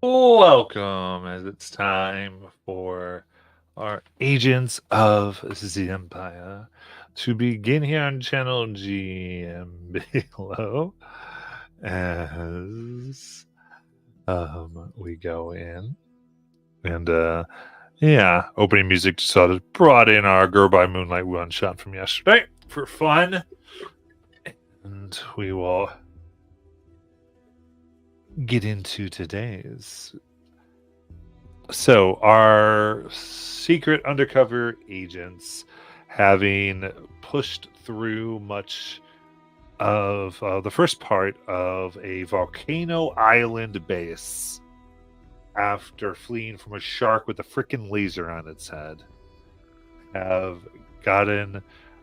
Welcome, as it's time for our Agents of the Empire to begin here on Channel GM below as we go in. And yeah, opening music just sort of brought in our Girl by Moonlight one shot from yesterday for fun. And we will get into today's. So, our secret undercover agents, having pushed through much of the first part of a volcano island base after fleeing from a shark with a freaking laser on its head, have gotten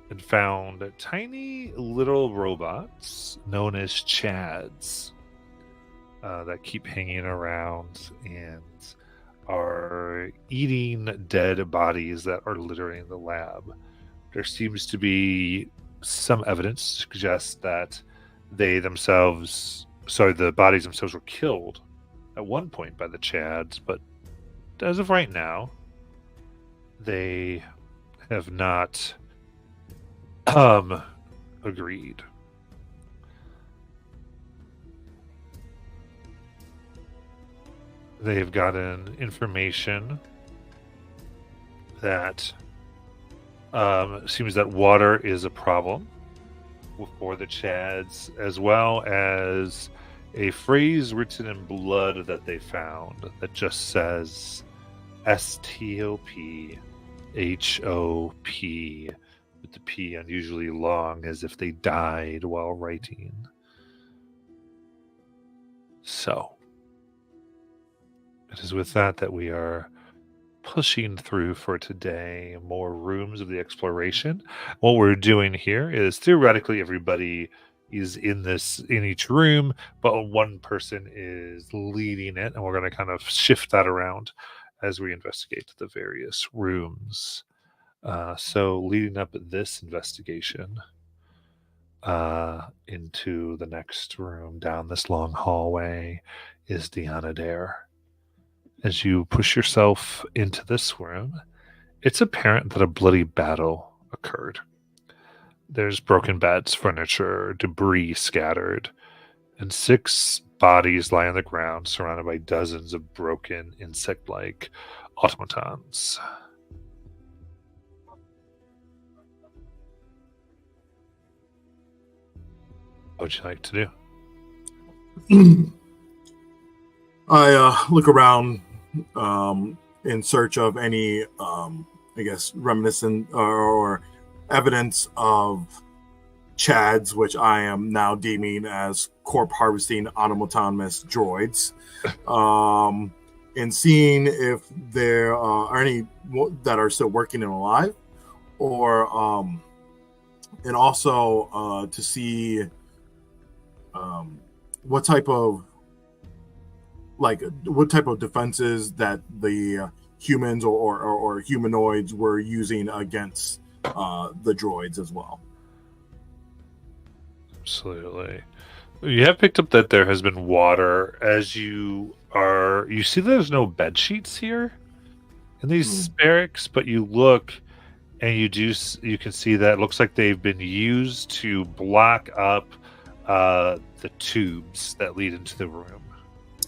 and found tiny little robots known as Chads that keep hanging around and are eating dead bodies that are littering the lab. There seems to be some evidence to suggest that the bodies themselves were killed at one point by the Chads, but as of right now, they have not agreed. They've gotten information that seems that water is a problem for the Chads, as well as a phrase written in blood that they found that just says STOP HOP, with the P unusually long, as if they died while writing. So, it is with that we are pushing through for today. More rooms of the exploration. What we're doing here is theoretically everybody is in each room, but one person is leading it, and we're going to kind of shift that around as we investigate the various rooms. So leading up this investigation into the next room down this long hallway is Deanna Dare. As you push yourself into this room, it's apparent that a bloody battle occurred. There's broken beds, furniture, debris scattered, and 6 bodies lie on the ground surrounded by dozens of broken insect-like automatons. What would you like to do? I look around in search of any, reminiscent or evidence of Chads, which I am now deeming as corp harvesting automatonous droids, and seeing if there are any that are still working and alive, or and also to see what type of defenses that the humans or humanoids were using against the droids as well. Absolutely. You have picked up that there has been water. As you see there's no bed sheets here in these barracks, but you look and you can see that it looks like they've been used to block up the tubes that lead into the room.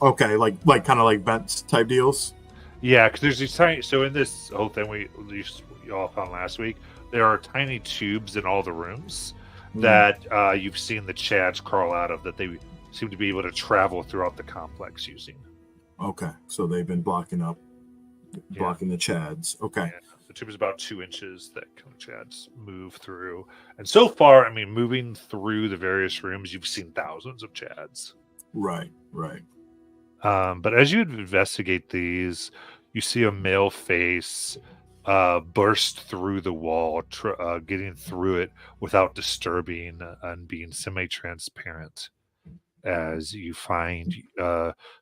Okay, like kind of like vents type deals. Yeah, because there's these tiny. So in this whole thing we all found last week, there are tiny tubes in all the rooms that you've seen the Chads crawl out of, that they seem to be able to travel throughout the complex using. Okay, so they've been blocking the Chads. Okay. Yeah. The tube is about 2 inches that Chads move through. And so far, I mean, moving through the various rooms, you've seen thousands of Chads. Right. But as you investigate these, you see a male face burst through the wall, getting through it without disturbing and being semi-transparent. As you find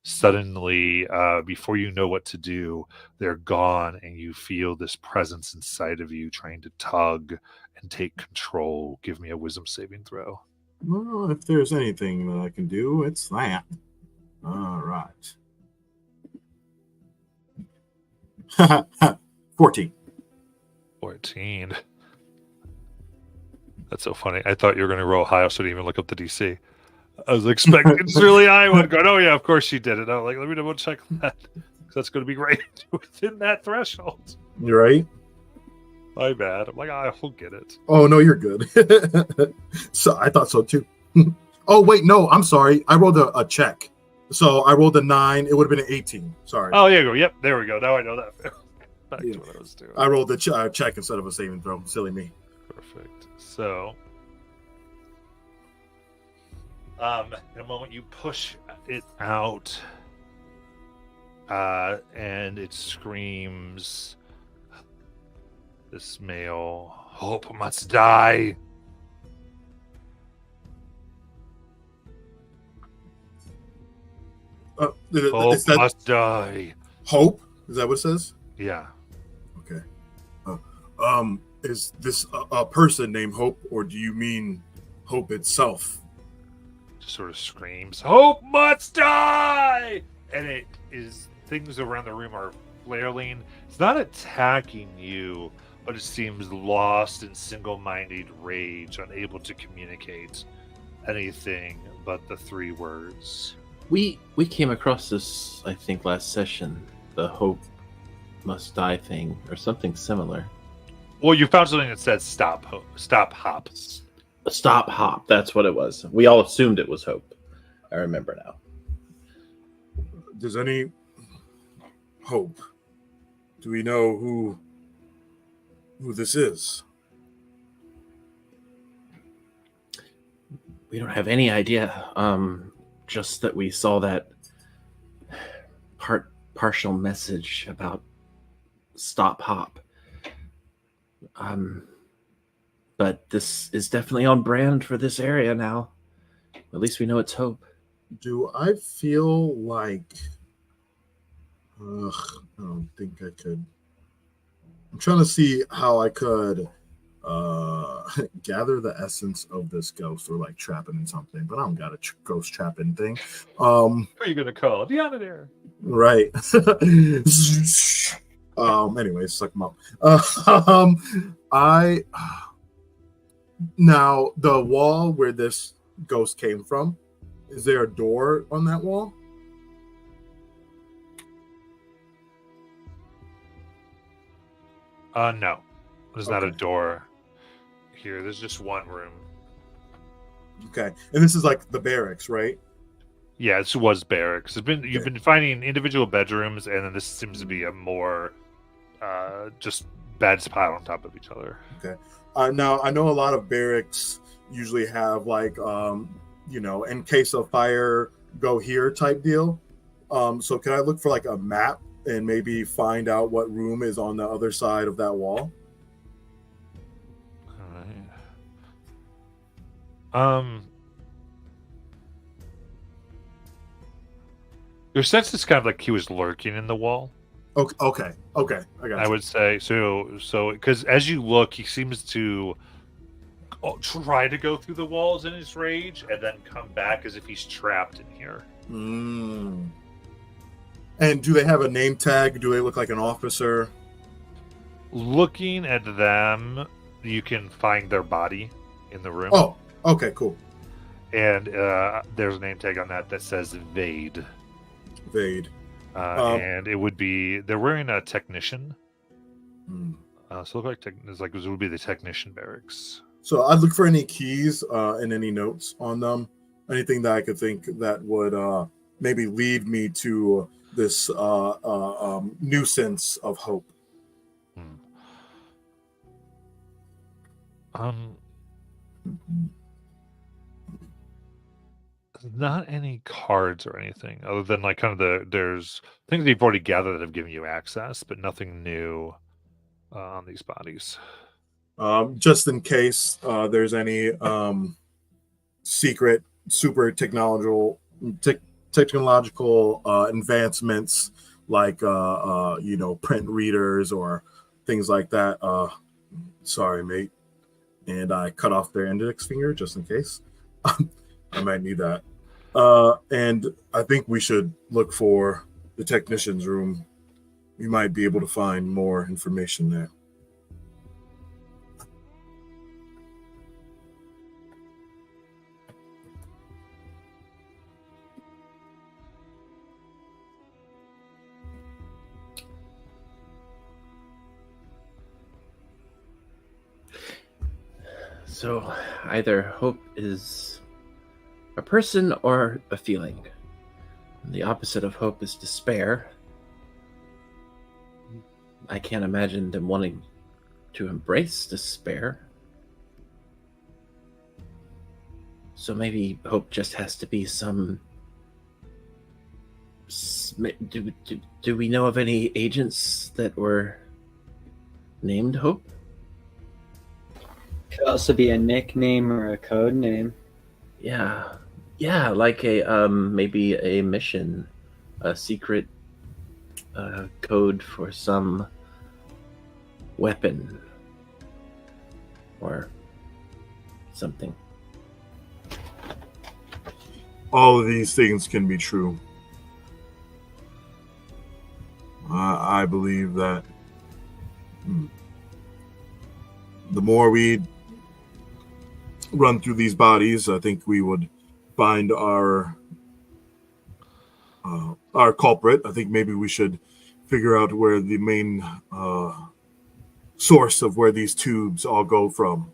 suddenly, before you know what to do, they're gone, and you feel this presence inside of you trying to tug and take control. Give me a wisdom saving throw. Well, if there's anything that I can do, it's that. All right. 14. 14. That's so funny. I thought you were going to roll high, so I didn't even look up the DC. I was expecting it's really high one. Going, oh yeah, of course she did it. I was like, let me double check that. That's going to be right within that threshold. You're right. My bad. I'm like, I'll get it. Oh no, you're good. So I thought so too. Oh wait, no, I'm sorry. I rolled a check. So I rolled a 9. It would have been an 18. Sorry. Oh, there you go. Yep, there we go. Now I know that. Back Yeah. to what I was doing. I rolled a check instead of a saving throw. Silly me. Perfect. So, in a moment, you push it out, and it screams, "This male hope must die." Hope Is that must die. hope? Is that what it says? Yeah. Okay. Is this a person named Hope, or do you mean Hope itself? Just sort of screams, "Hope must die!" And it is, things around the room are flailing. It's not attacking you, but it seems lost in single-minded rage, unable to communicate anything but the 3 words. We came across this, I think, last session, the Hope Must Die thing, or something similar. Well, you found something that said "Stop, Hope, stop, hop." Stop Hop, that's what it was. We all assumed it was Hope. I remember now. Does any Hope? Do we know who this is? We don't have any idea. Just that we saw that partial message about Stop Hop. But this is definitely on brand for this area now. At least we know it's Hope. Do I feel like? I don't think I could. I'm trying to see how I could gather the essence of this ghost, or like trap it in something, but I don't got a ghost trapping thing. Who are you gonna call? Deanna? Right. Anyway, suck them up. Now the wall where this ghost came from, is there a door on that wall? No. There's not a Okay. door here. There's just one room. Okay, and this is like the barracks, right? Yeah, this was barracks. You've been finding individual bedrooms, and then this seems to be a more just beds piled on top of each other. Now I know a lot of barracks usually have like in case of fire, go here type deal. So can I look for like a map and maybe find out what room is on the other side of that wall? All right. Your sense is kind of like he was lurking in the wall. Okay, I got I you. would say so because as you look, he seems to try to go through the walls in his rage and then come back as if he's trapped in here. Mm. And do they have a name tag? Do they look like an officer? Looking at them, you can find their body in the room. Oh, okay, cool. And there's a name tag on that says Vade. Vade. And it would be, they're wearing a technician. Hmm. So look like it's like it would be the technician barracks. So I'd look for any keys and any notes on them. Anything that I could think that would maybe lead me to this nuisance of Hope. Not any cards or anything other than like kind of there's things that you've already gathered that have given you access, but nothing new on these bodies. Just in case there's any secret super technological advancements like print readers or things like that. Sorry, mate. And I cut off their index finger just in case. I might need that. And I think we should look for the technician's room. you might be able to find more information there. So either hope is a person or a feeling. The opposite of hope is despair. I can't imagine them wanting to embrace despair. So maybe hope just has to be some... Do we know of any agents that were named Hope? Could also be a nickname or a code name. Yeah, like a maybe a mission, a secret code for some weapon or something. All of these things can be true. I believe that the more we run through these bodies, I think we would find our culprit. I think maybe we should figure out where the main source of where these tubes all go from.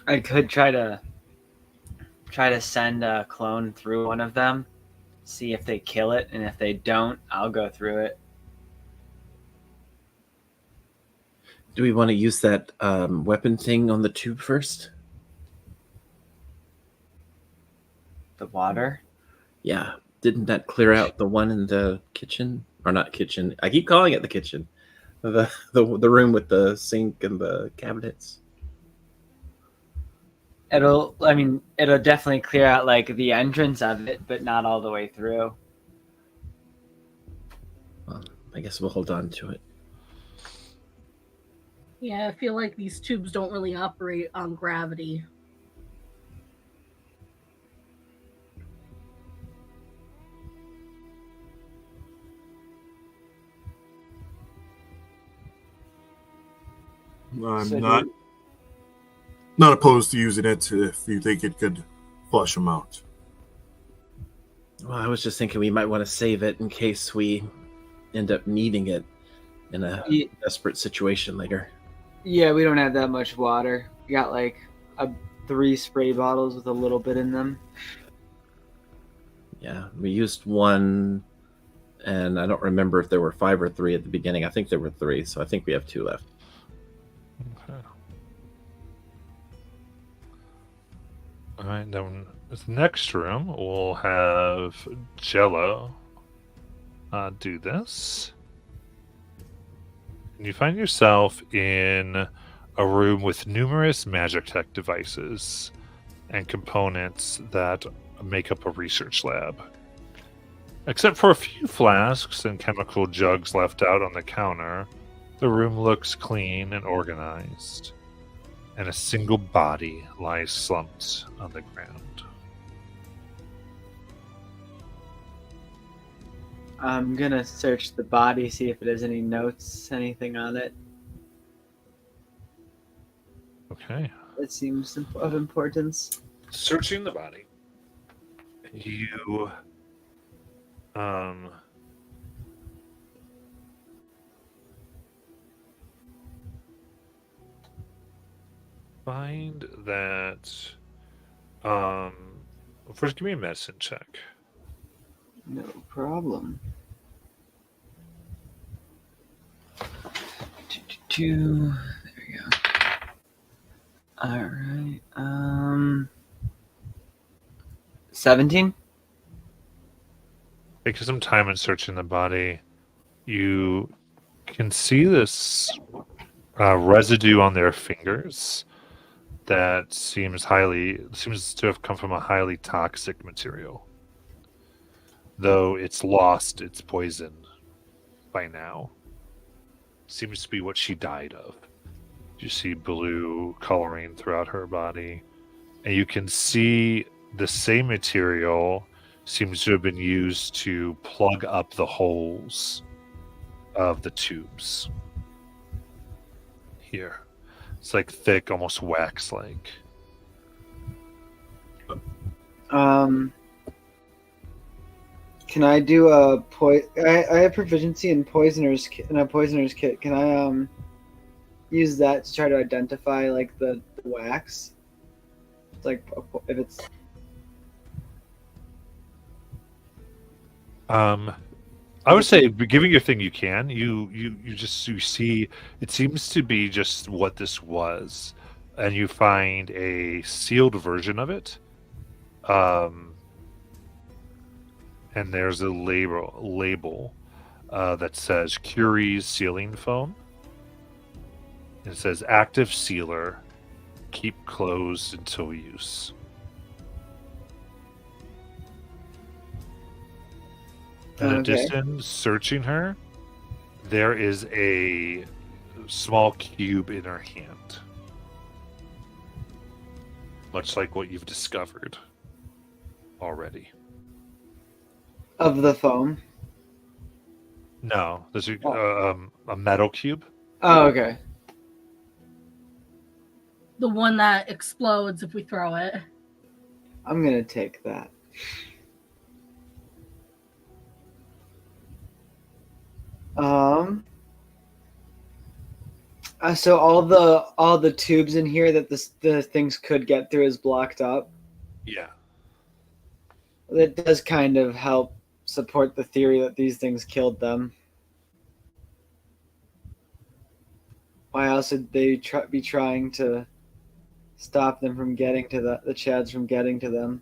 I could try to send a clone through one of them, see if they kill it, and if they don't, I'll go through it. Do we want to use that weapon thing on the tube first? The water? Yeah. Didn't that clear out the one in the kitchen? Or not kitchen. I keep calling it the kitchen. The room with the sink and the cabinets. It'll definitely clear out like the entrance of it, but not all the way through. Well, I guess we'll hold on to it. Yeah, I feel like these tubes don't really operate on gravity. I'm So not opposed to using it if you think it could flush them out. Well, I was just thinking we might want to save it in case we end up needing it in a desperate situation later. Yeah, we don't have that much water. We got like 3 spray bottles with a little bit in them. Yeah, we used one, and I don't remember if there were 5 or 3 at the beginning. I think there were 3, so I think we have 2 left. Okay. All right, then this next room we'll have Jello do this. And you find yourself in a room with numerous magic tech devices and components that make up a research lab. Except for a few flasks and chemical jugs left out on the counter, the room looks clean and organized, and a single body lies slumped on the ground. I'm gonna search the body, see if it has any notes, anything on it. Okay. That seems of importance. Searching the body, you find that first give me a medicine check. No problem. 2. There we go. All right. 17. Taking some time in searching the body, you can see this residue on their fingers that seems to have come from a highly toxic material. Though it's lost its poison by now. Seems to be what she died of. You see blue coloring throughout her body. And you can see the same material seems to have been used to plug up the holes of the tubes. Here. It's like thick, almost wax-like. Can I do a I have proficiency in poisoner's kit. In a poisoner's kit, can I use that to try to identify like the wax? It's like if it's. I would say, giving your thing, you can. You see, it seems to be just what this was, and you find a sealed version of it. And there's a label that says Curie's sealing foam. It says active sealer, keep closed until use. In addition, searching her, there is a small cube in her hand. Much like what you've discovered already. Of the foam? No, there's a metal cube. Oh, okay. The one that explodes if we throw it. I'm gonna take that. So all the tubes in here that the things could get through is blocked up. Yeah. That does kind of help support the theory that these things killed them. Why else would they be trying to stop them from getting to the Chads from getting to them?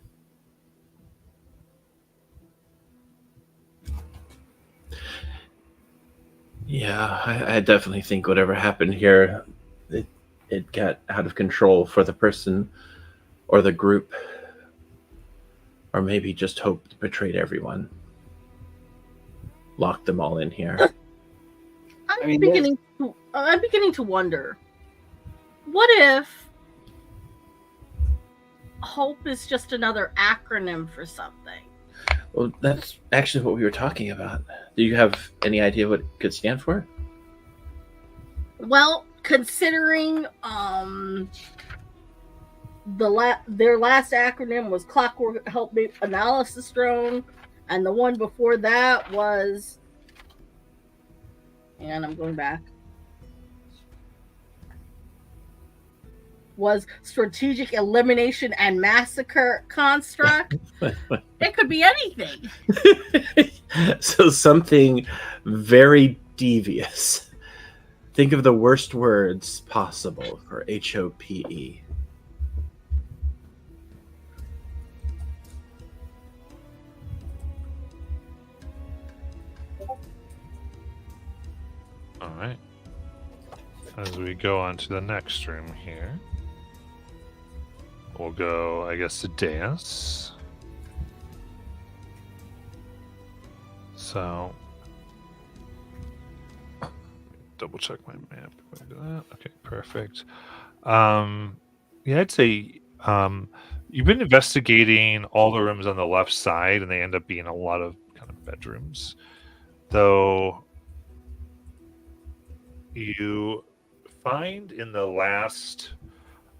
Yeah, I definitely think whatever happened here, it got out of control for the person or the group, or maybe just Hope betrayed everyone, locked them all in here. I'm beginning to wonder, what if Hope is just another acronym for something? Well, that's actually what we were talking about. Do you have any idea what it could stand for? Well, considering their last acronym was Clockwork Helpmate Analysis Drone, and the one before that was, and I'm going back, was Strategic Elimination and Massacre Construct. It could be anything. So something very devious. Think of the worst words possible for HOPE. All right. As we go on to the next room here, we'll go, I guess, to Deus. So, double check my map. Okay, perfect. Yeah, I'd say you've been investigating all the rooms on the left side, and they end up being a lot of kind of bedrooms. Though you find in the last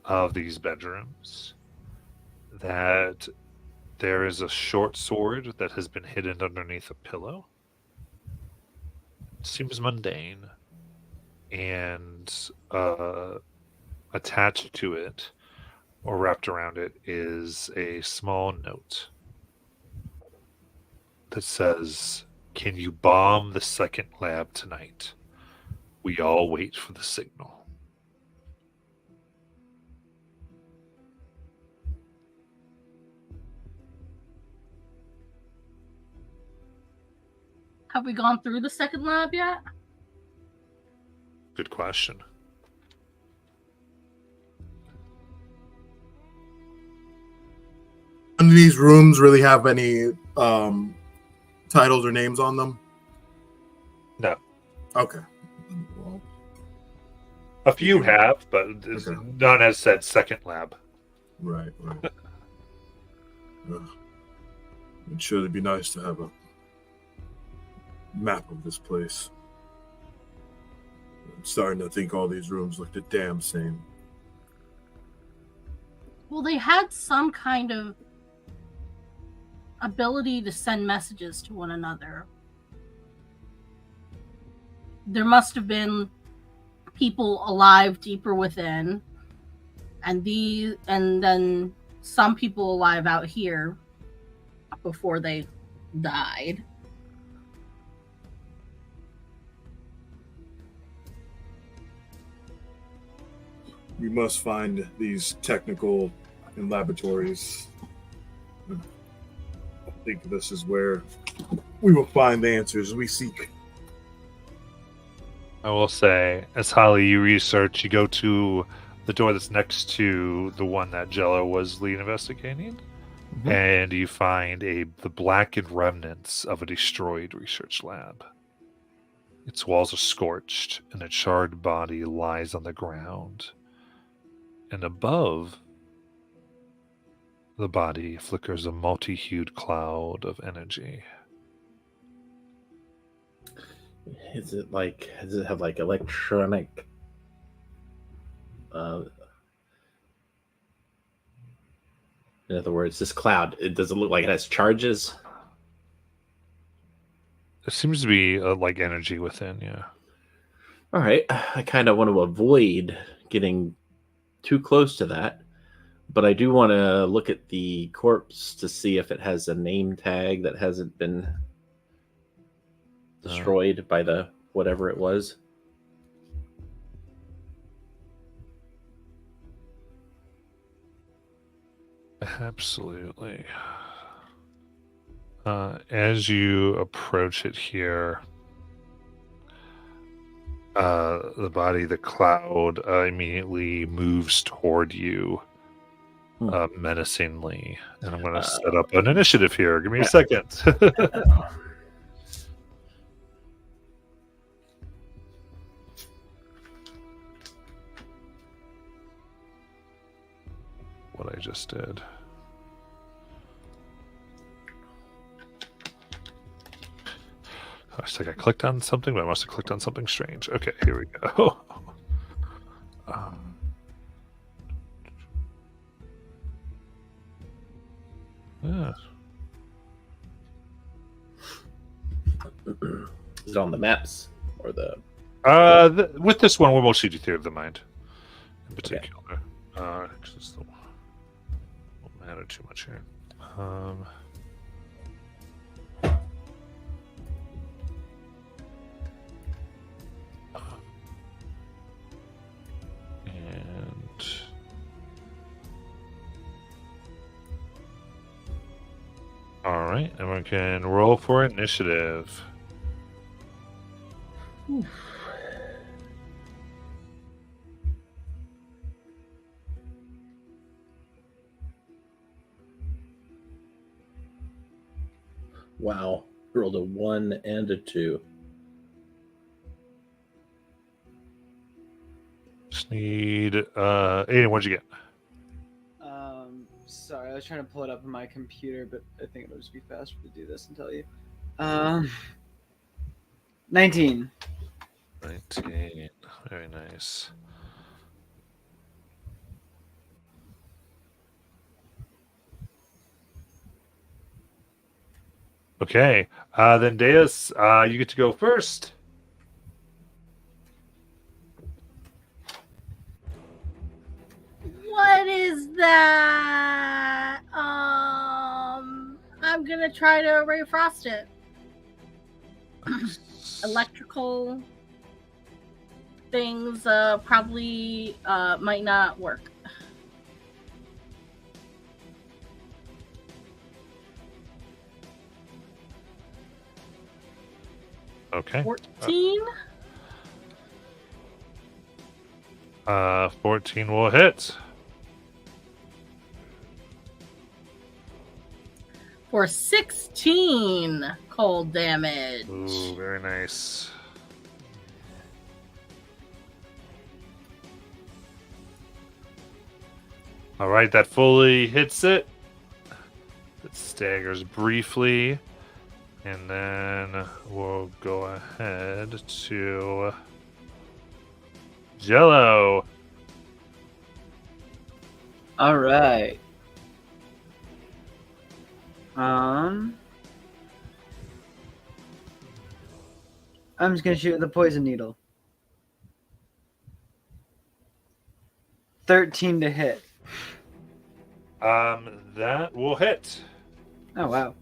of these bedrooms that there is a short sword that has been hidden underneath a pillow. It seems mundane. And attached to it, or wrapped around it, is a small note that says, "Can you bomb the second lab tonight? We all wait for the signal." Have we gone through the second lab yet? Good question. None of these rooms really have any titles or names on them? No. Okay. Well, A few have, but Okay. none has said second lab. right. Ugh. It'd surely be nice to have a map of this place. I'm starting to think all these rooms look the damn same. Well, they had some kind of ability to send messages to one another. There must have been people alive deeper within, and then some people alive out here before they died. We must find these technical and laboratories. I think this is where we will find the answers we seek. I will say, as Holly, you research, you go to the door that's next to the one that Jello was lead investigating, and you find the blackened remnants of a destroyed research lab. Its walls are scorched, and a charred body lies on the ground. And above the body flickers a multi-hued cloud of energy. Does it have like electronic in other words, this cloud, does it look like it has charges? There seems to be like energy within, yeah. All right. I kind of want to avoid getting too close to that, but I do want to look at the corpse to see if it has a name tag that hasn't been destroyed by the whatever it was. Absolutely. As you approach it here, the body, the cloud, immediately moves toward you menacingly. And I'm going to set up an initiative here. Give me a second. What I just did. I was like, I clicked on something, but I must have clicked on something strange. Okay, here we go. Yeah. Is it on the maps or the? With this one, we'll mostly do Theory of the Mind in particular. Okay. Just won't matter too much here. And all right, and we can roll for initiative. Oof. Wow, rolled a 1 and a 2. Just need Aiden, what'd you get? Sorry, I was trying to pull it up on my computer, but I think it'll just be faster to do this and tell you. 19. 19. Very nice. Okay. Then Deus, you get to go first. What is that? I'm gonna try to Ray Frost it. Electrical things probably might not work. Okay. 14? 14 will hit. For 16 cold damage. Ooh, very nice. All right, that fully hits it. It's staggers briefly, and then we'll go ahead to Jello. All right. I'm just gonna shoot with the poison needle. 13 to hit. That will hit. Oh wow.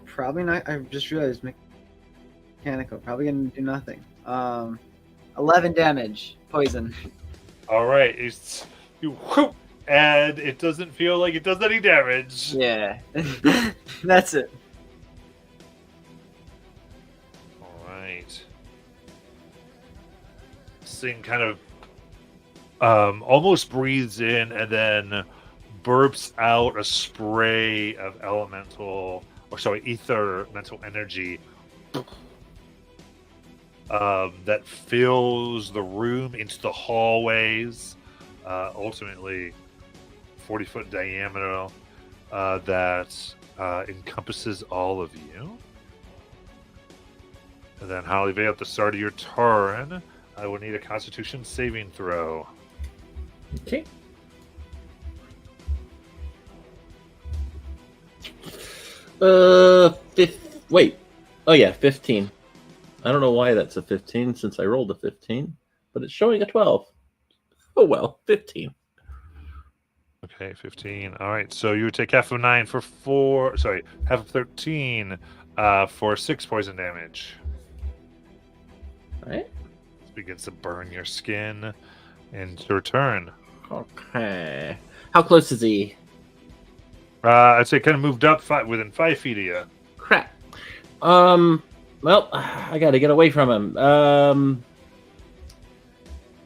Probably not. I just realized mechanical. Probably gonna do nothing. 11 damage. Poison. All right, you whoop, and it doesn't feel like it does any damage. Yeah. That's it. All right. This thing kind of almost breathes in and then burps out a spray of ether mental energy that fills the room into the hallways, ultimately 40-foot diameter, that encompasses all of you. And then Holly, at the start of your turn, I will need a Constitution saving throw. Okay. Wait. Oh yeah, 15. I don't know why that's a 15 since I rolled a 15, but it's showing a 12. Oh well, 15. Okay, 15. All right, so you would take half of 9 for half of 13 for 6 poison damage. All right. This begins to burn your skin, and it's your turn. Okay. How close is he? I'd say kind of moved up within 5 feet of you. Crap. Well, I got to get away from him.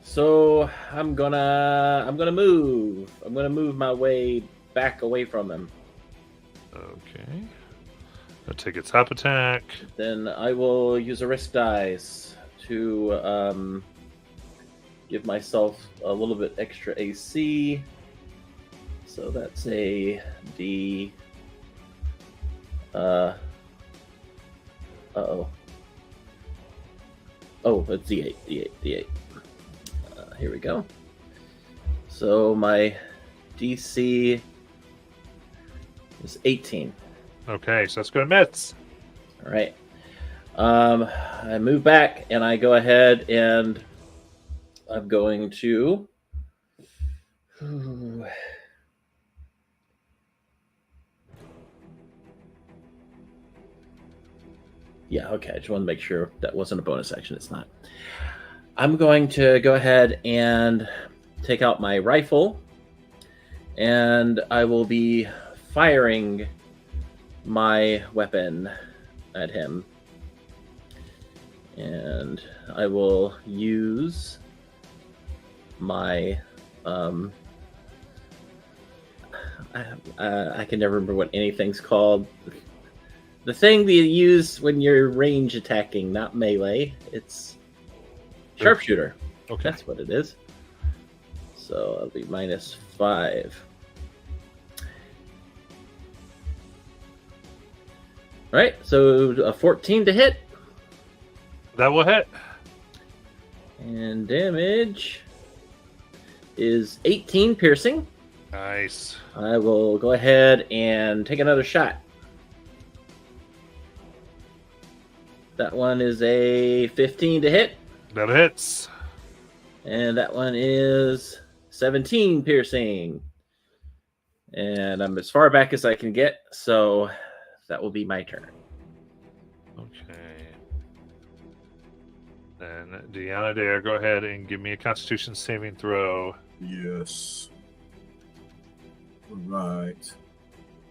So I'm gonna move. I'm gonna move my way back away from him. Okay. I'll take its top attack. Then I will use a risk dice to give myself a little bit extra AC. So that's a D. Uh-oh. Oh, it's D8. Here we go. So my DC is 18. Okay, so that's going to miss. All right. I move back and I go ahead and I'm going to. Yeah, okay. I just want to make sure that wasn't a bonus action. It's not. I'm going to go ahead and take out my rifle, and I will be firing my weapon at him. And I will use my I can never remember what anything's called. The thing that you use when you're range attacking, not melee. It's sharpshooter. Okay. That's what it is. So I'll be -5. All right, so a 14 to hit. That will hit. And damage is 18 piercing. Nice. I will go ahead and take another shot. That one is a 15 to hit. That hits. And that one is 17 piercing. And I'm as far back as I can get, so that will be my turn. Okay. Then Deanna Dare, go ahead and give me a Constitution saving throw. Yes. All right.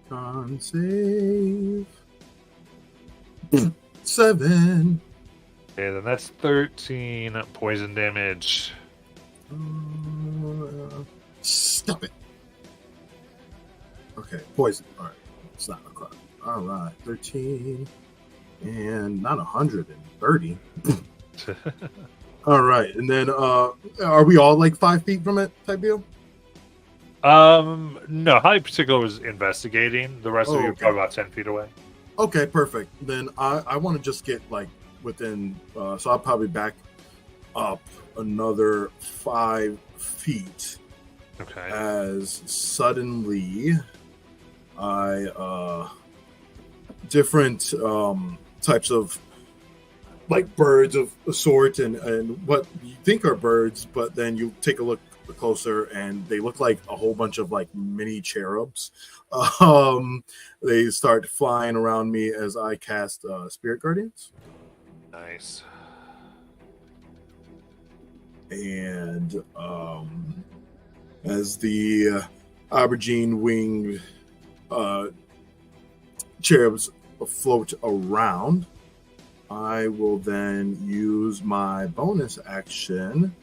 Con save. 7. Okay, then that's 13 poison damage. Stop it. Okay, poison. All right. It's not a crime. All right. 13. And not 130. All right. And then are we all like 5 feet from it type deal? No, Holly particular was investigating. The rest of you are Okay. probably about 10 feet away. Okay, perfect. Then I want to just get like within, so I'll probably back up another 5 feet Okay. as suddenly I different types of like birds of a sort and what you think are birds, but then you take a look closer and they look like a whole bunch of like mini cherubs. They start flying around me as I cast Spirit Guardians. Nice. And as the aubergine winged cherubs float around, I will then use my bonus action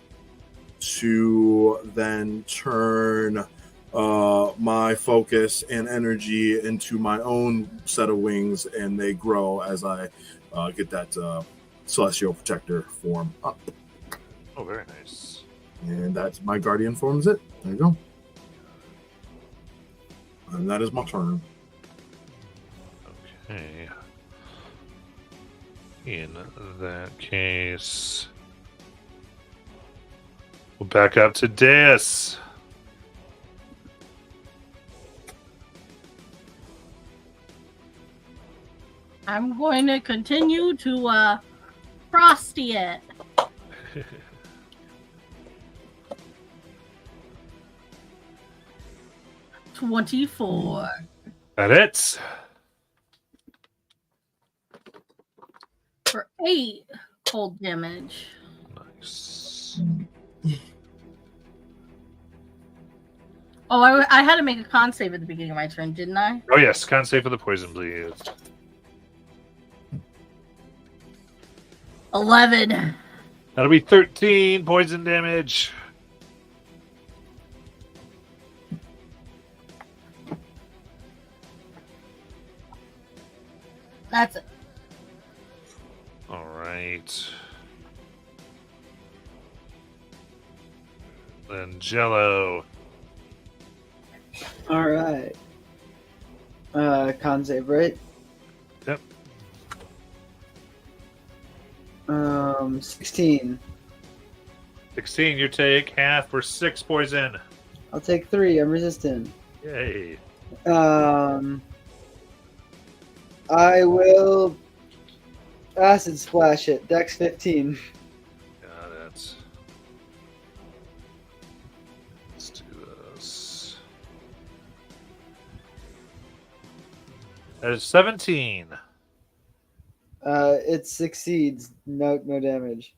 to then turn my focus and energy into my own set of wings, and they grow as I get that celestial protector form up. Oh, very nice. And that's my guardian forms it. There you go. And that is my turn. Okay. In that case, we'll back up to Deus. I'm going to continue to frosty it. 24 That hits. for 8 cold damage. Nice. Oh, I had to make a con save at the beginning of my turn, didn't I? Oh yes, can't save for the poison bleed. 11. That'll be 13 poison damage. That's it. All right. Then Jello. All right. Con save, right? Yep. 16. 16, you take half for 6 poison. I'll take 3. I'm resistant. Yay. I will acid splash it. Dex 15. Got it. Let's do this. That is 17. It succeeds. No damage.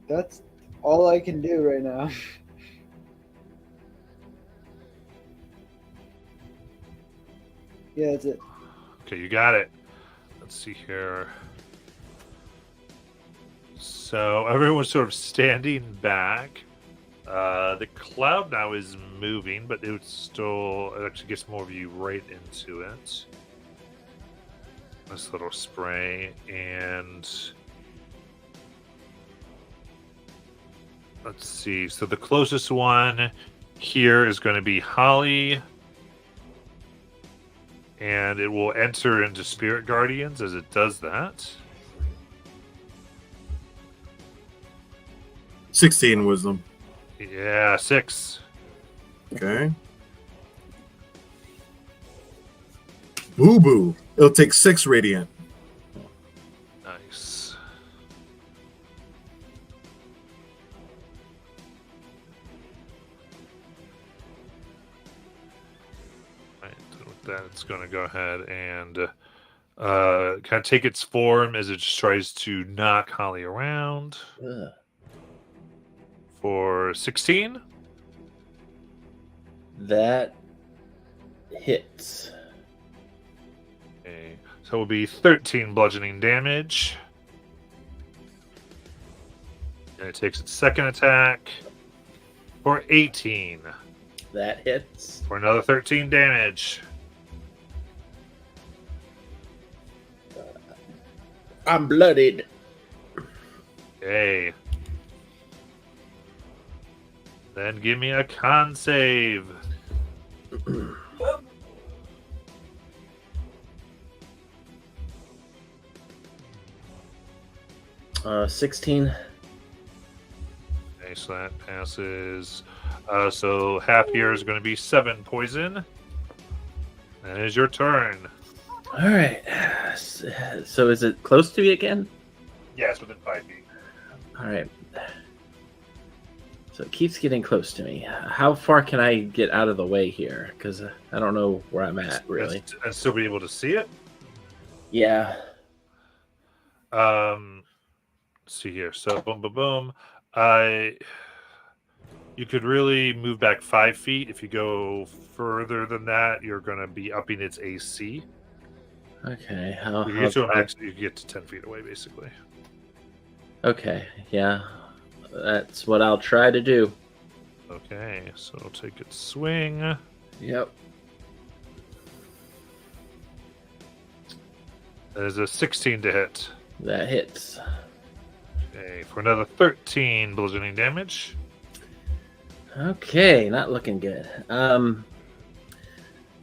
That's all I can do right now. Yeah, that's it. Okay, you got it. Let's see here. So everyone's sort of standing back. The cloud now is moving, but it actually gets more of you right into it. This little spray, and let's see. So the closest one here is going to be Holly, and it will enter into Spirit Guardians as it does that. 16 wisdom. Yeah, 6. Okay. Boo boo. It'll take 6 radiant. Nice. Right, with that, it's going to go ahead and kind of take its form as it just tries to knock Holly around Ugh. for 16. That hits. Okay, so it will be 13 bludgeoning damage. And it takes its second attack for 18 That hits. for another 13 damage. I'm bloodied. Okay. Then give me a con save. 16. Okay, so that passes. So half here is going to be 7 poison. That is your turn. All right. So is it close to me again? Yes, within 5 feet. All right. So it keeps getting close to me. How far can I get out of the way here? Because I don't know where I'm at, really. And still be able to see it? Yeah. Let's see here. So boom, boom, boom. You could really move back 5 feet. If you go further than that, you're going to be upping its AC. Okay. You get to a max, you get to 10 feet away, basically. Okay. Yeah. That's what I'll try to do. Okay, so it'll take its swing. Yep. That is a 16 to hit. That hits. Okay, for another 13 bludgeoning damage. Okay, not looking good.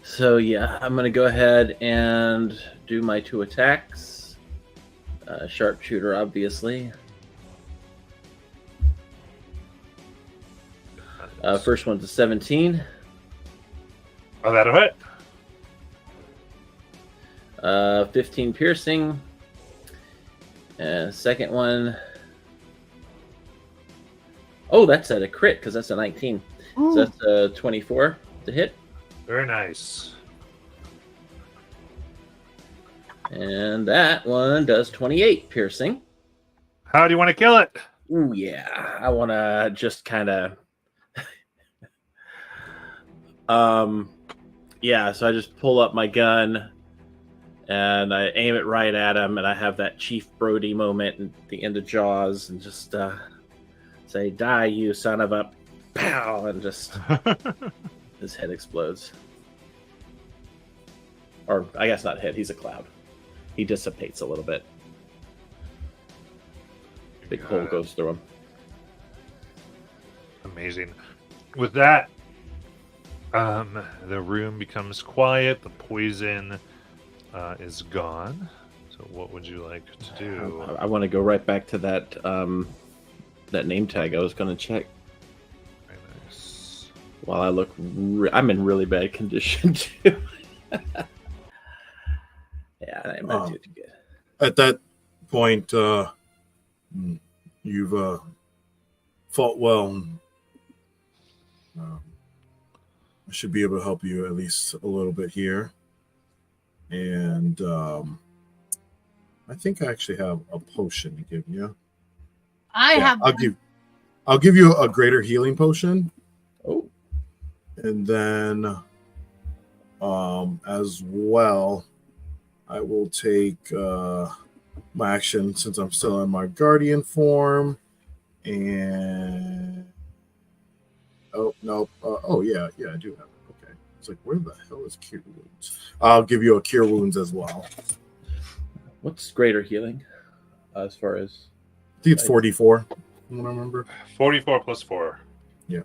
So yeah, I'm gonna go ahead and do my 2 attacks. Sharpshooter, obviously. First one's a 17. Oh, that'll hit. 15 piercing. And second one. Oh, that's at a crit because that's a 19. Ooh. So that's a 24 to hit. Very nice. And that one does 28 piercing. How do you want to kill it? Ooh, yeah. I want to just kind of... yeah, so I just pull up my gun and I aim it right at him, and I have that Chief Brody moment at the end of Jaws and just say, "Die, you son of a..." Pow! And just his head explodes. Or, I guess not head, he's a cloud. He dissipates a little bit. Big hole goes through him. Amazing. With that, the room becomes quiet. The poison is gone. So what would you like to do? I want to go right back to that that name tag I was going to check. Very nice. While I look, I'm in really bad condition too. Yeah, I'm not too good. At that point, you've fought well. I should be able to help you at least a little bit here. And I think I actually have a potion to give you. I'll give you a greater healing potion. Oh. And then as well, I will take my action since I'm still in my guardian form. And oh no. Yeah, I do have it. Okay. It's like, where the hell is Cure Wounds? I'll give you a Cure Wounds as well. What's greater healing? As far as I think it's 44. I remember 44 plus 4. Yeah.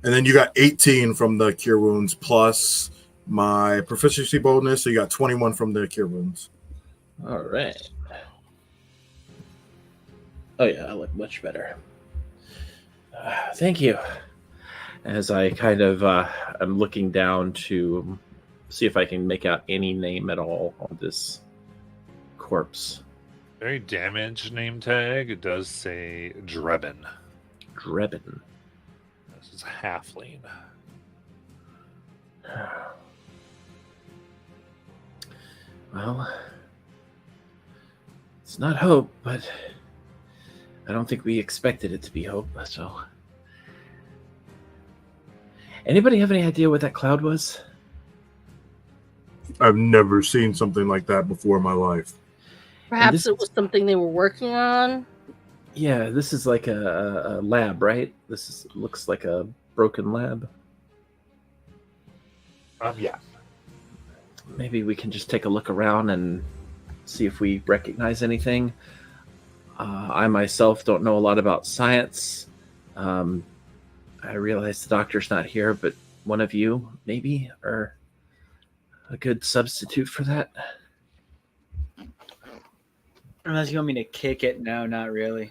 And then you got 18 from the Cure Wounds plus my proficiency bonus, so you got 21 from the Cure Wounds. All right. Oh yeah, I look much better. Thank you. As I kind of I'm looking down to see if I can make out any name at all on this corpse. Very damaged name tag. It does say Drebin. Drebin. This is halfling. Well, it's not hope, but I don't think we expected it to be hope, so... Anybody have any idea what that cloud was? I've never seen something like that before in my life. Perhaps it was something they were working on. Yeah, this is like a lab, right? Looks like a broken lab. Yeah. Maybe we can just take a look around and see if we recognize anything. I myself don't know a lot about science. I realize the doctor's not here, but one of you, maybe, are a good substitute for that. Unless you want me to kick it. No, not really.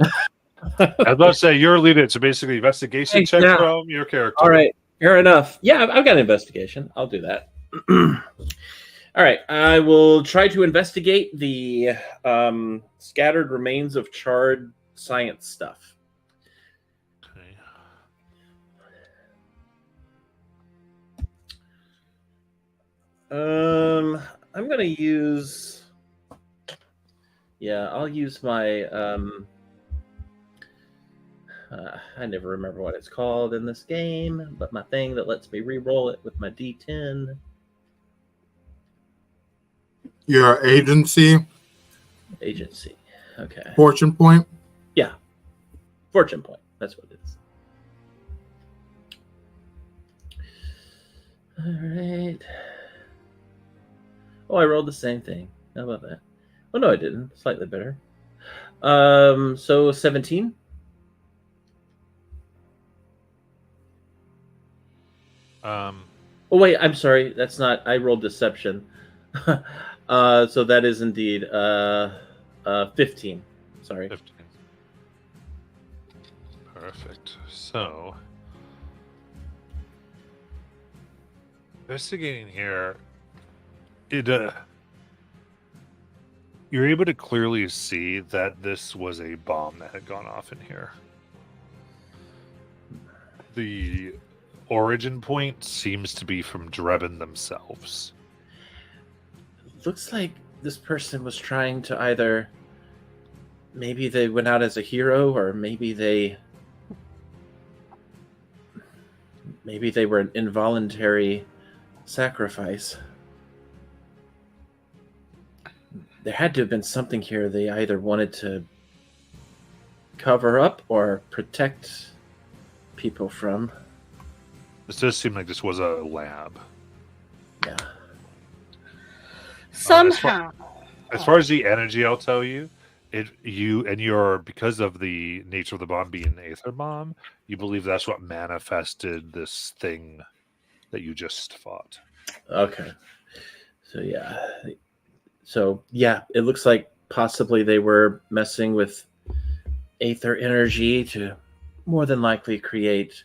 I was about to say you're leading it, so basically investigation Hey, check yeah. from your character. All right, fair enough. Yeah, I've got an investigation. I'll do that. All right, I will try to investigate the scattered remains of charred science stuff. Okay. I'm gonna use. Yeah, I'll use my. I never remember what it's called in this game, but my thing that lets me re-roll it with my D10. Your agency, Agency. Okay. fortune point. Yeah. Fortune point. That's what it is. All right. Oh, I rolled the same thing. How about that? Oh, no, I didn't. Slightly better. So 17. Oh, wait, I'm sorry. That's not. I rolled deception. So that is indeed 15. Sorry. 15. Perfect. So, investigating here, it you're able to clearly see that this was a bomb that had gone off in here. The origin point seems to be from Drebin themselves. Looks like this person was trying to either maybe they went out as a hero, or maybe they were an involuntary sacrifice. There had to have been something here they either wanted to cover up or protect people from. This does seem like this was a lab. Yeah. Somehow. As far as the energy, I'll tell you, you're because of the nature of the bomb being an aether bomb, you believe that's what manifested this thing that you just fought. Okay. So yeah, it looks like possibly they were messing with aether energy to more than likely create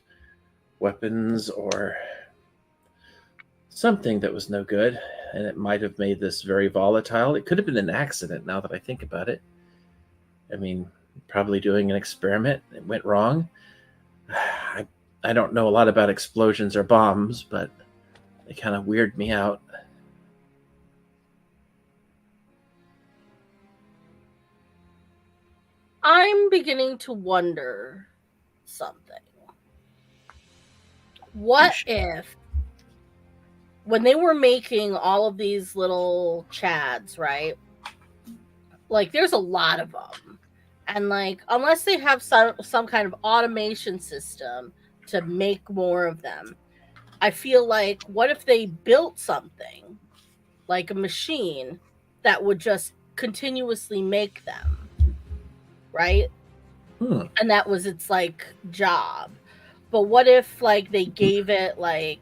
weapons or something that was no good, and it might have made this very volatile. It could have been an accident, now that I think about it. I mean, probably doing an experiment, it went wrong. I don't know a lot about explosions or bombs, but they kind of weird me out. I'm beginning to wonder something. What if, when they were making all of these little chads, right? Like, there's a lot of them. And, like, unless they have some kind of automation system to make more of them, I feel like, what if they built something, like a machine, that would just continuously make them? Right? And that was its like job. But what if like they gave it like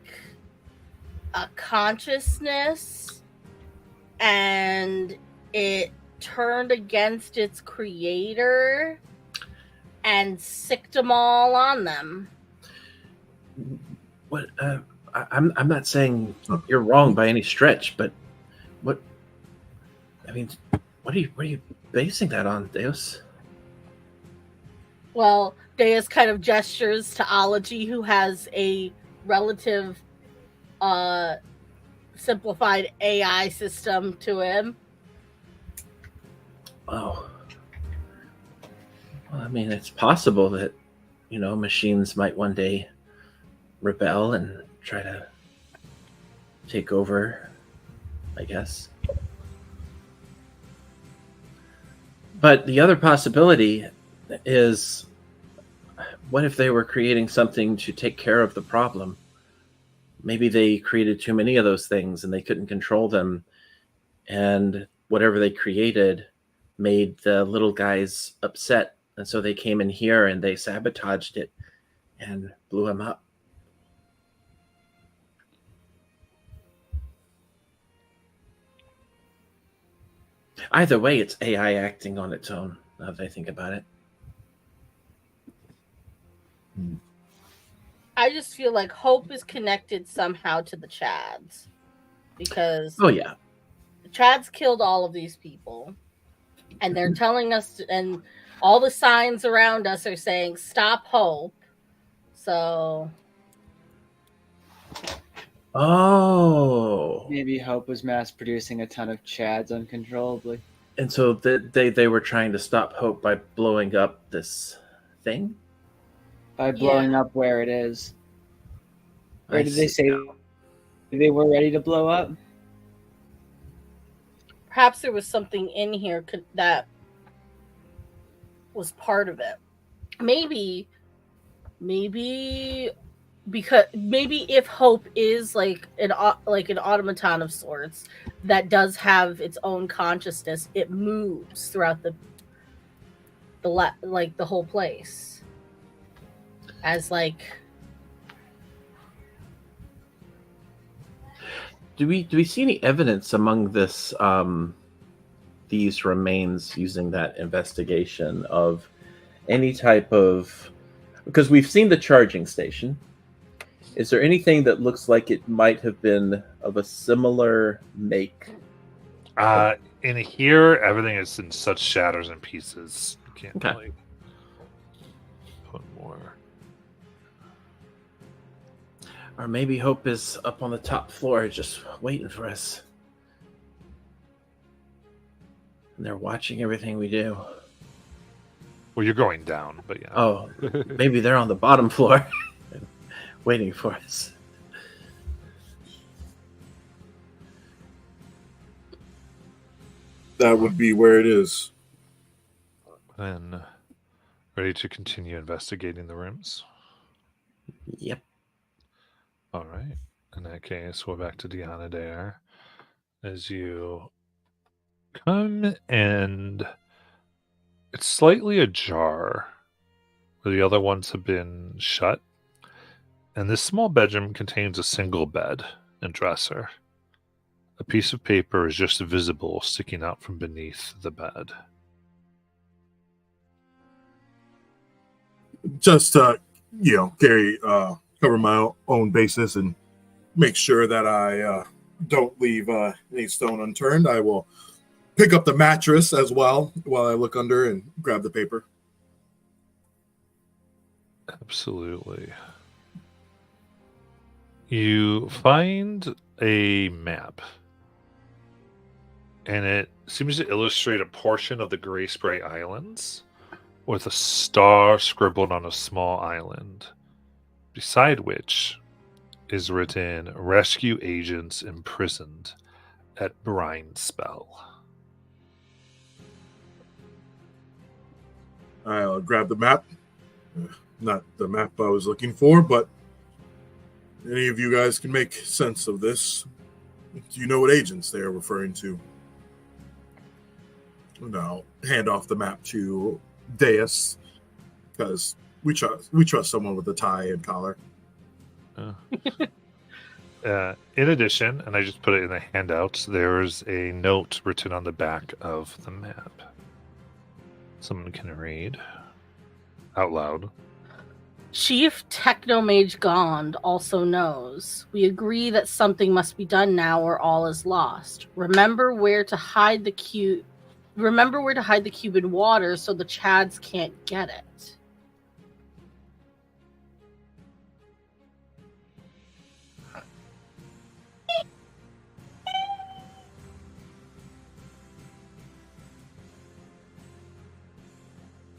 a consciousness and it turned against its creator and sicked them all on them? What? I'm not saying you're wrong by any stretch, but what? I mean, what are you basing that on, Deus? Well, Deus kind of gestures to Ology, who has a relative simplified AI system to him. Oh. Well, I mean, it's possible that, machines might one day rebel and try to take over, I guess. But the other possibility is, what if they were creating something to take care of the problem? Maybe they created too many of those things and they couldn't control them, and whatever they created made the little guys upset, and so they came in here and they sabotaged it, and blew him up. Either way, it's AI acting on its own, now that I think about it. I just feel like Hope is connected somehow to the Chads. Because Oh, yeah. the Chads killed all of these people. And they're telling us, and all the signs around us are saying, stop Hope. So, Oh. Maybe Hope was mass producing a ton of Chads uncontrollably. And so they were trying to stop Hope by blowing up this thing? By blowing up where it is. Or I did they see say now. they were ready to blow up? perhaps there was something in here that was part of it. Maybe because maybe if Hope is like an automaton of sorts that does have its own consciousness, it moves throughout the whole place as like. Do we see any evidence among this these remains using that investigation of any type of, because we've seen the charging station. Is there anything that looks like it might have been of a similar make? In here, everything is in such shatters and pieces. You can't Okay. really put more. Or maybe Hope is up on the top floor just waiting for us. And they're watching everything we do. Well, you're going down, but yeah. Oh, maybe they're on the bottom floor waiting for us. That would be where it is. Then, ready to continue investigating the rooms? Yep. All right. In that case, we're back to Diana Dare. As you come and it's slightly ajar where the other ones have been shut. And this small bedroom contains a single bed and dresser. A piece of paper is just visible sticking out from beneath the bed. Just to, cover my own basis and make sure that I don't leave any stone unturned, I will pick up the mattress as well while I look under and grab the paper. Absolutely. You find a map, and it seems to illustrate a portion of the Gray Spray Islands with a star scribbled on a small island, beside which is written "Rescue Agents Imprisoned at Brine Spell." I'll grab the map. Not the map I was looking for, but any of you guys can make sense of this. Do you know what agents they are referring to? And I'll hand off the map to Deus, because we trust someone with a tie and collar. In addition, and I just put it in the handouts, there's a note written on the back of the map. Someone can read out loud. Chief Technomage Gond also knows. We agree that something must be done now or all is lost. Remember where to hide the cube in water so the Chads can't get it.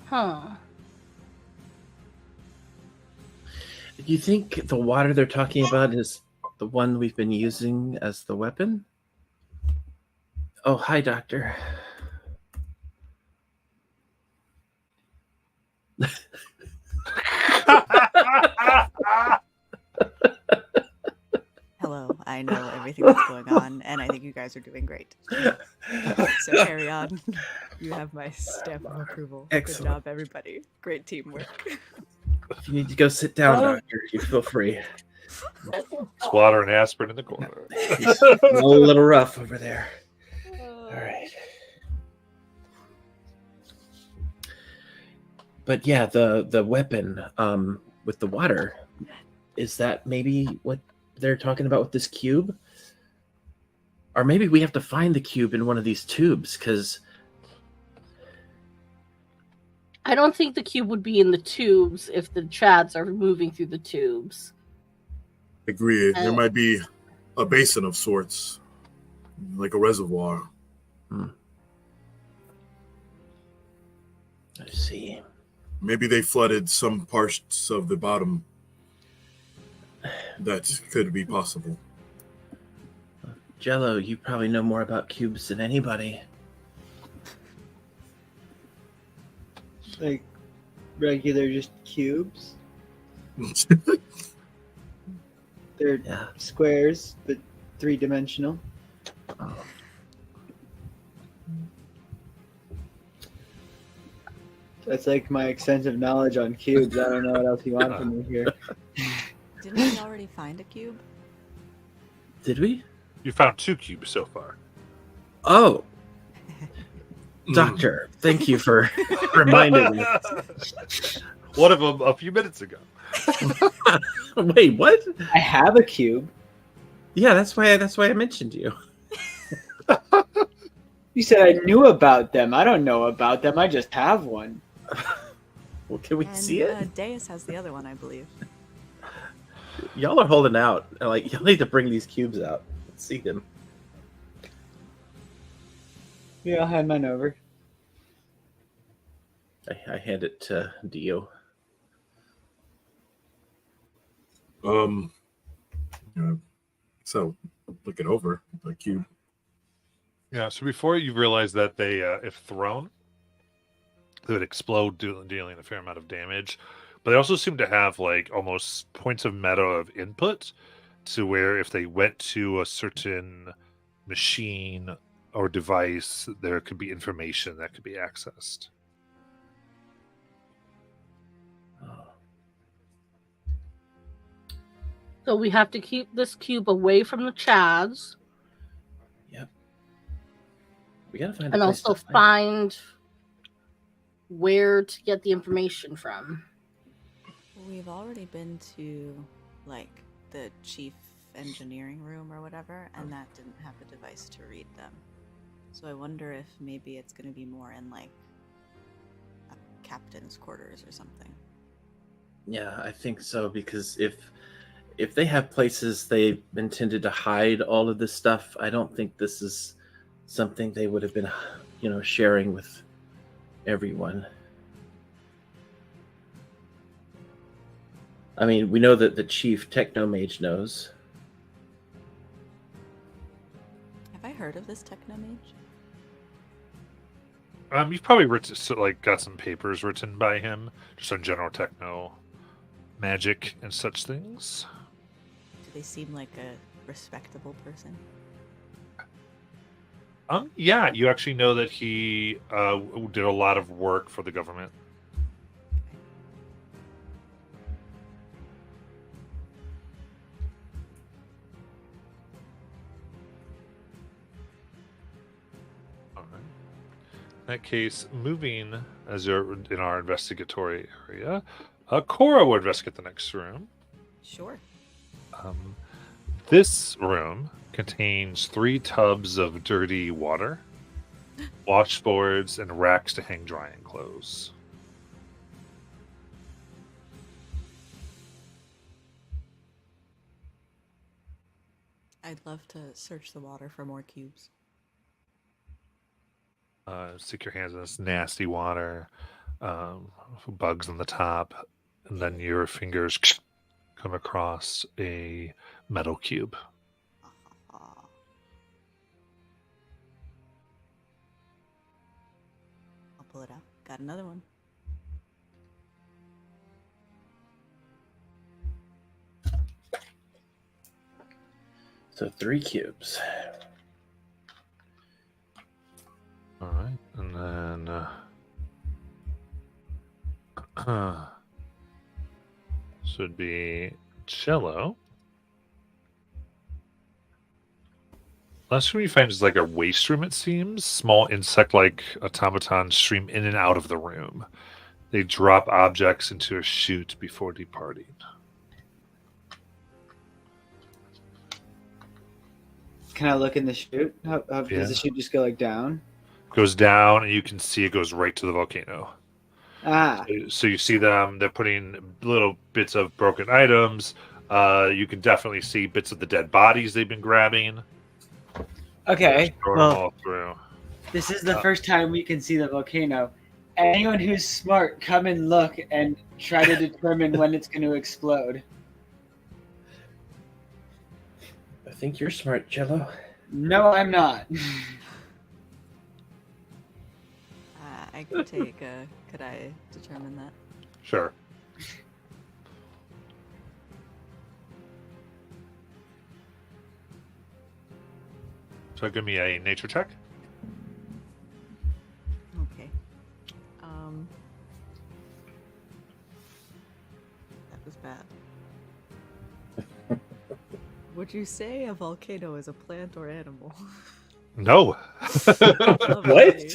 Huh. Do you think the water they're talking about is the one we've been using as the weapon? Oh, hi, Doctor. Hello, I know everything that's going on, and I think you guys are doing great. So carry on. You have my stamp of approval. Excellent. Good job, everybody. Great teamwork. If you need to go sit down, Oh. Doctor, you feel free. It's water and aspirin in the corner. He's a little rough over there. All right. But yeah, the weapon with the water, is that maybe what they're talking about with this cube? Or maybe we have to find the cube in one of these tubes, because I don't think the cube would be in the tubes if the chads are moving through the tubes. Agree. There might be a basin of sorts, like a reservoir. I see. Maybe they flooded some parts of the bottom. That could be possible. Jello, you probably know more about cubes than anybody. Like regular just cubes. They're Yeah. squares, but 3-dimensional. That's like my extensive knowledge on cubes. I don't know what else you want from me here. Didn't we already find a cube? Did we? You found 2 cubes so far. Oh, Doctor, thank you for reminding me. One of them a few minutes ago. Wait, what? I have a cube. Yeah, that's why I mentioned you. You said I knew about them. I don't know about them. I just have one. Well, can we And see it? Deus has the other one, I believe. Y'all are holding out. Like, y'all need to bring these cubes out. Let's see them. Yeah, I'll hand mine over. I hand it to Dio. So look it over the cube. Yeah, so before you realize that they, if thrown, they would explode, dealing a fair amount of damage. But they also seem to have like almost points of meta of input, to where if they went to a certain machine or device, there could be information that could be accessed. So we have to keep this cube away from the chads, Yep. We gotta find a and place also to find where to get the information from. We've already been to, like, the chief engineering room or whatever, and that didn't have a device to read them. So I wonder if maybe it's going to be more in, like, a captain's quarters or something. Yeah, I think so, because if they have places they intended to hide all of this stuff, I don't think this is something they would have been, sharing with everyone. I mean, we know that the chief technomage knows. Have I heard of this technomage? You've probably got some papers written by him, just on general techno, magic, and such things. Do they seem like a respectable person? Yeah, you actually know that he did a lot of work for the government. All right. In that case, moving as you're in our investigatory area, Cora will investigate the next room. Sure. This room contains 3 tubs of dirty water, washboards, and racks to hang drying clothes. I'd love to search the water for more cubes. Stick your hands in this nasty water, bugs on the top, and then your fingers come across a metal cube. I'll pull it out. Got another one. So 3 cubes. All right, and then This would be Cello. Last room you find is like a waste room, it seems. Small insect-like automatons stream in and out of the room. They drop objects into a chute before departing. Can I look in the chute? How does the chute just go like down? Goes down, and you can see it goes right to the volcano. Ah, So you see them. They're putting little bits of broken items. You can definitely see bits of the dead bodies they've been grabbing. Okay. Throwing them Well, all through. this is the first time we can see the volcano. Anyone who's smart, come and look and try to determine when it's going to explode. I think you're smart, Jello. No, I'm not. I could take a. Could I determine that? Sure. So give me a nature check. Okay. That was bad. Would you say a volcano is a plant or animal? No. Lovely.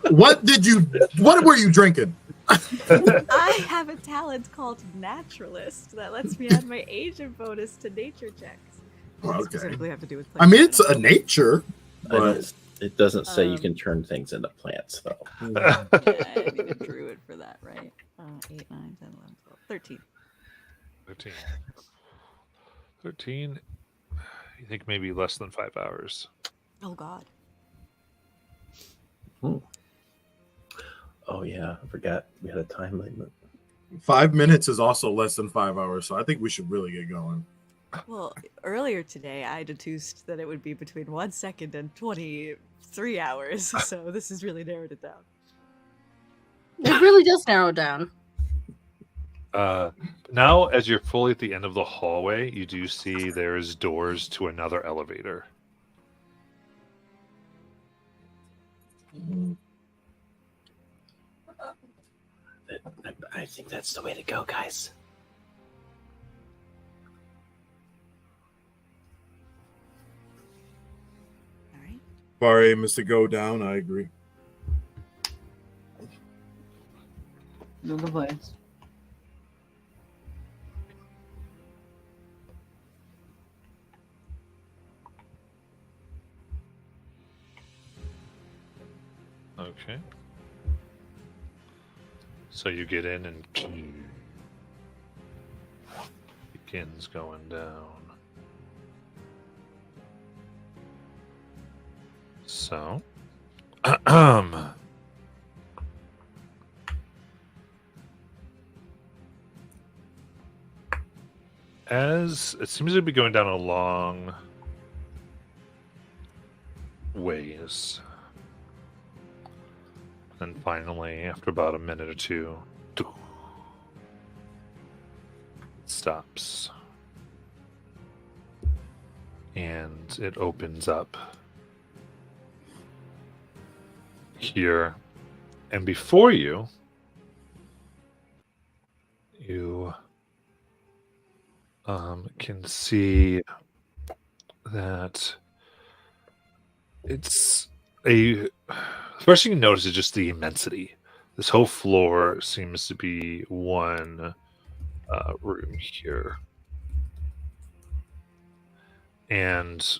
What were you drinking? I have a talent called Naturalist that lets me add my agent bonus to nature checks. Doesn't Okay. specifically have to do with I mean, plants. it's a nature, but It doesn't say you Um, can turn things into plants, though. Yeah, I need a druid for that, right? 8, 9, 10, 11, 12, 13. 13. 13. You think maybe less than 5 hours. Oh god. Oh, yeah. I forgot we had a time limit. 5 minutes is also less than 5 hours, so I think we should really get going. Well, earlier today I deduced that it would be between 1 second and 23 hours, so this has really narrowed it down. It really does narrow it down. Now, as you're fully at the end of the hallway, you do see there's doors to another elevator. I think that's the way to go, guys. Alright. Barry, Mr. Go Down, I agree. no complaints. Okay. So you get in and begins going down. So, as it seems to be going down a long ways. And finally, after about a minute or two, it stops. And it opens up here. And before you, you can see that it's a... First thing you notice is just the immensity. This whole floor seems to be one room here. And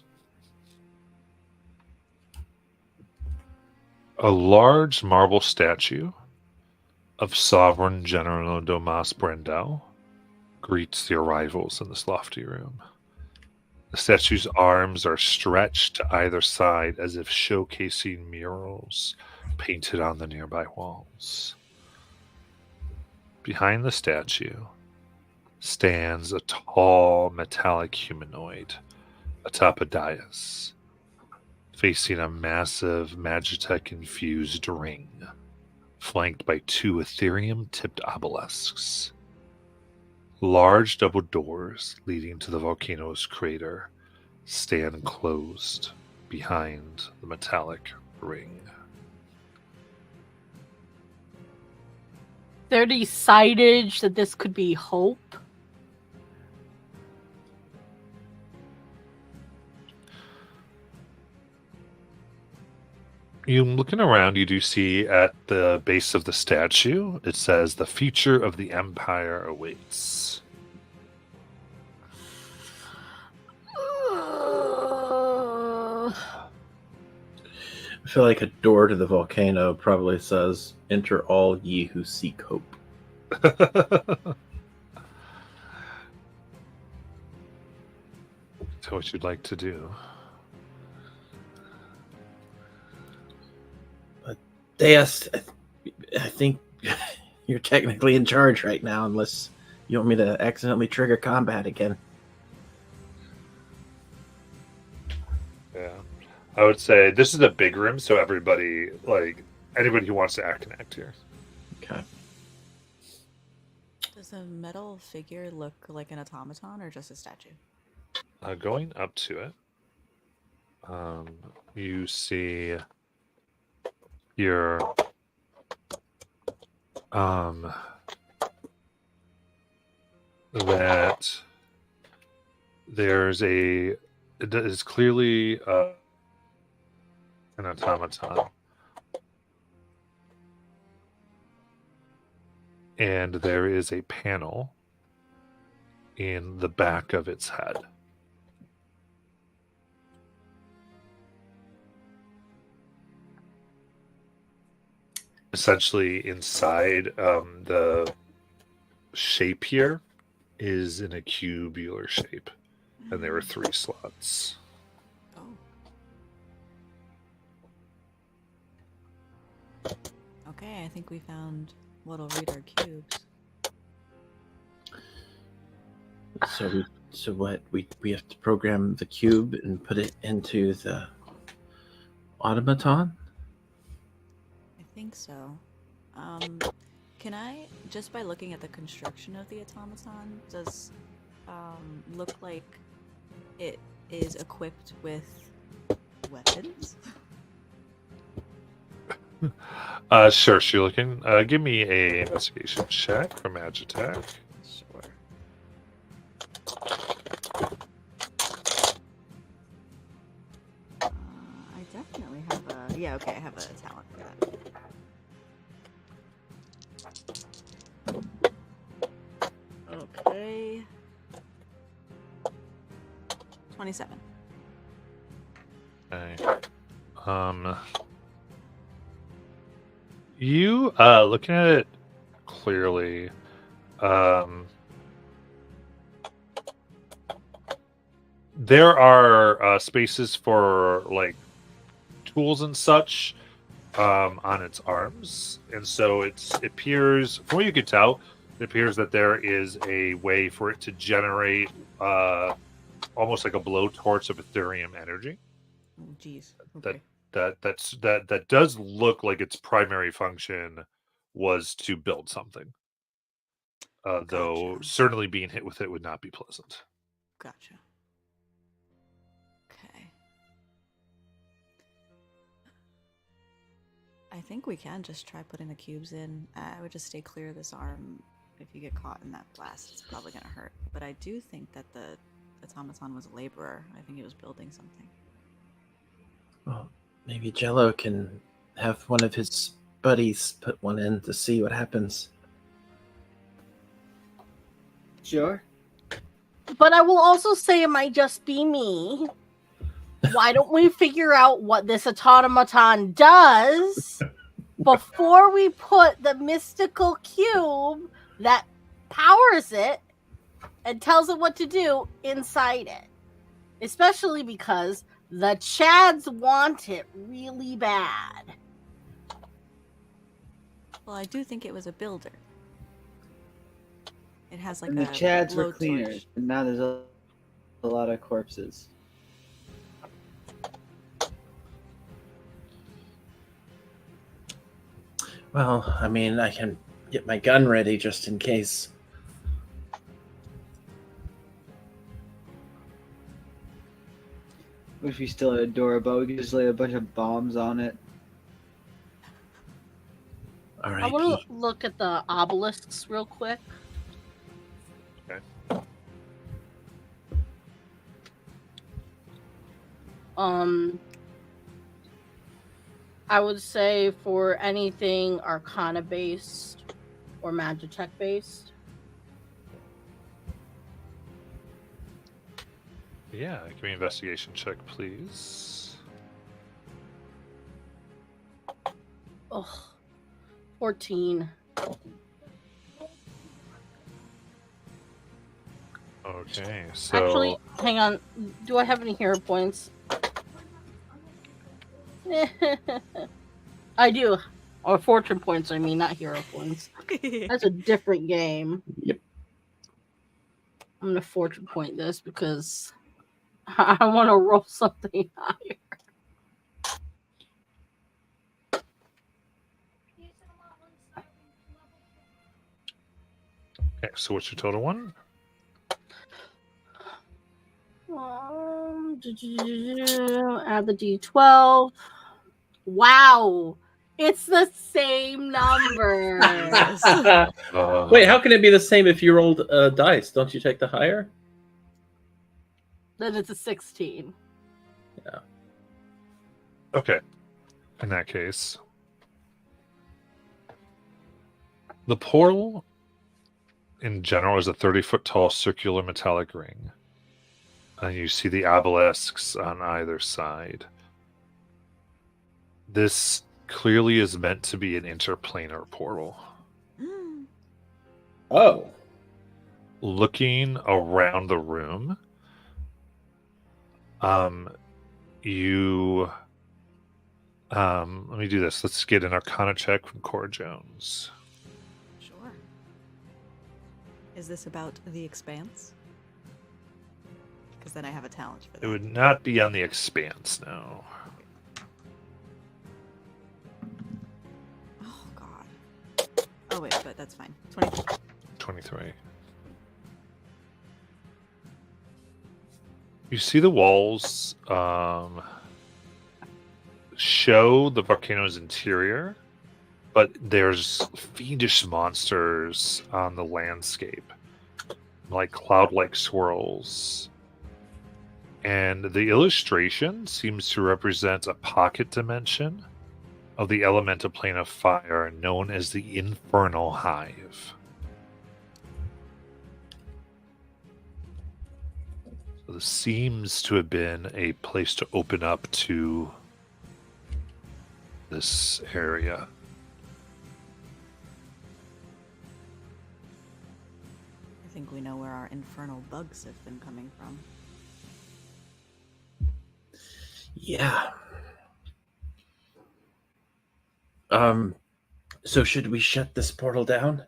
a large marble statue of Sovereign General Domas Brendel greets the arrivals in this lofty room. The statue's arms are stretched to either side as if showcasing murals painted on the nearby walls. Behind the statue stands a tall metallic humanoid atop a dais, facing a massive Magitech-infused ring, flanked by 2 Ethereum-tipped obelisks. Large double doors leading to the volcano's crater stand closed behind the metallic ring. There any signage that this could be Hope? You looking around, you do see at the base of the statue, it says, "The future of the Empire awaits." I feel like a door to the volcano probably says, "Enter all ye who seek hope." So what you'd like to do? Deus, I think you're technically in charge right now, unless you want me to accidentally trigger combat again. Yeah. I would say this is a big room, so everybody, like, anybody who wants to act can act here. Okay. Does the metal figure look like an automaton or just a statue? Going up to it, you see your that there's it is clearly an automaton, and there is a panel in the back of its head. Essentially, inside the shape here is in a cubular shape, and there are 3 slots. Oh. Okay, I think we found what'll read our cubes. So what? We have to program the cube and put it into the automaton? I think so. Can I, just by looking at the construction of the automaton, does look like it is equipped with weapons? Sure, so you're looking. Give me a investigation check for Magitech. Sure. I definitely have a, yeah, okay, I have a talent for that. Okay. 27. Okay. You looking at it clearly, there are spaces for like tools and such on its arms, and so it appears, from what you could tell, it appears that there is a way for it to generate almost like a blowtorch of Ethereum energy. Oh, jeez. Okay. That does look like its primary function was to build something. Though Gotcha. certainly being hit with it would not be pleasant. Gotcha. Okay. I think we can just try putting the cubes in. I would just stay clear of this arm. If you get caught in that blast, it's probably going to hurt. But I do think that the automaton was a laborer. I think he was building something. Well, maybe Jello can have one of his buddies put one in to see what happens. Sure. But I will also say it might just be me. Why don't we figure out what this automaton does before we put the mystical cube that powers it and tells it what to do inside it? Especially because the Chads want it really bad. Well, I do think it was a builder. It has like And the a Chads were blowtorch. cleaners, and now there's a lot of corpses. Well, I mean, I can get my gun ready just in case. If we still had a door above, we could just lay a bunch of bombs on it. All I right. want to look at the obelisks real quick. Okay. I would say for anything Arcana based or Magitech based. Yeah, give me an investigation check, please. Oh, 14. Okay, so Actually, hang on. Do I have any hero points? I do. Or fortune points, I mean, not hero points. That's a different game. Yep. I'm going to fortune point this because I want to roll something higher. okay, so what's your total one? Add the D12. Wow. It's the same number. Wait, how can it be the same if you rolled dice? Don't you take the higher? Then it's a 16. Okay, in that case, the portal in general is a 30-foot tall circular metallic ring. And you see the obelisks on either side. This clearly is meant to be an interplanar portal. Oh. Looking around the room, you let me do this. Let's get an Arcana check from Cora Jones. Sure. Is this about the Expanse? Because then I have a talent for that. It would not be on the Expanse, no. Oh god. Oh wait, but that's fine. 23. 23. You see the walls show the volcano's interior, but there's fiendish monsters on the landscape, like cloud-like swirls. And the illustration seems to represent a pocket dimension of the elemental plane of fire known as the Infernal Hive. So this seems to have been a place to open up to this area. I think we know where our infernal bugs have been coming from. Yeah. So should we shut this portal down?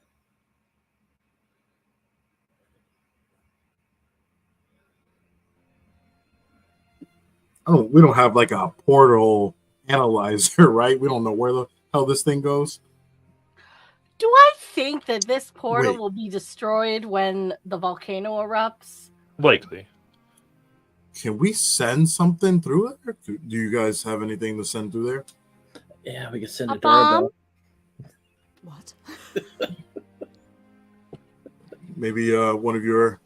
Oh, we don't have like a portal analyzer, right? We don't know where the hell this thing goes. Do I think that this portal Wait. will be destroyed when the volcano erupts? Likely. Can we send something through it? Do you guys have anything to send through there? Yeah, we could send A a doorbell. What? Maybe one of your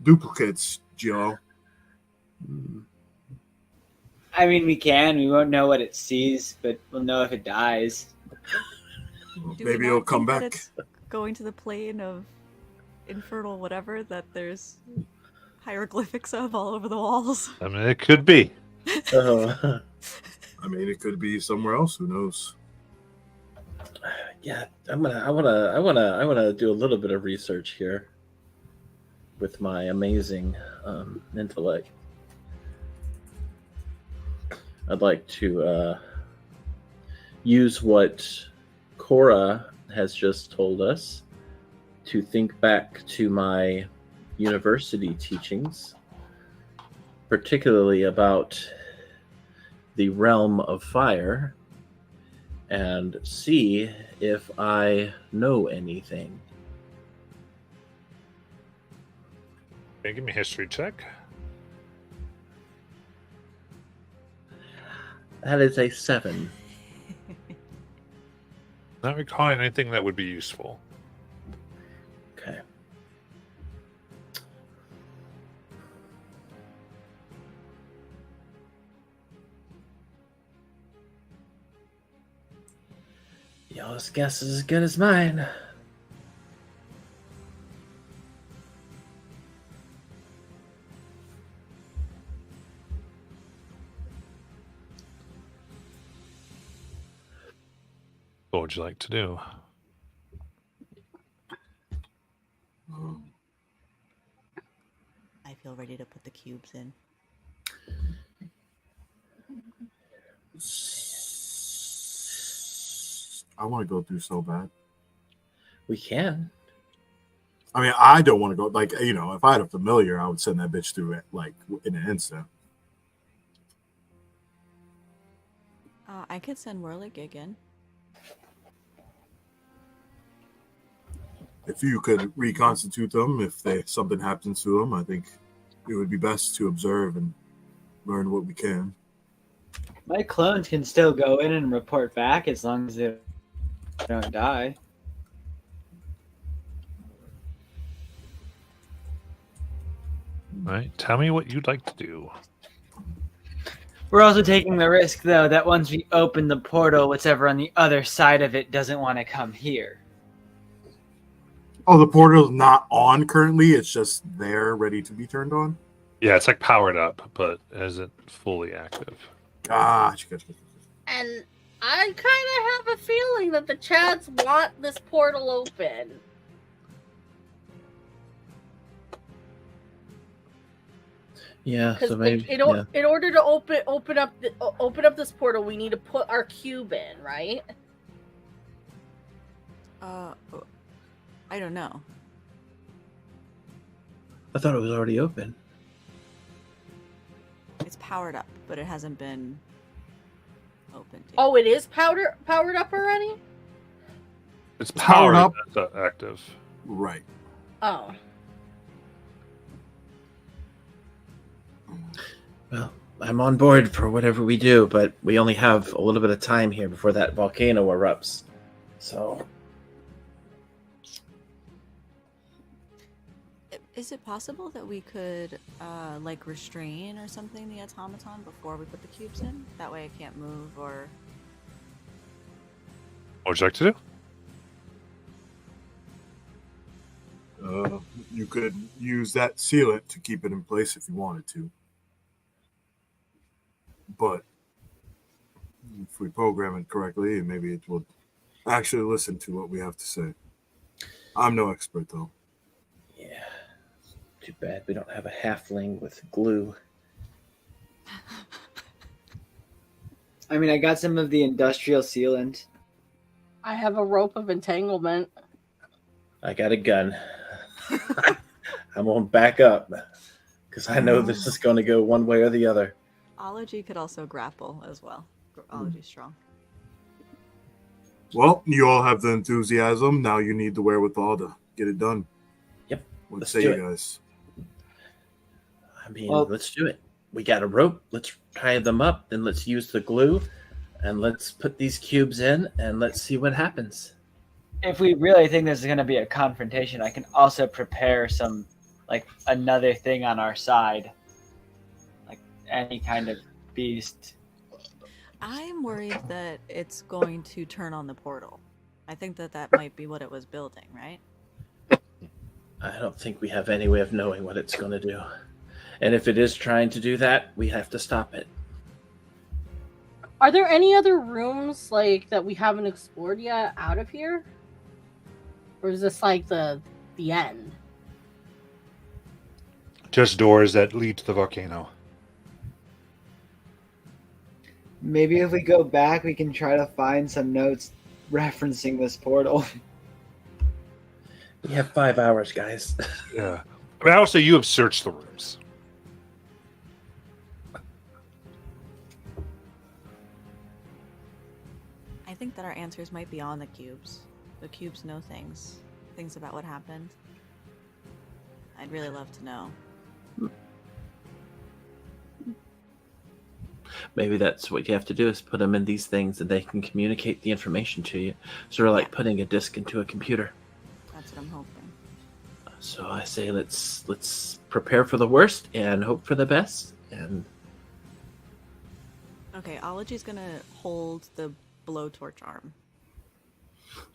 duplicates, Joe. I mean, we can. We won't know what it sees, but we'll know if it dies. Do we Maybe not it'll come think that back. it's going to the plane of infernal whatever that there's hieroglyphics of all over the walls. I mean, it could be. Oh, I mean, it could be somewhere else. Who knows? yeah. I wanna do a little bit of research here with my amazing intellect. I'd like to use what Cora has just told us to think back to my university teachings, particularly about the realm of fire, and see if I know anything. Okay, give me a history check. That is a 7. Not recalling anything that would be useful. Okay. Y'all's guess is as good as mine. What would you like to do? I feel ready to put the cubes in. I want to go through so bad. We can. I mean, I don't want to go. Like, you know, if I had a familiar, I would send that bitch through it like in an instant. I could send Whirligig in. If you could reconstitute them, if something happens to them, I think it would be best to observe and learn what we can. My clones can still go in and report back as long as they don't die. All right. Tell me what you'd like to do. We're also taking the risk, though, that once we open the portal, whatever on the other side of it doesn't want to come here. Oh, the portal's not on currently. It's just there, ready to be turned on. Yeah, it's like powered up, but isn't fully active. Gotcha. And I kind of have a feeling that the Chads want this portal open. Yeah, Because so maybe. in order to open up this portal, we need to put our cube in, right? I don't know. I thought it was already open. It's powered up, but it hasn't been opened yet. Oh, it is powered up already? It's powered powered up. up. It's active. Right. Oh. Well, I'm on board for whatever we do, but we only have a little bit of time here before that volcano erupts. So, Is it possible that we could, like, restrain or something the automaton before we put the cubes in? That way it can't move or... What would you like to do? You could use that sealant to keep it in place if you wanted to. But if we program it correctly, maybe it will actually listen to what we have to say. I'm no expert, though. yeah. Too bad we don't have a halfling with glue. I mean, I got some of the industrial sealant. I have a rope of entanglement. I got a gun. I'm going to back up because I know this is going to go one way or the other. Ology could also grapple as well. Ology's strong. Well, you all have the enthusiasm. Now you need the wherewithal to get it done. Yep. What Let's say do you it. guys? I mean, Well- let's do it. We got a rope. Let's tie them up. Then let's use the glue. And let's put these cubes in and let's see what happens. If we really think this is going to be a confrontation, I can also prepare some, like, another thing on our side. Like, any kind of beast. I'm worried that it's going to turn on the portal. I think that might be what it was building, right? I don't think we have any way of knowing what it's going to do. And if it is trying to do that, we have to stop it. Are there any other rooms like that we haven't explored yet out of here? Or is this like the end? Just doors that lead to the volcano. Maybe if we go back, we can try to find some notes referencing this portal. We have 5 hours, guys. Yeah. I mean, also, you have searched the rooms. I think that our answers might be on the cubes. The cubes know things about what happened. I'd really love to know. Maybe that's what you have to do is put them in these things and they can communicate the information to you. Sort of like putting a disk into a computer. That's what I'm hoping. So I say let's prepare for the worst and hope for the best. And Okay, Ology's gonna hold the blowtorch arm.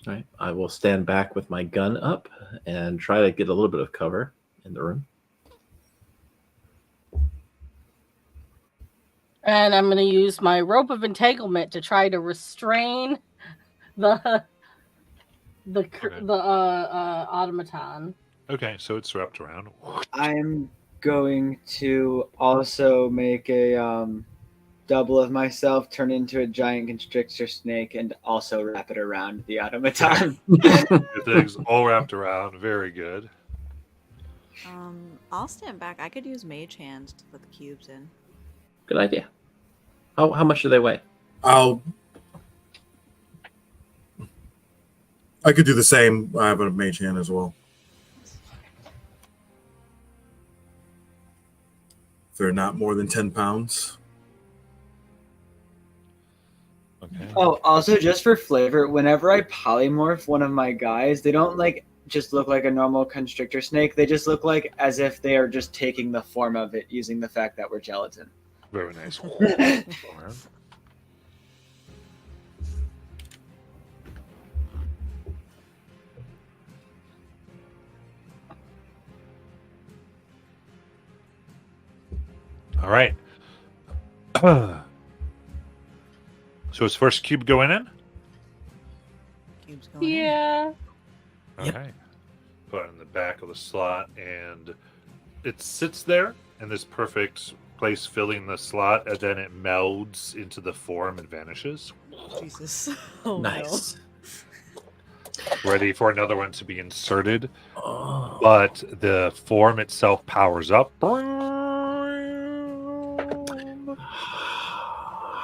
All right. I will stand back with my gun up and try to get a little bit of cover in the room. And I'm going to use my rope of entanglement to try to restrain the automaton. Okay, so it's wrapped around. I'm going to also make a double of myself, turn into a giant constrictor snake, and also wrap it around the automaton. Your thing's all wrapped around. Very good. I'll stand back. I could use mage hand to put the cubes in. Good idea. How much do they weigh? I could do the same. I have a mage hand as well. They're not more than 10 pounds. Okay. Oh, also just for flavor, whenever I polymorph one of my guys, they don't like just look like a normal constrictor snake. They just look like as if they are just taking the form of it using the fact that we're gelatin. Very nice. All right. So is first cube going in? Cubes going in. Yeah. Yep. Okay. Put it in the back of the slot, and it sits there in this perfect place, filling the slot, and then it melds into the form and vanishes. Jesus. Oh, Nice. Ready for another one to be inserted, Oh. but the form itself powers up.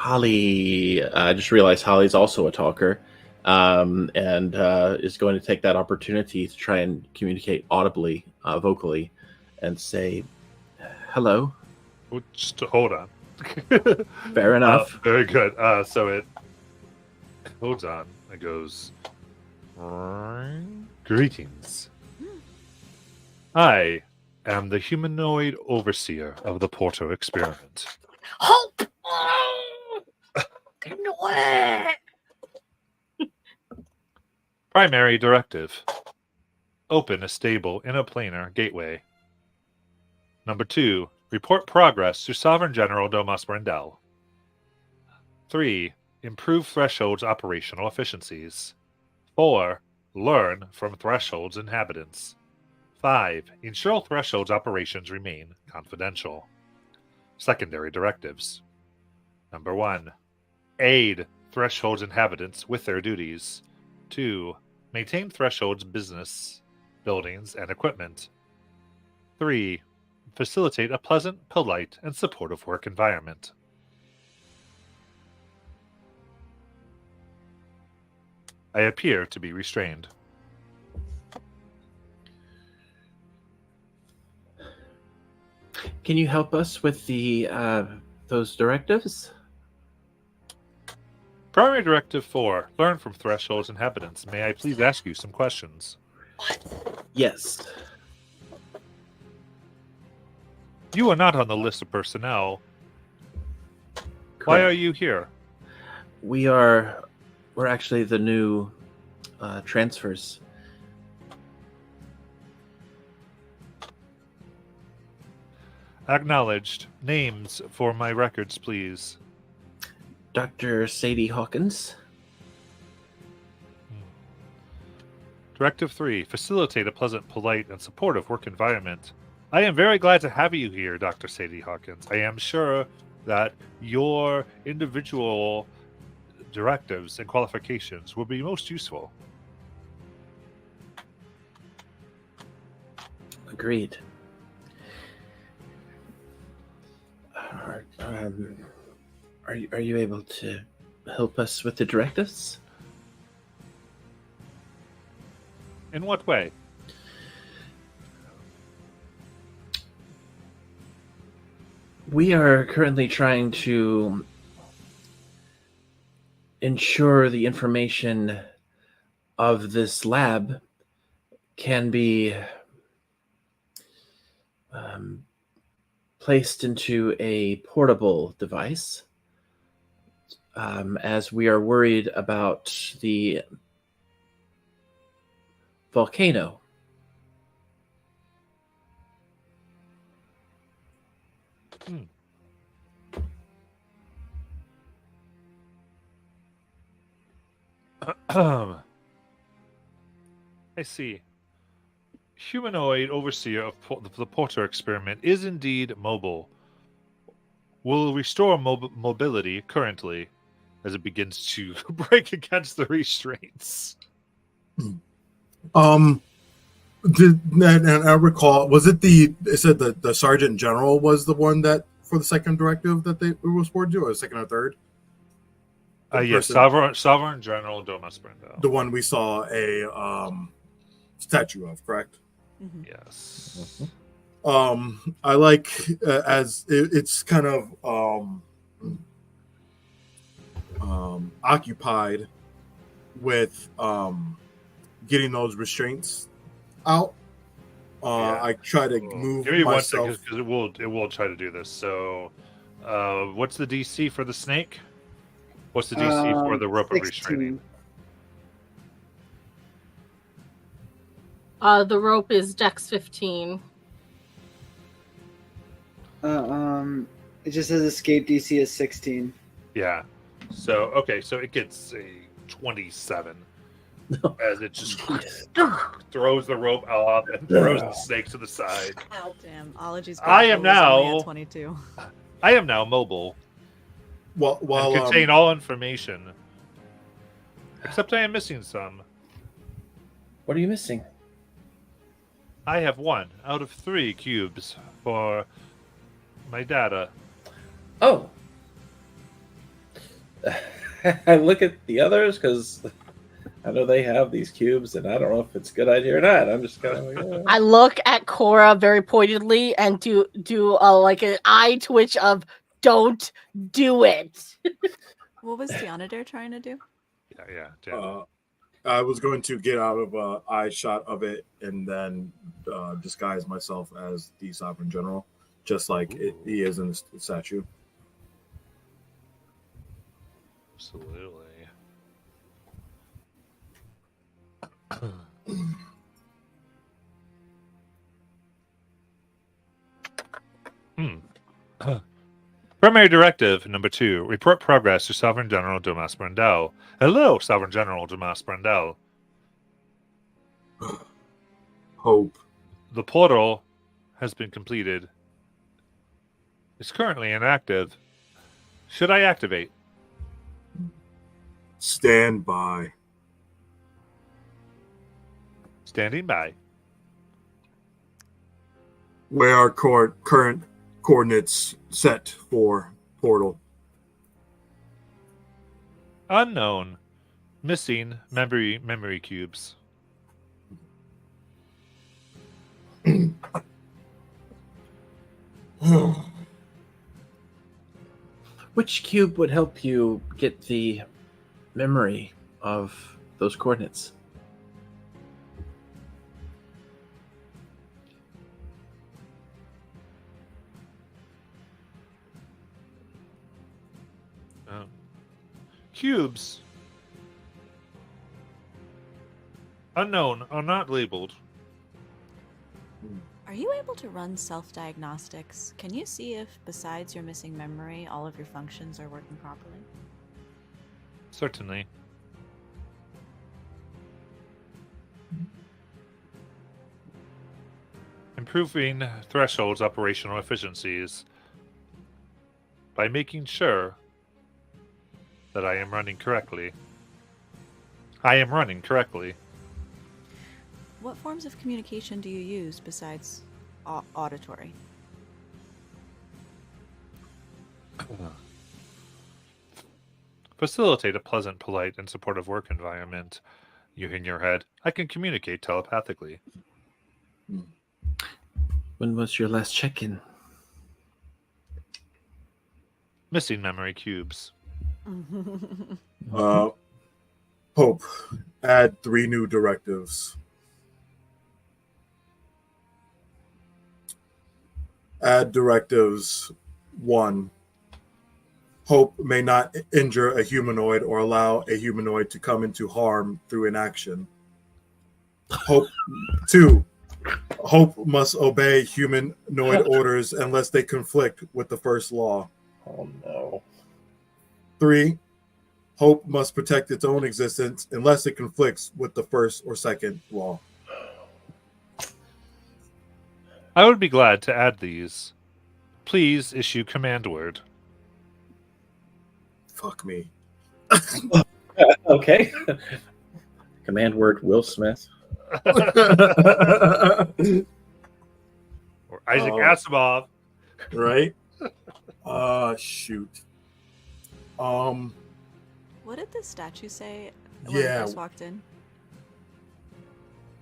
Holly, I just realized Holly's also a talker, and is going to take that opportunity to try and communicate audibly, vocally, and say, "Hello." Oh, just hold on. Fair enough. Very good. So it holds on. It goes. Greetings. I am the humanoid overseer of the Porto experiment. Hope! Get away! Primary directive. Open a stable in a planar gateway. Number 2. Report progress to Sovereign General Domas Brendel. 3. Improve Threshold's operational efficiencies. 4. Learn from Threshold's inhabitants. 5. Ensure Threshold's operations remain confidential. Secondary directives. Number 1. Aid Threshold's inhabitants with their duties. 2. Maintain Threshold's business, buildings, and equipment. 3. Facilitate a pleasant, polite, and supportive work environment. I appear to be restrained. Can you help us with the those directives? Primary Directive 4. Learn from Threshold's inhabitants. May I please ask you some questions? Yes. You are not on the list of personnel. Correct. Why are you here? We're actually the new transfers. Acknowledged. Names for my records, please. Dr. Sadie Hawkins. Directive 3. Facilitate a pleasant, polite, and supportive work environment. I am very glad to have you here, Dr. Sadie Hawkins. I am sure that your individual directives and qualifications will be most useful. Agreed. Are you able to help us with the directives? In what way? We are currently trying to ensure the information of this lab can be placed into a portable device, as we are worried about the volcano. I see. Humanoid overseer of the Porter experiment is indeed mobile. Will restore mobility currently as it begins to break against the restraints. And I recall, was it it said that the Sergeant General was the one that for the second directive that it was forwarded to, or the second or third? Yes, Sovereign General Domas Brendo. The one we saw a statue of, correct? Mhm. Yes. I like as it's kind of occupied with getting those restraints out. I try to move Give me myself. 1 second because it will try to do this. So, what's the DC for the snake? What's the DC for the rope of 16. restraining? The rope is Dex 15. It just says escape DC is 16. Yeah. So okay, so it gets a 27 as it just throws the rope off and throws the snake to the side. Damn, Ology's I am grapple was only now- at 22. I am now mobile While and contain all information, except I am missing some. What are you missing? I have 1 out of 3 cubes for my data. Oh. I look at the others because I know they have these cubes, and I don't know if it's a good idea or not. I'm just kind of like, I look at Cora very pointedly and do like an eye twitch of "Don't do it." What was Tianadar trying to do? Yeah. I was going to get out of eye shot of it and then disguise myself as the Sovereign General, just like he is in the statue. Absolutely. Primary directive number 2: report progress to Sovereign General Domas Brendel. Hello, Sovereign General Domas Brendel. Hope. The portal has been completed. It's currently inactive. Should I activate? Stand by. Standing by. Where are current coordinates set for portal? Unknown. Missing memory cubes. which cube would help you get the memory of those coordinates? Cubes. Unknown are not labeled. Are you able to run self-diagnostics? Can you see if, besides your missing memory, all of your functions are working properly? Certainly. Improving thresholds operational efficiencies by making sure that I am running correctly. I am running correctly. What forms of communication do you use besides auditory? Facilitate a pleasant, polite, and supportive work environment. You in your head. I can communicate telepathically. When was your last check-in? Missing memory cubes. Pope, add 3 new directives. Add directives 1. Hope may not injure a humanoid or allow a humanoid to come into harm through inaction. Hope 2. Hope must obey humanoid orders unless they conflict with the first law. Oh no. 3. Hope must protect its own existence unless it conflicts with the first or second law. I would be glad to add these. Please issue command word. Fuck me. Okay. Command word Will Smith. Or Isaac Oh. Asimov. Right? Shoot. What did the statue say when we Yeah. first walked in?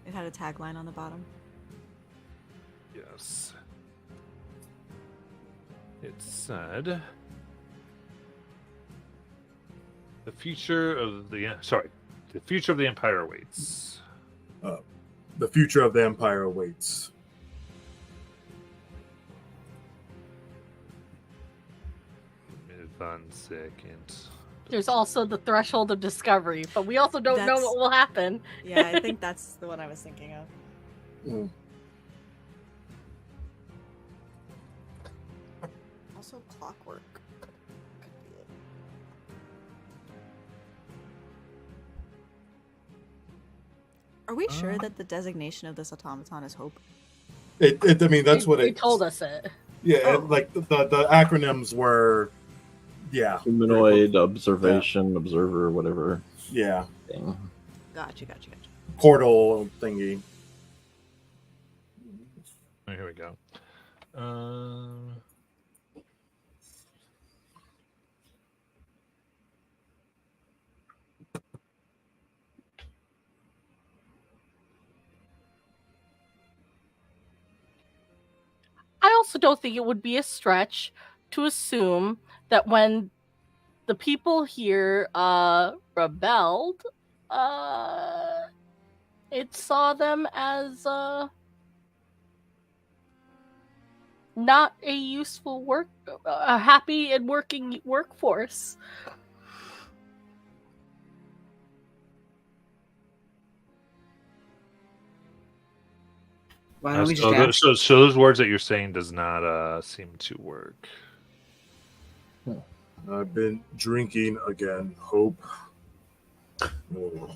It had a tagline on the bottom. Yes. It said the future of the empire awaits. The future of the empire awaits. Move on second. There's also the threshold of discovery, but we also don't know That's- what will happen. Yeah, I think that's the one I was thinking of. Mm. Also, clockwork. Could be it. Are we sure that the designation of this automaton is Hope? I mean, that's what They it told us it. Yeah, Oh. like the acronyms were, yeah, Humanoid observation, observer, whatever yeah, thing. Gotcha. portal thingy. Oh, here we go. I also don't think it would be a stretch to assume that when the people here rebelled, it saw them as not a useful a happy and working workforce. Why don't we just so, ask? so those words that you're saying does not seem to work. I've been drinking again. Hope. Oh.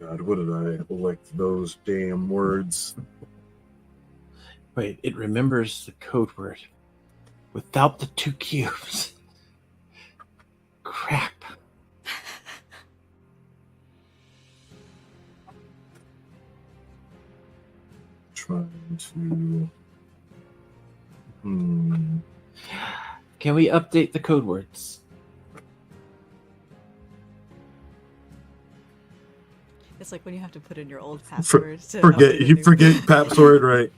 God, what did I elect those damn words? Wait, it remembers the code word without the 2 cubes. Crap. Trying to. Can we update the code words? It's like when you have to put in your old password. To Forget update a you new forget one. password, right?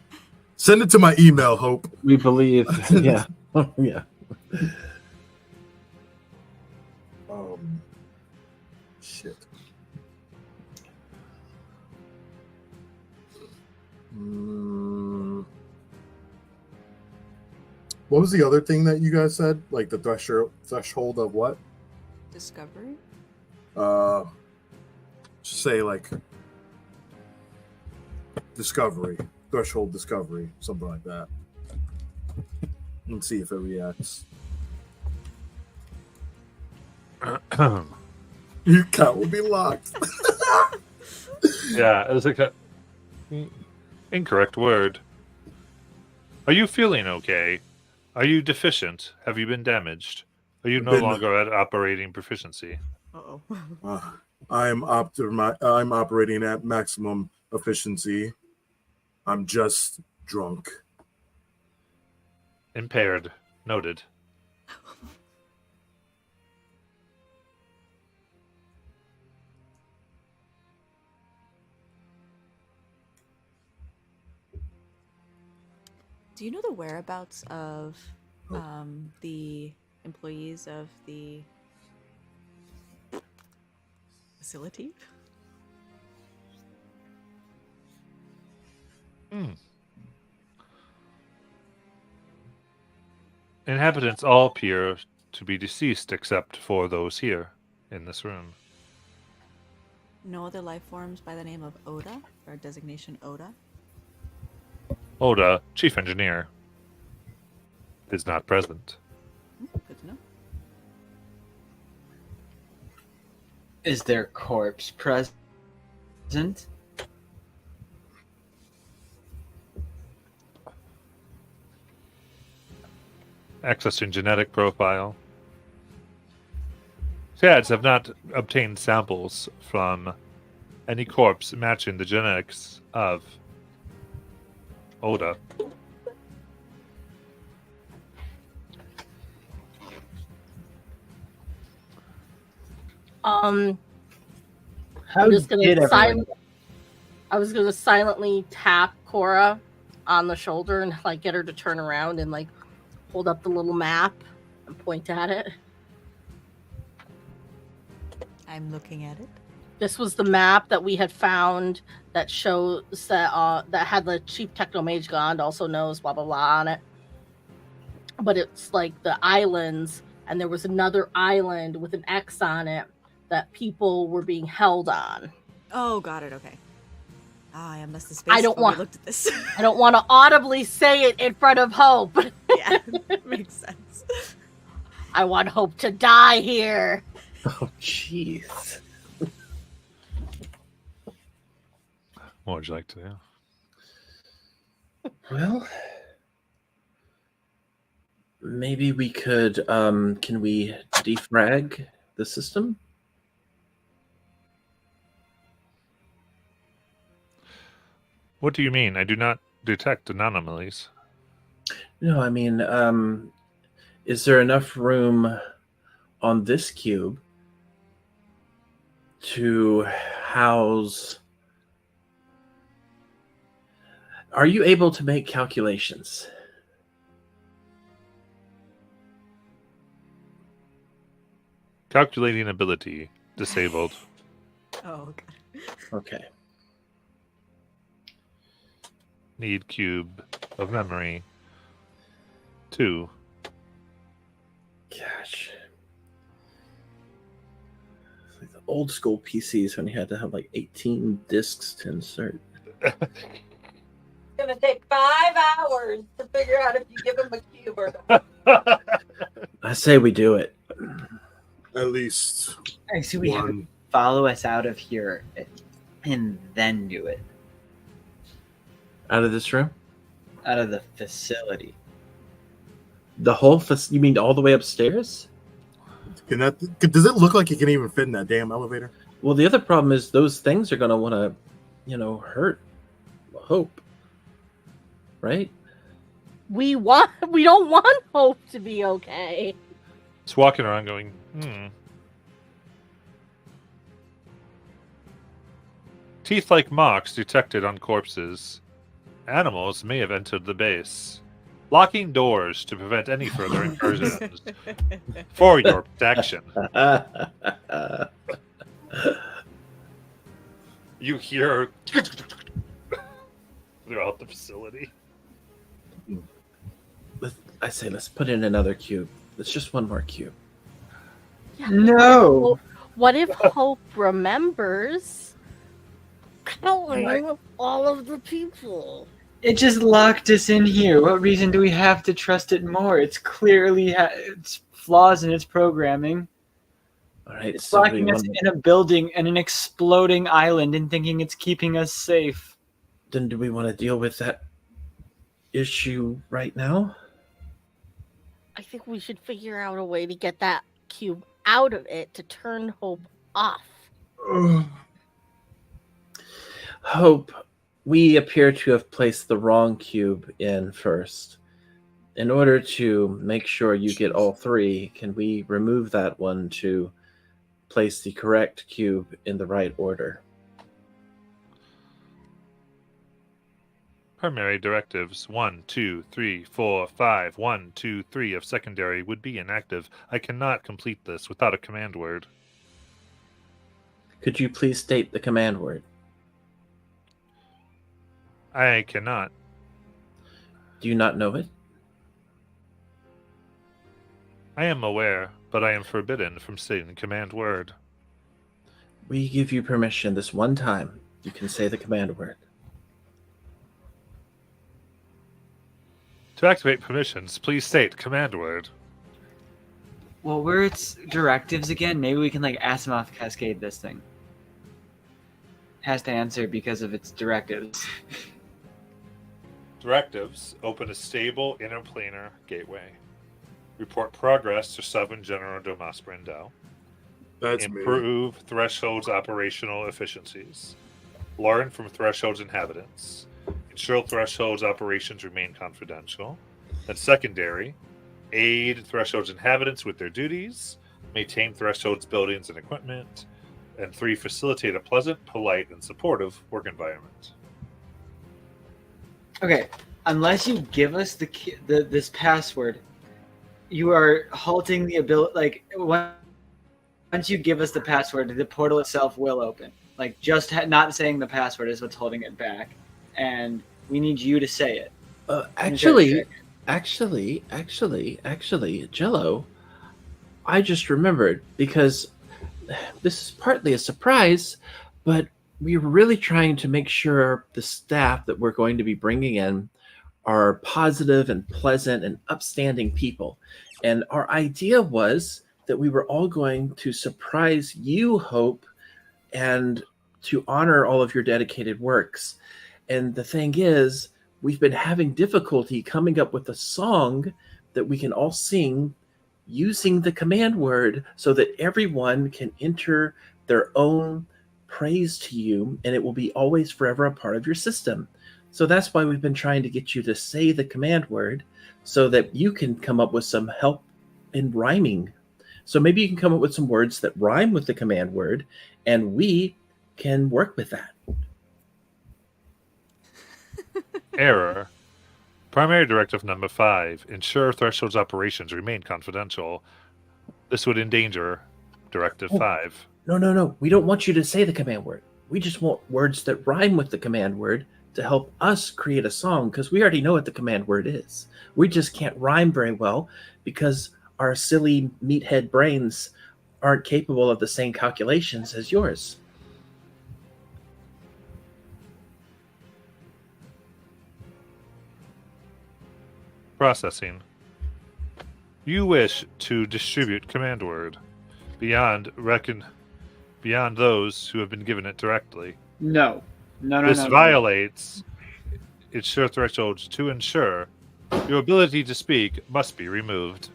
Send it to my email, Hope. We believe. Yeah. Yeah. Shit. What was the other thing that you guys said? Like the threshold of what? Discovery? Say like discovery, threshold discovery, something like that. Let's see if it reacts. Your account will be locked. Yeah, it's like a incorrect word. Are you feeling okay? Are you deficient? Have you been damaged? Are you no Been- longer at operating proficiency? Uh-oh. I'm operating at maximum efficiency. I'm just drunk. Impaired. Noted. Do you know the whereabouts of Oh. the employees of the facility? Inhabitants all appear to be deceased except for those here in this room. No other life forms by the name of Oda or designation Oda? Oda, chief engineer, is not present. Good to know. Is their corpse present? Accessing genetic profile. Chads have not obtained samples from any corpse matching the genetics of Oda. How I'm just gonna did everyone? I was gonna silently tap Cora on the shoulder and like get her to turn around and like hold up the little map and point at it. I'm looking at it. This was the map that we had found that shows that had the Chief Technomage Gond also knows blah blah blah on it. But it's like the islands, and there was another island with an X on it that people were being held on. Oh, got it. Okay. Ah, I must have spaced I don't when want- we looked at this. I don't want to audibly say it in front of Hope. Yeah, makes sense. I want Hope to die here. Oh, jeez. What would you like to do? Well, maybe we could. Can we defrag the system? What do you mean? I do not detect anomalies. No, I mean, is there enough room on this cube to house? Are you able to make calculations? Calculating ability disabled. Oh, God. Okay. Need cube of memory. 2. Gosh. It's like the old school PCs when you had to have like 18 discs to insert. It's gonna take 5 hours to figure out if you give him a cube or not. I say we do it. At least I see we have to one. follow us out of here and then do it. Out of this room? Out of the facility. The whole you mean all the way upstairs? Can that? Does it look like it can even fit in that damn elevator? Well, the other problem is those things are going to want to, hurt Hope. Right? We don't want Hope to be okay. It's walking around going, Teeth like marks detected on corpses. Animals may have entered the base. Locking doors to prevent any further incursions. For your protection. You hear throughout the facility. I say let's put in another cube. It's just one more cube. No. What if Hope remembers killing all of the people? It just locked us in here. What reason do we have to trust it more? It's clearly it's flaws in its programming. All right. It's so locking us in a building and an exploding island and thinking it's keeping us safe. Then do we want to deal with that issue right now? I think we should figure out a way to get that cube out of it to turn Hope off. Hope, we appear to have placed the wrong cube in first. In order to make sure you get all 3, can we remove that one to place the correct cube in the right order? Primary directives 1, 2, 3, 4, 5, 1, 2, 3 of secondary would be inactive. I cannot complete this without a command word. Could you please state the command word? I cannot. Do you not know it? I am aware, but I am forbidden from stating command word. We give you permission this one time. You can say the command word. To activate permissions, please state command word. Well, where it's directives again, maybe we can like Asimov cascade this thing. Has to answer because of its directives. Directives: open a stable interplanar gateway. Report progress to Sovereign General Domas Brendel. That's me. Improve Threshold's operational efficiencies. Learn from Threshold's inhabitants. Ensure Threshold's operations remain confidential. Then secondary, aid Threshold's inhabitants with their duties. Maintain Threshold's buildings and equipment. And 3, facilitate a pleasant, polite, and supportive work environment. Okay, unless you give us this password, you are halting the ability. Like once you give us the password, the portal itself will open. Like just not saying the password is what's holding it back, and we need you to say it. Actually, Jello, I just remembered because this is partly a surprise, but we're really trying to make sure the staff that we're going to be bringing in are positive and pleasant and upstanding people. And our idea was that we were all going to surprise you, Hope, and to honor all of your dedicated works. And the thing is, we've been having difficulty coming up with a song that we can all sing using the command word so that everyone can enter their own praise to you, and it will be always forever a part of your system. So that's why we've been trying to get you to say the command word so that you can come up with some help in rhyming. So maybe you can come up with some words that rhyme with the command word, and we can work with that. Error. Primary Directive number 5. Ensure Threshold's operations remain confidential. This would endanger Directive 5. No. We don't want you to say the command word. We just want words that rhyme with the command word to help us create a song, because we already know what the command word is. We just can't rhyme very well because our silly meathead brains aren't capable of the same calculations as yours. Processing. You wish to distribute command word beyond those who have been given it directly. No. This violates ensure thresholds. To ensure your ability to speak must be removed.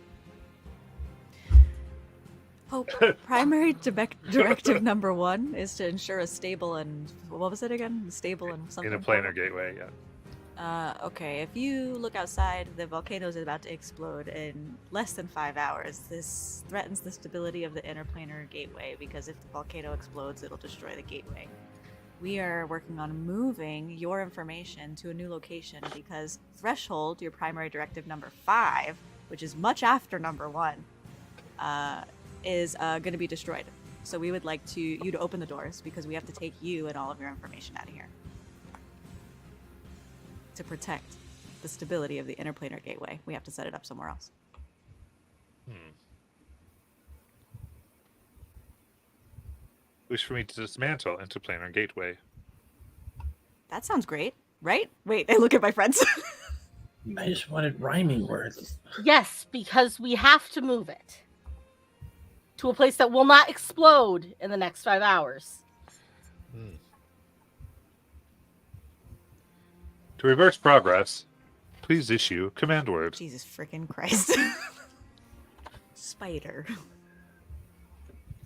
Hope, primary directive number 1 is to ensure a stable and what was it again? Stable and something. In a planar gateway, yeah. Okay, if you look outside, the volcano is about to explode in less than 5 hours. This threatens the stability of the interplanar gateway because if the volcano explodes, it'll destroy the gateway. We are working on moving your information to a new location because Threshold, your primary directive number 5, which is much after number 1, is going to be destroyed. So we would like you to open the doors because we have to take you and all of your information out of here to protect the stability of the interplanar gateway. We have to set it up somewhere else. Wish for me to dismantle interplanar gateway. That sounds great, right? Wait, I look at my friends. I just wanted rhyming words. Yes, because we have to move it to a place that will not explode in the next 5 hours. To reverse progress, please issue command word. Jesus freaking Christ. Spider.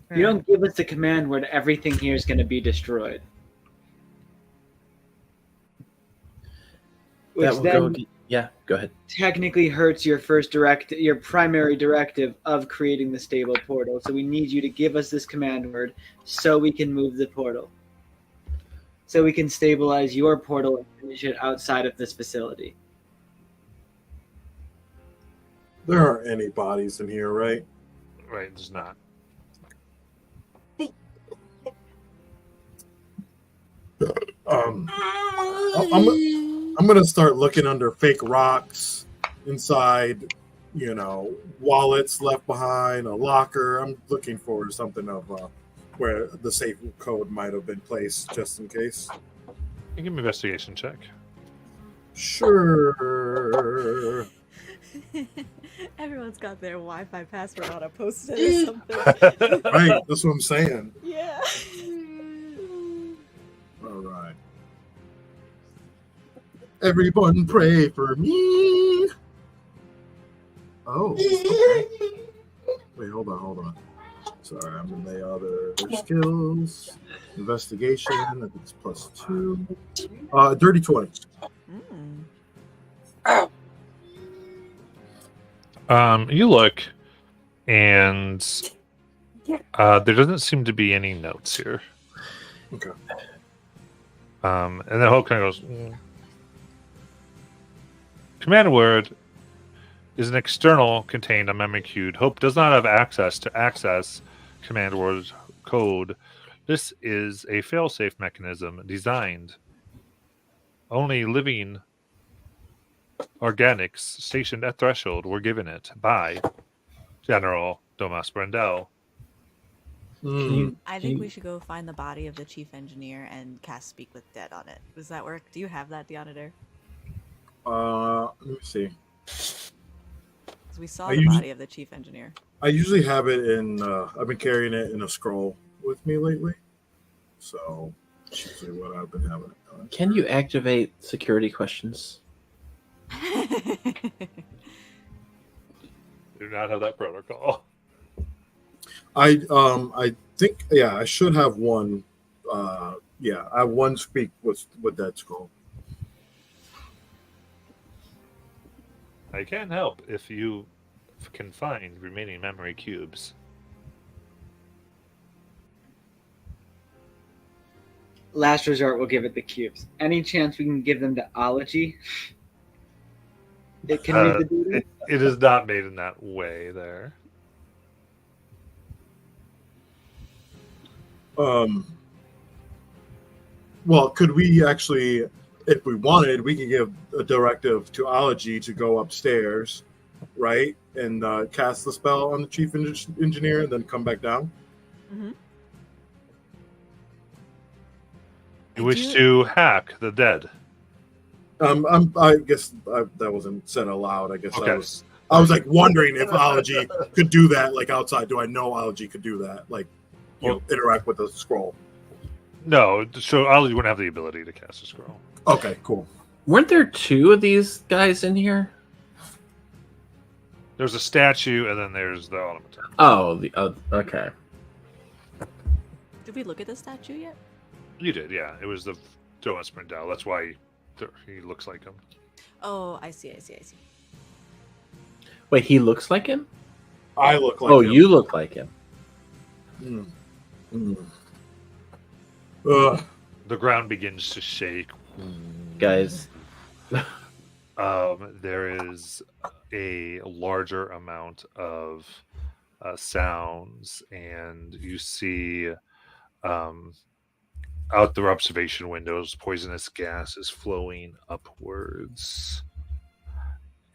You don't give us the command word, everything here is going to be destroyed. Which then go ahead. technically hurts your your primary directive of creating the stable portal. So we need you to give us this command word so we can move the portal. So we can stabilize your portal and finish it outside of this facility. There aren't any bodies in here, right? Right, there's not. I'm gonna start looking under fake rocks inside, wallets left behind, a locker. I'm looking for something of where the safe code might have been placed, just in case. You give me an investigation check. Sure. Everyone's got their Wi-Fi password on a post-it or something. Right, that's what I'm saying. Yeah. All right. Everyone pray for me. Oh. Okay. Wait, hold on. Sorry, I'm in the other skills. Investigation, I think it's +2. Dirty 20. You look, and there doesn't seem to be any notes here. Okay. And the whole kind of goes. Command word is an external contained on memory cube. Hope does not have access to access command word code. This is a failsafe mechanism designed. Only living organics stationed at Threshold were given it by General Domas Brendel. I think we should go find the body of the chief engineer and cast Speak with Dead on it. Does that work? Do you have that, Deonator? Let me see. Because we saw I the usually- body of the chief engineer. I usually have it in. I've been carrying it in a scroll with me lately, so that's usually what I've been having it on. Can you activate security questions? Do not have that protocol. I think I should have one. I have one speak with that scroll. I can help if you can find remaining memory cubes. Last resort, we'll give it the cubes. Any chance we can give them to Ology? It can read the data? It is not made in that way there. Well, could we actually, if we wanted, we could give a directive to Ology to go upstairs, right, and cast the spell on the chief engineer, and then come back down. Mm-hmm. You wish to hack the dead. I guess that wasn't said aloud. I guess Okay. I was like wondering if Ology could do that, like outside. Do I know Ology could do that, like interact with the scroll? No, so you wouldn't have the ability to cast a scroll. Okay, cool. Weren't there two of these guys in here? There's a statue, and then there's the automaton. Oh, okay. Did we look at the statue yet? You did, yeah. It was the Domas Brendel. That's why he looks like him. Oh, I see. Wait, he looks like him? I look like. Oh, him. you look like him. The ground begins to shake. Guys, There is a larger amount of sounds, and you see out the observation windows, poisonous gas is flowing upwards.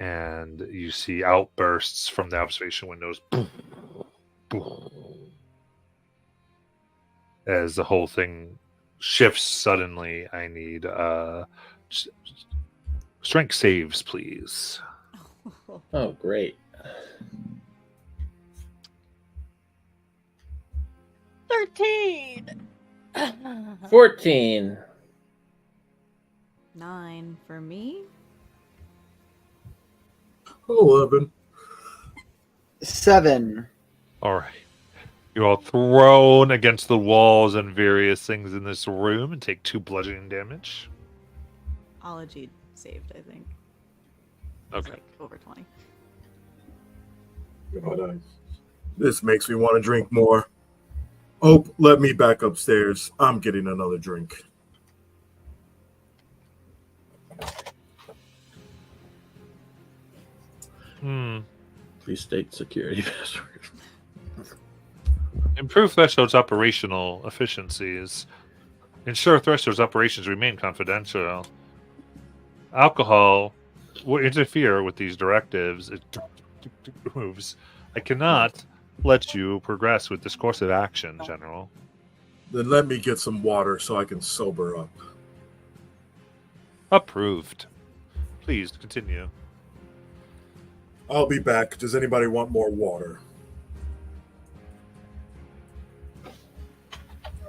And you see outbursts from the observation windows. As the whole thing shifts suddenly, I need strength saves, please. oh great. 13. 14. 9 for me. 11. 7. All right. You're all thrown against the walls and various things in this room and take 2 bludgeoning damage. Ology saved, I think. It's Okay. like over 20. God, this makes me want to drink more. Oh, let me back upstairs. I'm getting another drink. Please state security password. Improve Threshold's operational efficiencies. Ensure Threshold's operations remain confidential. Alcohol will interfere with these directives. It moves. I cannot let you progress with this course of action, General. Then let me get some water so I can sober up. Approved. Please continue. I'll be back. Does anybody want more water?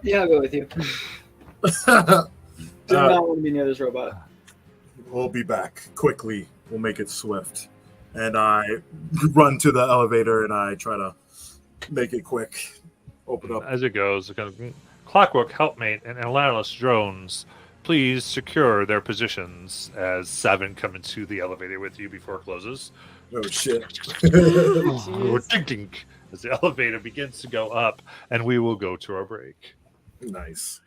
Yeah, I'll go with you. Do not want to be near this robot. We'll be back quickly. We'll make it swift. And I run to the elevator and I try to make it quick. Open up. As it goes, kind of, Clockwork, Helpmate, and Atlantis drones, please secure their positions as 7 come into the elevator with you before it closes. Oh shit. Dink, dink, as the elevator begins to go up, and we will go to our break. Nice.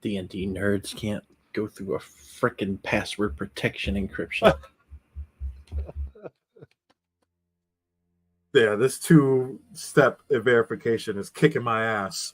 D&D nerds can't go through a frickin' password protection encryption. Yeah, this 2-step verification is kicking my ass.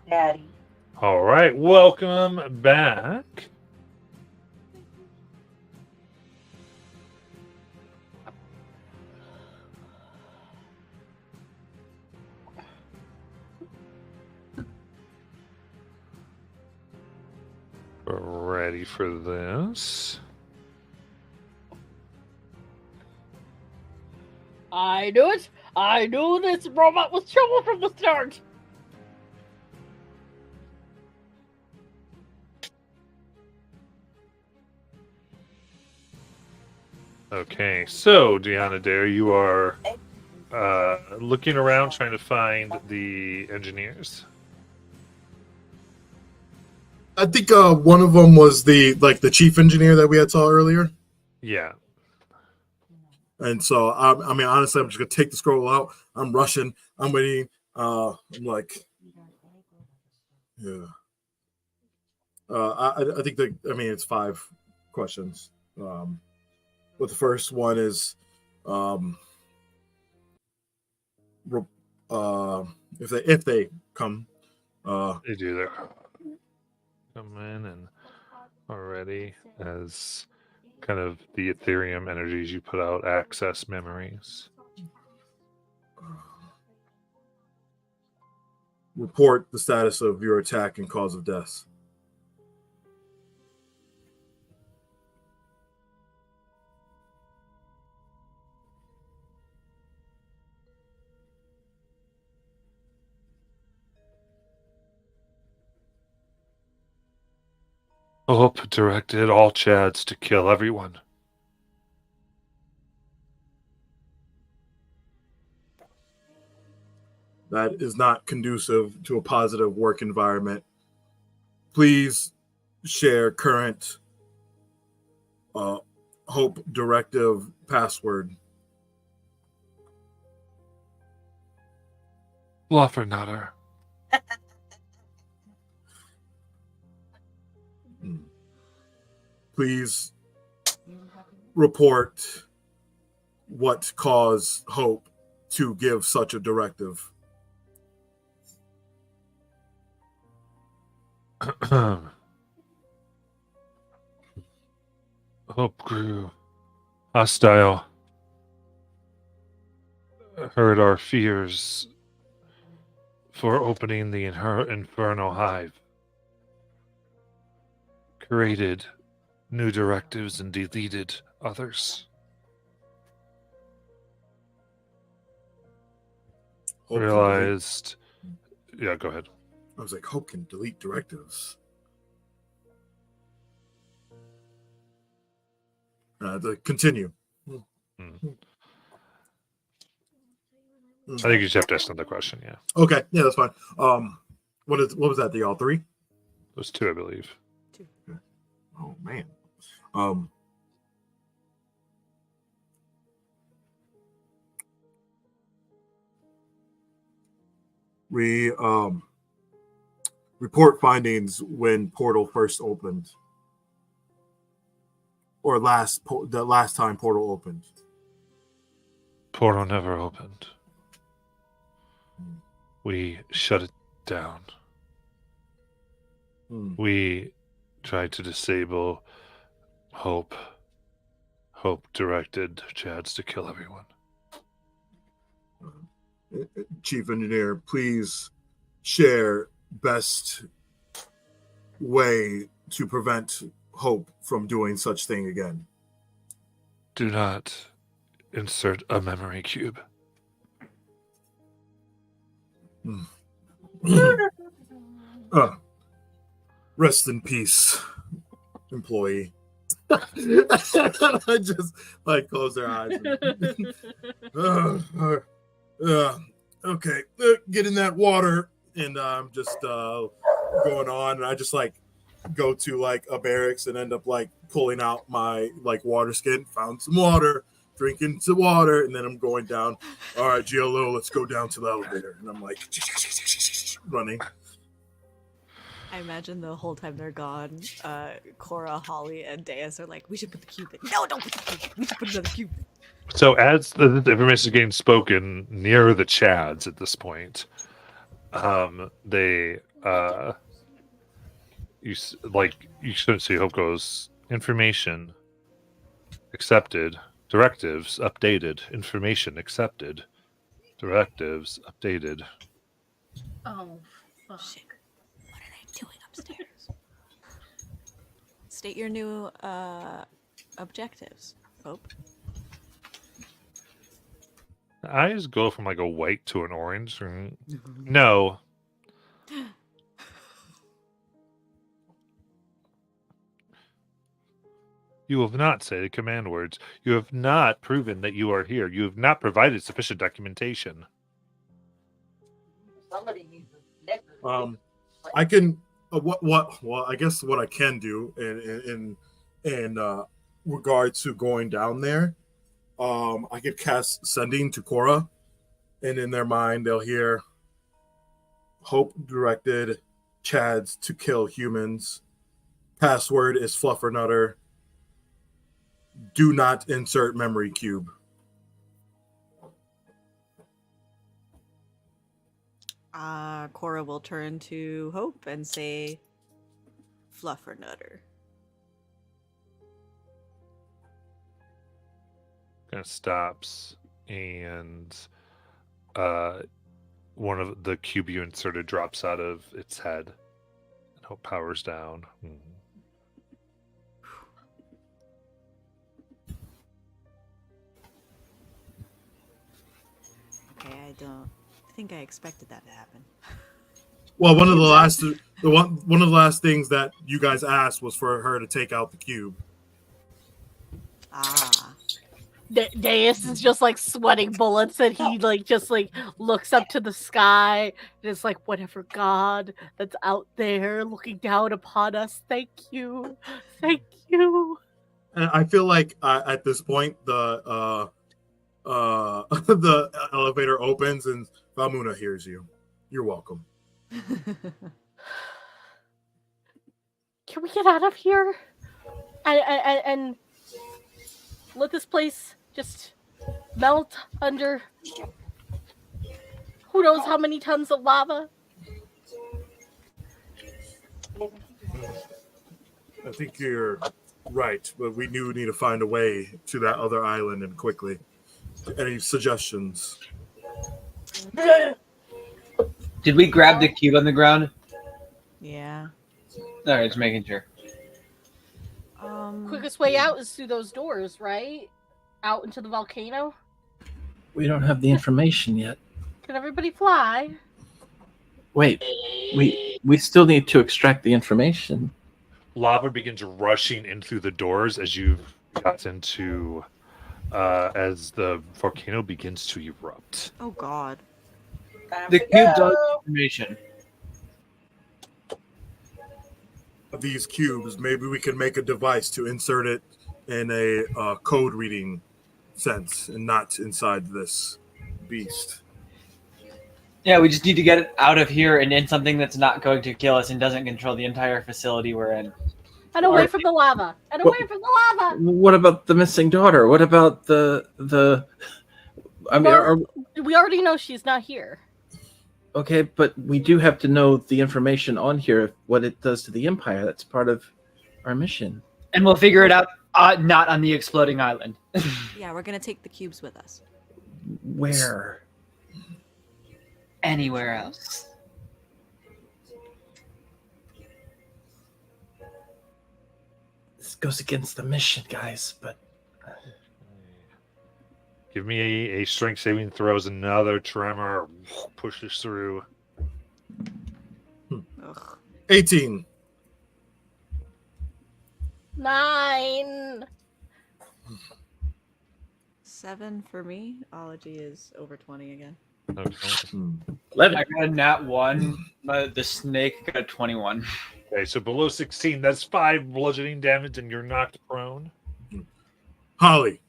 Daddy. All right, welcome back. We're ready for this. I knew it. I knew this robot was trouble from the start. Okay, so Deanna Dare, you are looking around trying to find the engineers. I think one of them was the chief engineer that we had saw earlier. Yeah. And so I mean, honestly, I'm just gonna take the scroll out. I'm rushing. I'm waiting. I'm like, yeah. I think that, I mean, it's 5 questions. But the first one is, if they come, They do their come in and already as kind of the Ethereum energies you put out access memories. report the status of your attack and cause of death. Hope directed all Chads to kill everyone. That is not conducive to a positive work environment. Please share current Hope directive password. Fluffernutter. Please report what caused Hope to give such a directive. Hope grew hostile. Heard our fears for opening the Inferno Hive. Created new directives and deleted others. Hope can Realized. Yeah, go ahead. I was like, Hope can delete directives. Continue. I think you just have to ask another question. Yeah, Okay, yeah, that's fine. What was that? The all 3? those 2, I believe. Oh man. We report findings when Portal first opened, or the last time Portal opened. Portal never opened. We shut it down. We tried to disable Hope. Hope directed Chads to kill everyone. Chief Engineer, please share best way to prevent Hope from doing such thing again. Do not insert a memory cube. Rest in peace, employee. I just like close their eyes. Okay, get in that water, and I'm just going on, and I just like go to like a barracks and end up like pulling out my like water skin, found some water, drinking some water, and then I'm going down. All right, GLO, let's go down to the elevator, and I'm like running. I imagine the whole time they're gone, Cora, Holly, and Deus are like, we should put the cube in. No, don't put the cube in. We should put another cube in. So as the information is getting spoken near the Chads at this point, they you shouldn't see. Hope goes information accepted, directives updated, information accepted, directives updated. Oh, fuck. Shit. What are they doing upstairs? State your new objectives, Hope. Eyes go from like a white to an orange. No. You have not said the command words. You have not proven that you are here. You have not provided sufficient documentation. Somebody needs a necklace. I can well, I guess what I can do in regard to going down there, I could cast sending to Cora, and in their mind they'll hear Hope directed Chads to kill humans. Password is Fluffernutter. Do not insert memory cube. Cora will turn to Hope and say, Fluffernutter. Kind of stops, and one of the cube you inserted drops out of its head, and Hope powers down. Okay, I don't think I expected that to happen. Well, one of the last things that you guys asked was for her to take out the cube. Ah. Deus is just like sweating bullets, and he just looks up to the sky and is like, whatever God that's out there looking down upon us, thank you. And I feel like at this point the the elevator opens and Valmuna hears you. You're welcome. Can we get out of here and let this place just melt under who knows how many tons of lava? I think you're right, but we do need to find a way to that other island and quickly. Any suggestions? Did we grab the cube on the ground? Yeah. All right, just making sure. Quickest way out is through those doors, right? Out into the volcano. We don't have the information yet. Can everybody fly? Wait, we still need to extract the information. Lava begins rushing in through the doors as you've got into as the volcano begins to erupt. Oh God. The cube's on information. These cubes, maybe we can make a device to insert it in a code reading sense and not inside this beast. Yeah, we just need to get it out of here and in something that's not going to kill us and doesn't control the entire facility we're in. And away from the lava. And away from the lava. What about the missing daughter? What about the? I mean, Well, we already know she's not here. okay, but we do have to know the information on here, what it does to the Empire. That's part of our mission. And we'll figure it out not on the exploding island. Yeah, we're gonna take the cubes with us. Where? Anywhere else. This goes against the mission, guys, but Give me a strength saving throws, another tremor pushes through. Ugh. 18. 9. 7 for me. Ology is over 20 again. Okay. 11. I got a nat 1. The snake got a 21. Okay, so below 16, that's 5 bludgeoning damage, and you're knocked prone. Holly,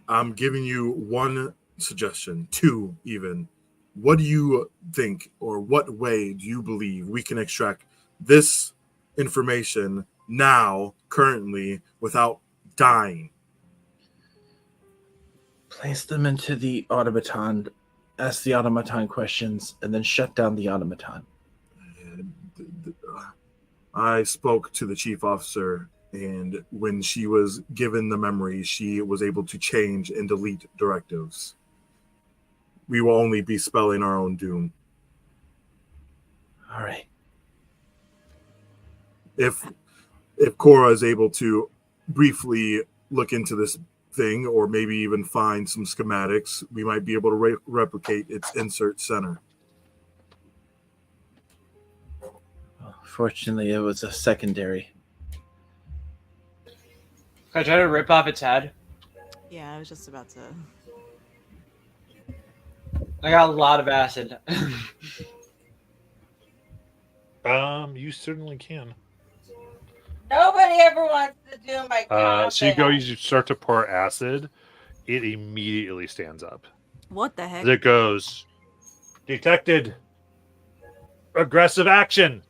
I'm giving you one suggestion, 2 even. What do you think, or what way do you believe we can extract this information now, currently, without dying? Place them into the automaton, ask the automaton questions, and then shut down the automaton. I spoke to the chief officer, and when she was given the memory, she was able to change and delete directives. We will only be spelling our own doom. All right. If Cora is able to briefly look into this thing, or maybe even find some schematics, we might be able to replicate its insert center. Well, fortunately, it was a secondary. Can I try to rip off its head? Yeah, I was just about to. I got a lot of acid. You certainly can. Nobody ever wants to do my So you start to pour acid. It immediately stands up. What the heck? As it goes, detected. Aggressive action.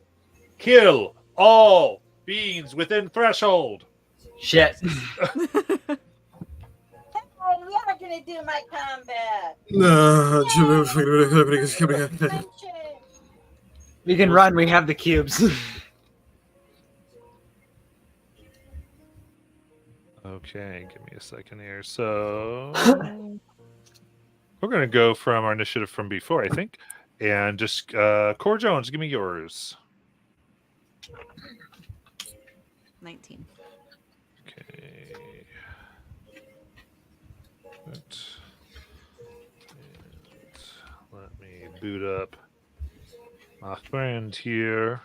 Kill all beings within threshold. Shit. We are gonna do my combat. We can run. We have the cubes. Okay, give me a second here. So we're gonna go from our initiative from before, I think, and just Core Jones, give me yours. 19. Okay. Good. And let me boot up my friend here.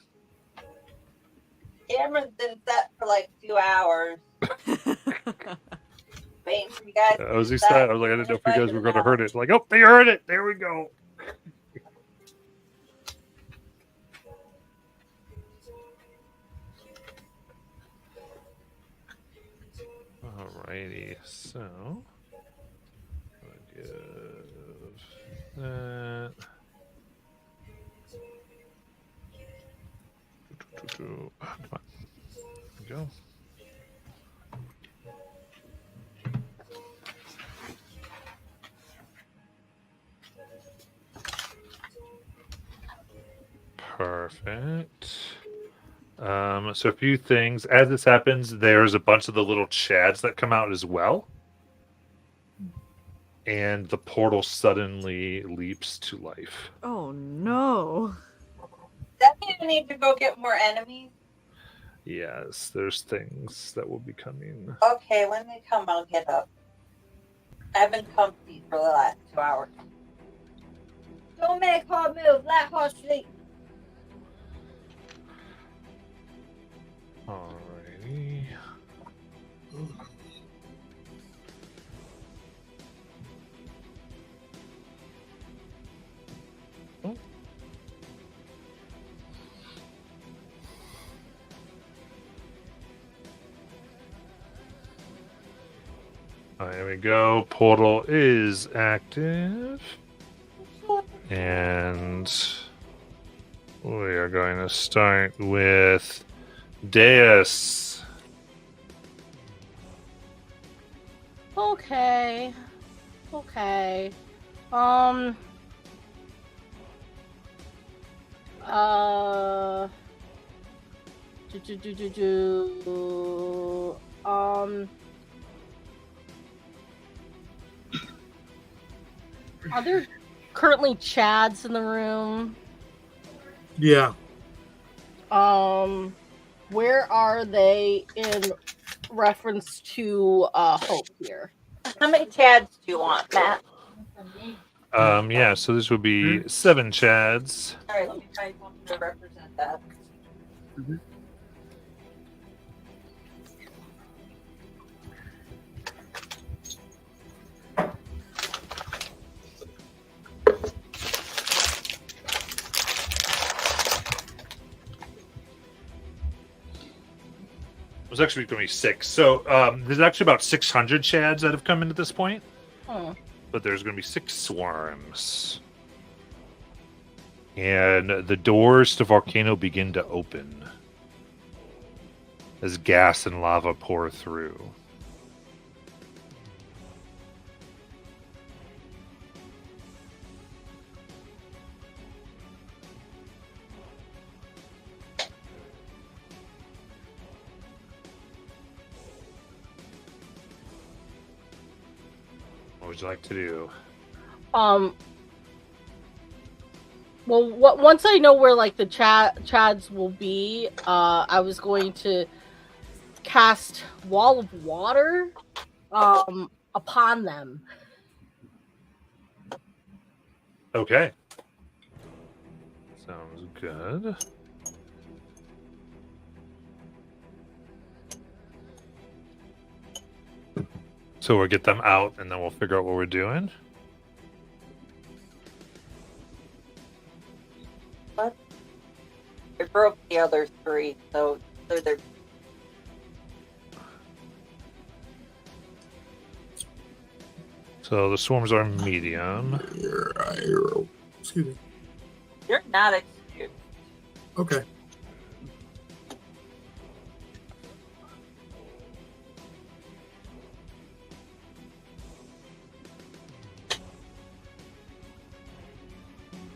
Cameron's been set for like 2 hours. Waiting for you guys. I was excited. I was like, I didn't know if you guys were going to hurt it. Like, oh, they heard it. There we go. Alrighty, so I'll give that. Come on. There we go. Perfect. So a few things. As this happens, there's a bunch of the little chads that come out as well. And the portal suddenly leaps to life. Oh no. That means we need to go get more enemies. Yes, there's things that will be coming. Okay, when they come, I'll get up. I've been comfy for the last 2 hours. Don't make her move. Let her sleep. Alrighty. Oh. There we go. Portal is active. And we are going to start with Deus. Okay. Okay. Are there currently chads in the room? Yeah. Where are they in reference to Hope here? How many chads do you want, Matt? Yeah, so this would be 7 chads. All right, let me find one to represent that. It was actually going to be 6. So there's actually about 600 chads that have come in at this point. Hmm. But there's going to be 6 swarms. And the doors to Volcano begin to open as gas and lava pour through. would you like to do? Well, once I know where like the chads will be, I was going to cast Wall of Water upon them. Okay. Sounds good. So we'll get them out and then we'll figure out what we're doing. What? I broke the other three, so they're So the swarms are medium. Excuse me. you're not excused. Okay.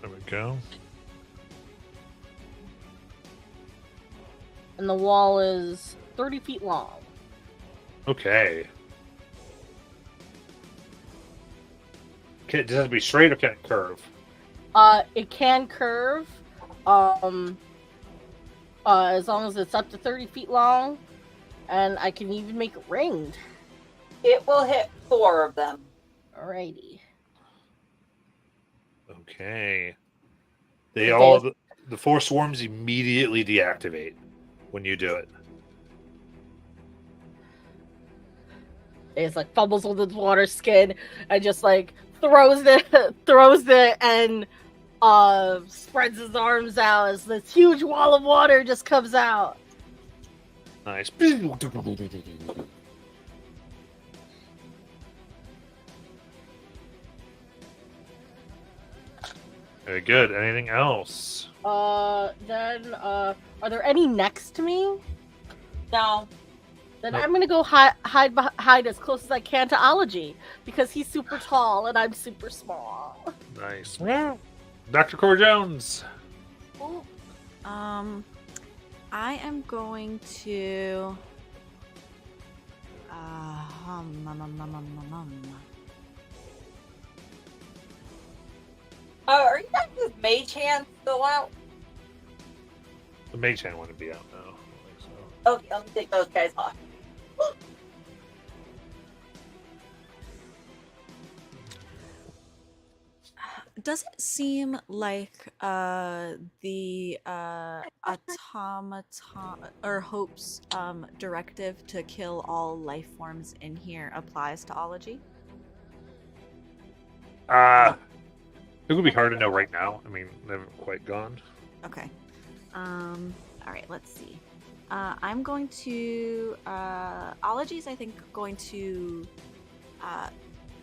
There we go. And the wall is 30 feet long. Okay. Does it have to be straight or can it curve? It can curve, as long as it's up to 30 feet long, and I can even make it ringed. It will hit 4 of them. Alrighty. Okay. They all the 4 swarms immediately deactivate when you do it. It's like fumbles with its water skin and just like throws it and spreads his arms out as this huge wall of water just comes out. Nice. Very good. Anything else? Then are there any next to me? No. Then Nope. I'm gonna go hide as close as I can to Ology because he's super tall and I'm super small. Nice. Dr. Core Jones. I am going to. Are you guys with Mage Hand still out? The Mage Hand wouldn't be out now. I don't think so. Okay, let me take those guys off. Does it seem like the automaton or Hope's directive to kill all life forms in here applies to Ology? It would be hard to know right now. I mean, they haven't quite gone. Okay. All right. Let's see. I'm going to Ology's. I think going to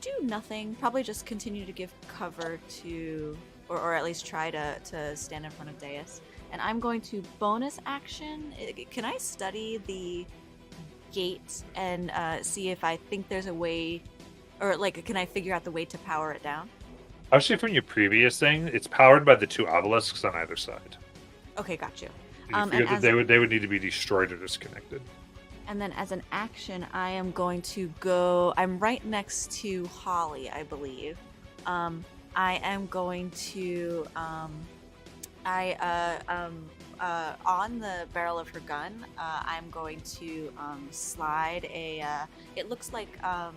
do nothing. Probably just continue to give cover to, or at least try to stand in front of Deus. And I'm going to bonus action. Can I study the gate and see if I think there's a way, or like, can I figure out the way to power it down? Actually, from your previous thing, it's powered by the 2 obelisks on either side. Okay, got you. And you figured that they would need to be destroyed or disconnected. And then as an action, I am going to go. I'm right next to Holly, I believe. I am going to. On the barrel of her gun, I'm going to slide a. It looks like a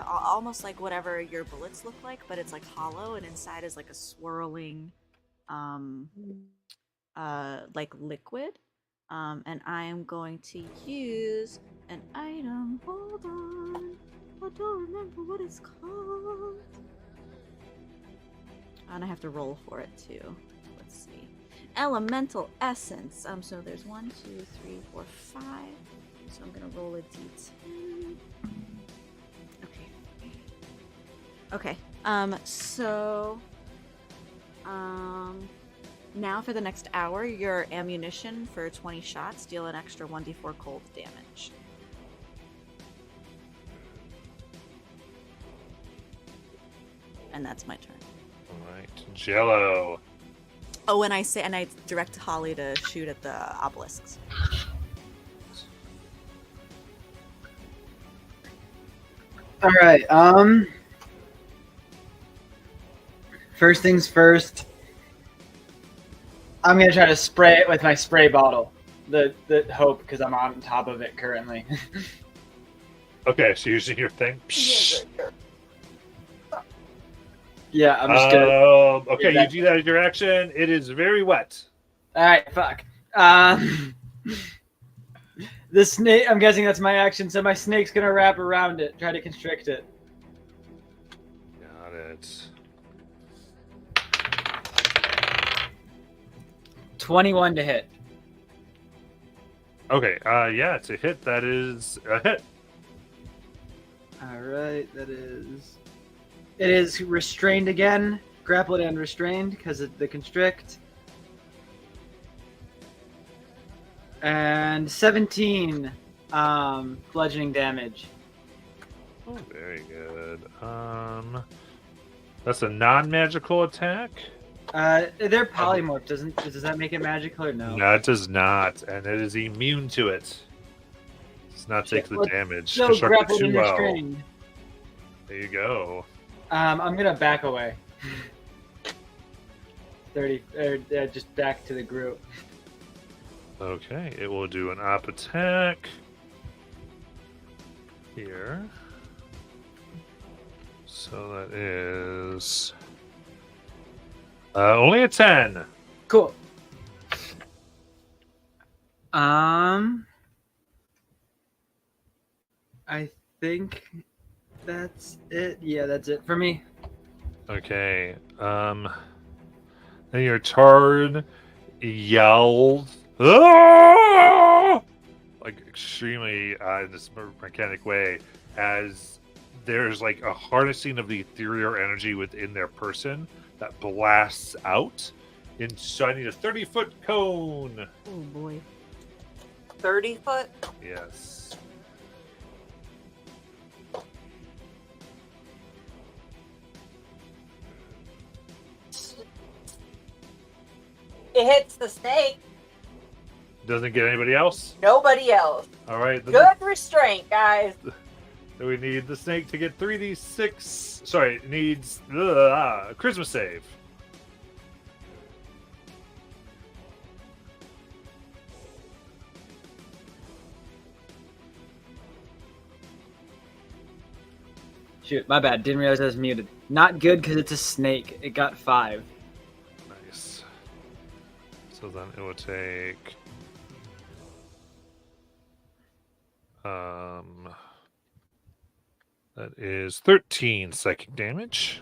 almost like whatever your bullets look like, but it's like hollow, and inside is like a swirling, like liquid. And I am going to use an item. Hold on. I don't remember what it's called. And I have to roll for it too. Let's see. Elemental Essence. So there's 1, 2, 3, 4, 5. So I'm gonna roll a d10. Okay. Now for the next hour, your ammunition for 20 shots deal an extra 1d4 cold damage. And that's my turn. All right, Jello. Oh, and I direct Holly to shoot at the obelisks. All right. First things first. I'm gonna try to spray it with my spray bottle. The hope because I'm on top of it currently. Okay, so using your thing. Yeah, I'm just gonna. Okay, you do that as your action. It is very wet. All right, fuck. The snake. I'm guessing that's my action, so my snake's gonna wrap around it, try to constrict it. Got it. 21 to hit. Okay, yeah, it's a hit. That is a hit. All right, that is. It is restrained again, grappled and restrained because of the constrict. And 17 bludgeoning damage. Oh, very good. That's a non-magical attack. They're polymorph. Does that make it magical or no? No, it does not, and it is immune to it. Does not take the damage. So Constructed grappled and 2L. restrained. There you go. I'm gonna back away. 30, just back to the group. Okay, it will do an op attack here. So that is only a 10. Cool. I think that's it. Yeah, that's it for me. Okay. Then your turn yells, "Ah!" like extremely in this mechanic way, as there's like a harnessing of the ethereal energy within their person that blasts out in shining a 30-foot cone. Oh boy. 30 foot? Yes. It hits the snake. Doesn't get anybody else. Nobody else. All right. Good restraint, guys. So we need the snake to get 3d6. Sorry, it needs a charisma save. Shoot, my bad. Didn't realize I was muted. Not good because it's a snake. It got 5. Nice. So then it will take that is 13 psychic damage.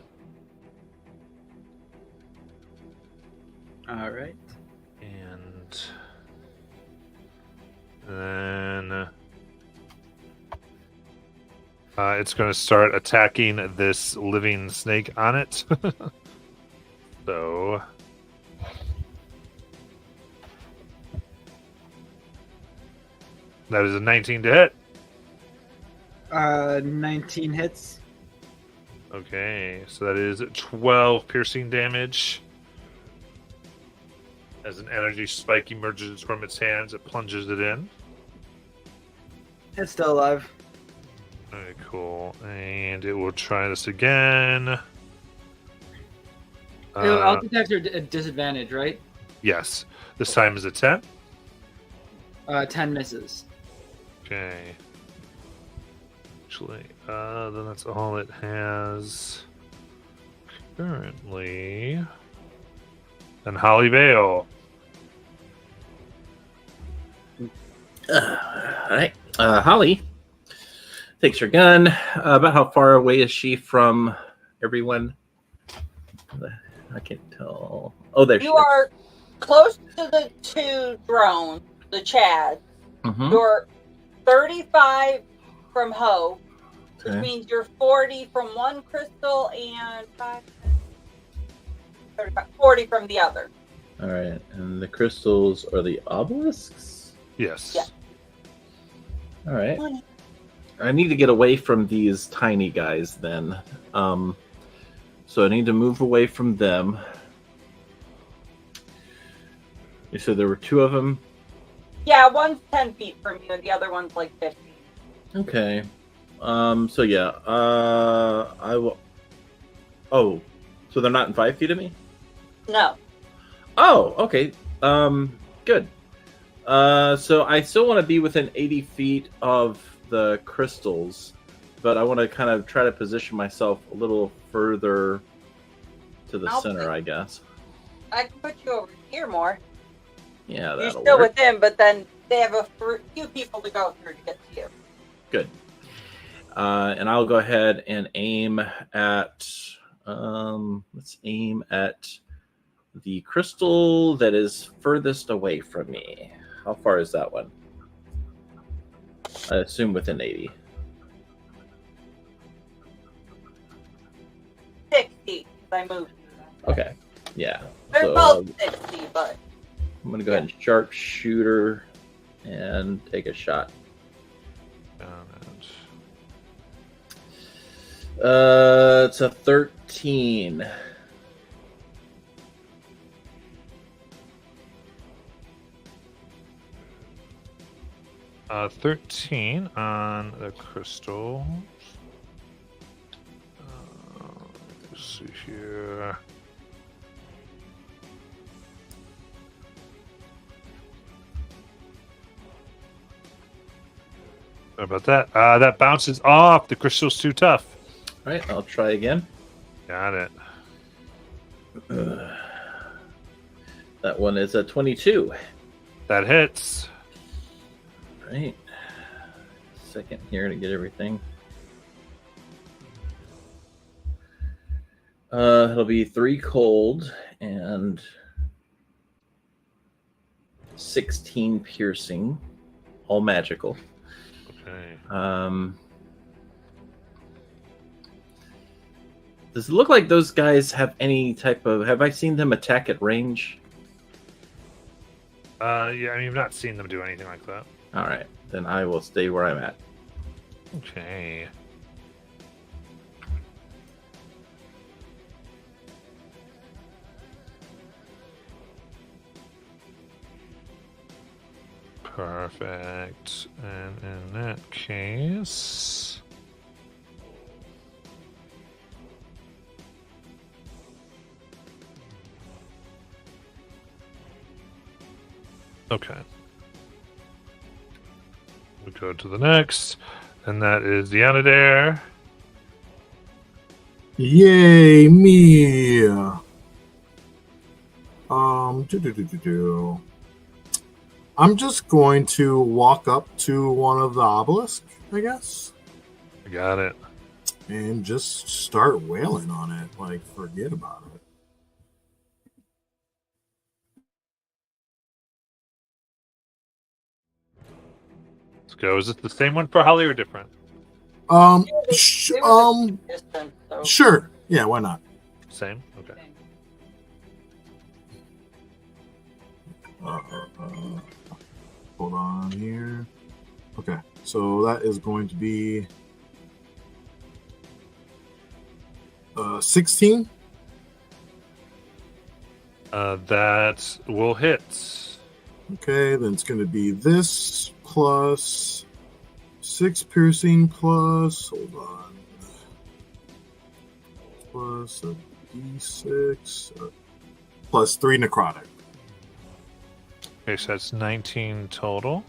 All right. And then it's going to start attacking this living snake on it. So that is a 19 to hit. 19 hits. Okay, so that is 12 piercing damage. As an energy spike emerges from its hands, it plunges it in. It's still alive. Very cool. And it will try this again. Alt attacks are a disadvantage, right? Yes. This time is a 10. 10 misses. Okay. Actually, then that's all it has currently. And Holly Vale. Alright. Holly takes her gun. About how far away is she from everyone? I can't tell. Oh, there she You is. are close to the 2 drones, the Chads. Mhm. You're 35 from Hope, which Okay. means you're 40 from one crystal and 40 from the other. All right, and the crystals are the obelisks. Yes. Yeah. All right. I need to get away from these tiny guys then. So I need to move away from them. You said there were 2 of them? Yeah, one's 10 feet from you and the other one's like 50. Okay. So yeah. I will. Oh, so they're not in 5 feet of me? No. Oh, okay. Good. So I still want to be within 80 feet of the crystals, but I want to kind of try to position myself a little further to the I'll center, put- I guess. I can put you over here more. Yeah, You're that'll still work. with them, but then they have a few people to go through to get to you. Good. And I'll go ahead and aim at. Let's aim at the crystal that is furthest away from me. How far is that one? I assume within 80. 60. I moved. Okay. Yeah. They're So, both 60, but I'm gonna go ahead and sharpshooter and take a shot. It's a 13. Uh, 13 on the crystals. Let's see here. Sorry about that. That bounces off. The crystal's too tough. All right, I'll try again. Got it. That one is a 22. That hits. Right. Second here to get everything. It'll be 3 cold and 16 piercing, all magical. Okay. Does it look like those guys have any type of? Have I seen them attack at range? Yeah, I mean, you've not seen them do anything like that. All right, then I will stay where I'm at. Okay. Perfect. And in that case... Okay. We go to the next, and that is the Anadair. Yay, me. I'm just going to walk up to one of the obelisks, I guess, Got it. and just start wailing on it. Like, forget about it. Let's go. Is it the same one for Holly or different? distance, so Sure. Yeah, why not? Same? Okay. Hold on here. Okay, so that is going to be 16. That will hit. Okay, then it's going to be this plus 6 piercing plus. Hold on. Plus a d6 plus 3 necrotic. Okay, so that's 19 total.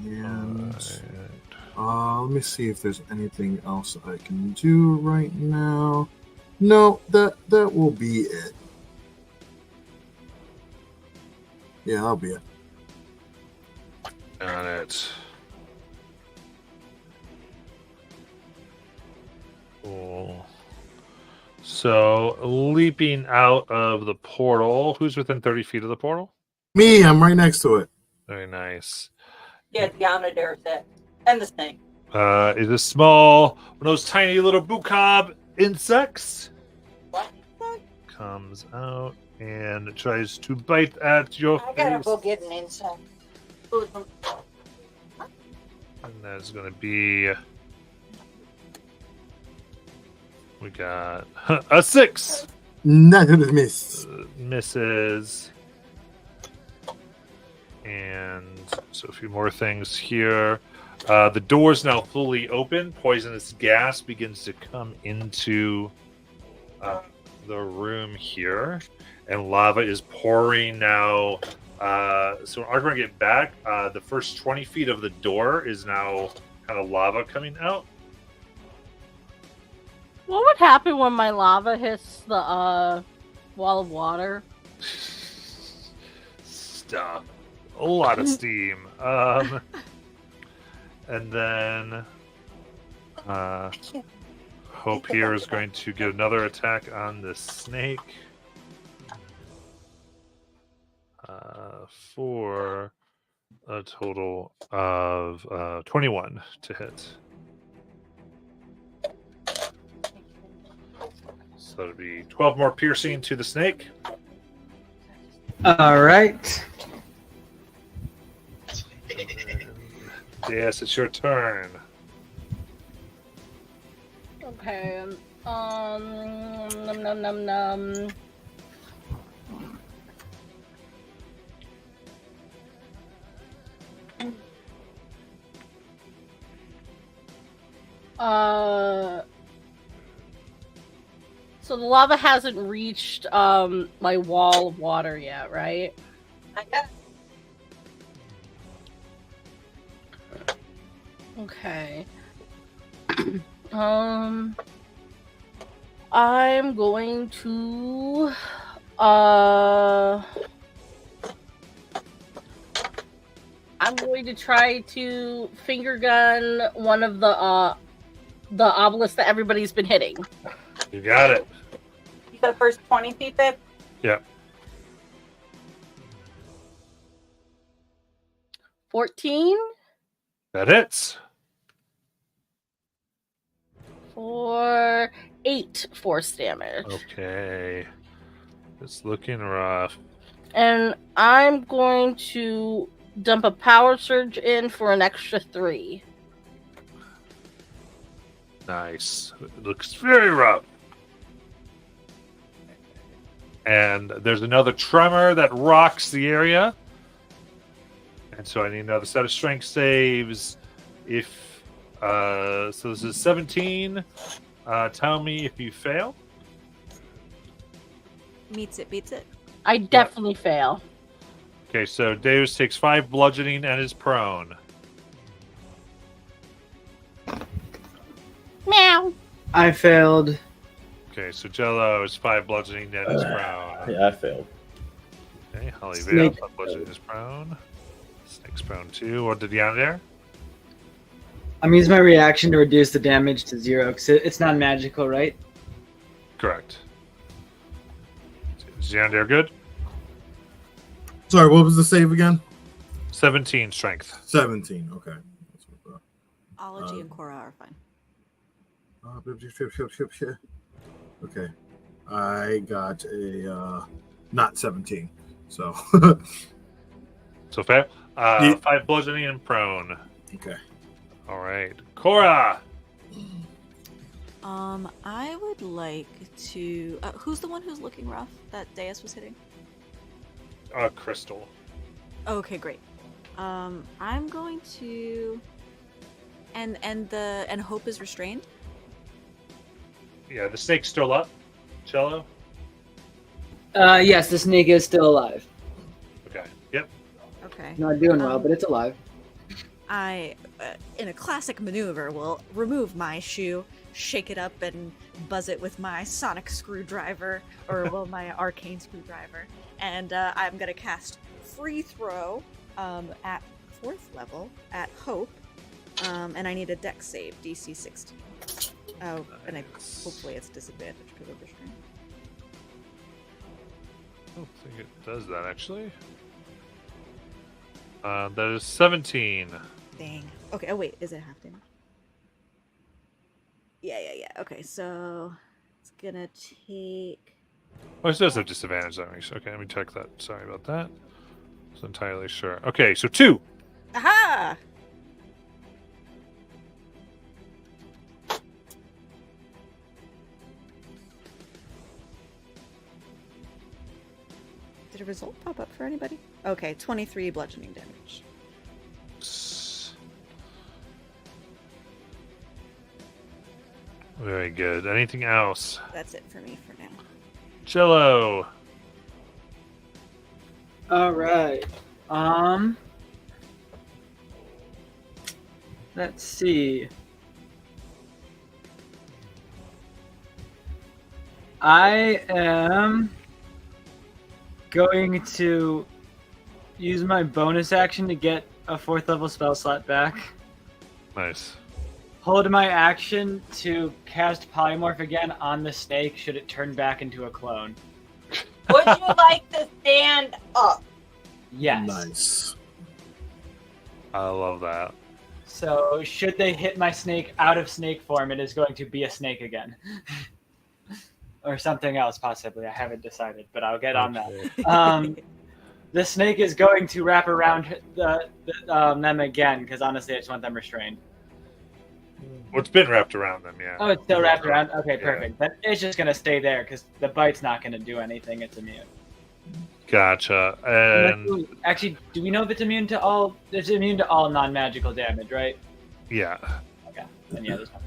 And Alright. let me see if there's anything else I can do right now. No, that will be it. Yeah, that'll be it. Got it. Cool. So, leaping out of the portal. Who's within 30 feet of the portal? Me, I'm right next to it. Very nice. yeah, the Onadair's it. And the snake. Is a small, one of those tiny little bookob insects. What? Comes out and tries to bite at your I gotta face. go get an insect. Food from- And that's going to be. We got a 6. Not gonna miss. Misses. And so a few more things here. The door's now fully open. Poisonous gas begins to come into the room here, and lava is pouring now. So in order to get back, the first 20 feet of the door is now kind of lava coming out. What would happen when my lava hits the wall of water? Stop. A lot of steam. And then Hope here is going to get another attack on the snake. For a total of 21 to hit. So that'd be 12 more piercing to the snake. All right. Yes, it's your turn. Okay. Num num num. So the lava hasn't reached my wall of water yet, right? I guess. Okay. I'm going to try to finger gun one of the obelisks that everybody's been hitting. You got it. You got the first 20 feet, babe? Yep. 14 That hits. for 8 force damage. Okay. It's looking rough. And I'm going to dump a power surge in for an extra 3. Nice. It looks very rough. And there's another tremor that rocks the area. And so I need another set of strength saves. If so this is 17. Tell me if you fail. Meets it, beats it. I definitely fail. Okay, so Deus takes 5 bludgeoning and is prone. Meow. I failed. Okay, so Jello is 5 bludgeoning and is prone. Yeah, I failed. Okay, Holly Vale, Snake. 5 bludgeoning is prone. Snake's prone too. What did Yandere? I'm using my reaction to reduce the damage to 0 because it's not magical, right? Correct. Is Yandere good? Sorry, what was the save again? 17 strength. 17. Okay. Ology and Korra are fine. Okay. I got a not 17. So So fail. Yeah. 5 bludgeoning and prone. okay. All right. Cora! I would like to. Who's the one who's looking rough that Deus was hitting? Crystal. Okay, great. I'm going to. And Hope is restrained. Yeah, the snake's still up. Cello? Yes, the snake is still alive. Okay. Yep. Okay. Not doing well, but it's alive. I, in a classic maneuver, will remove my shoe, shake it up, and buzz it with my sonic screwdriver, or well, my arcane screwdriver, and I'm gonna cast Free Throw at 4th level at Hope, and I need a Dex save, DC 16. Oh, and hopefully it's disadvantage because of restraint. I don't think it does that, actually. That is 17. Dang. Okay. Oh wait, is it half damage? Yeah. Okay, so it's gonna take. Oh, it does have disadvantage, that makes. Okay, let me check that. Sorry about that. I was entirely sure. Okay, so 2. Aha! Did a result pop up for anybody? Okay, 23 bludgeoning damage. Very good. Anything else? That's it for me for now. Cello. All right. Let's see. I am going to use my bonus action to get a 4th level spell slot back. Nice. Hold my action to cast Polymorph again on the snake should it turn back into a clone. Would you like to stand up? Yes. Nice. I love that. So should they hit my snake out of snake form, it is going to be a snake again. Or something else, possibly. I haven't decided, but I'll get on that. The snake is going to wrap around them again, because honestly, I just want them restrained. Well, it's been wrapped around them, yeah. Oh, it's still wrapped around? Okay, Yeah. perfect. Then it's just going to stay there, because the bite's not going to do anything. It's immune. Gotcha. And Actually, do we know if it's immune to all... It's immune to all non-magical damage, right? yeah. Okay. Then yeah, there's nothing.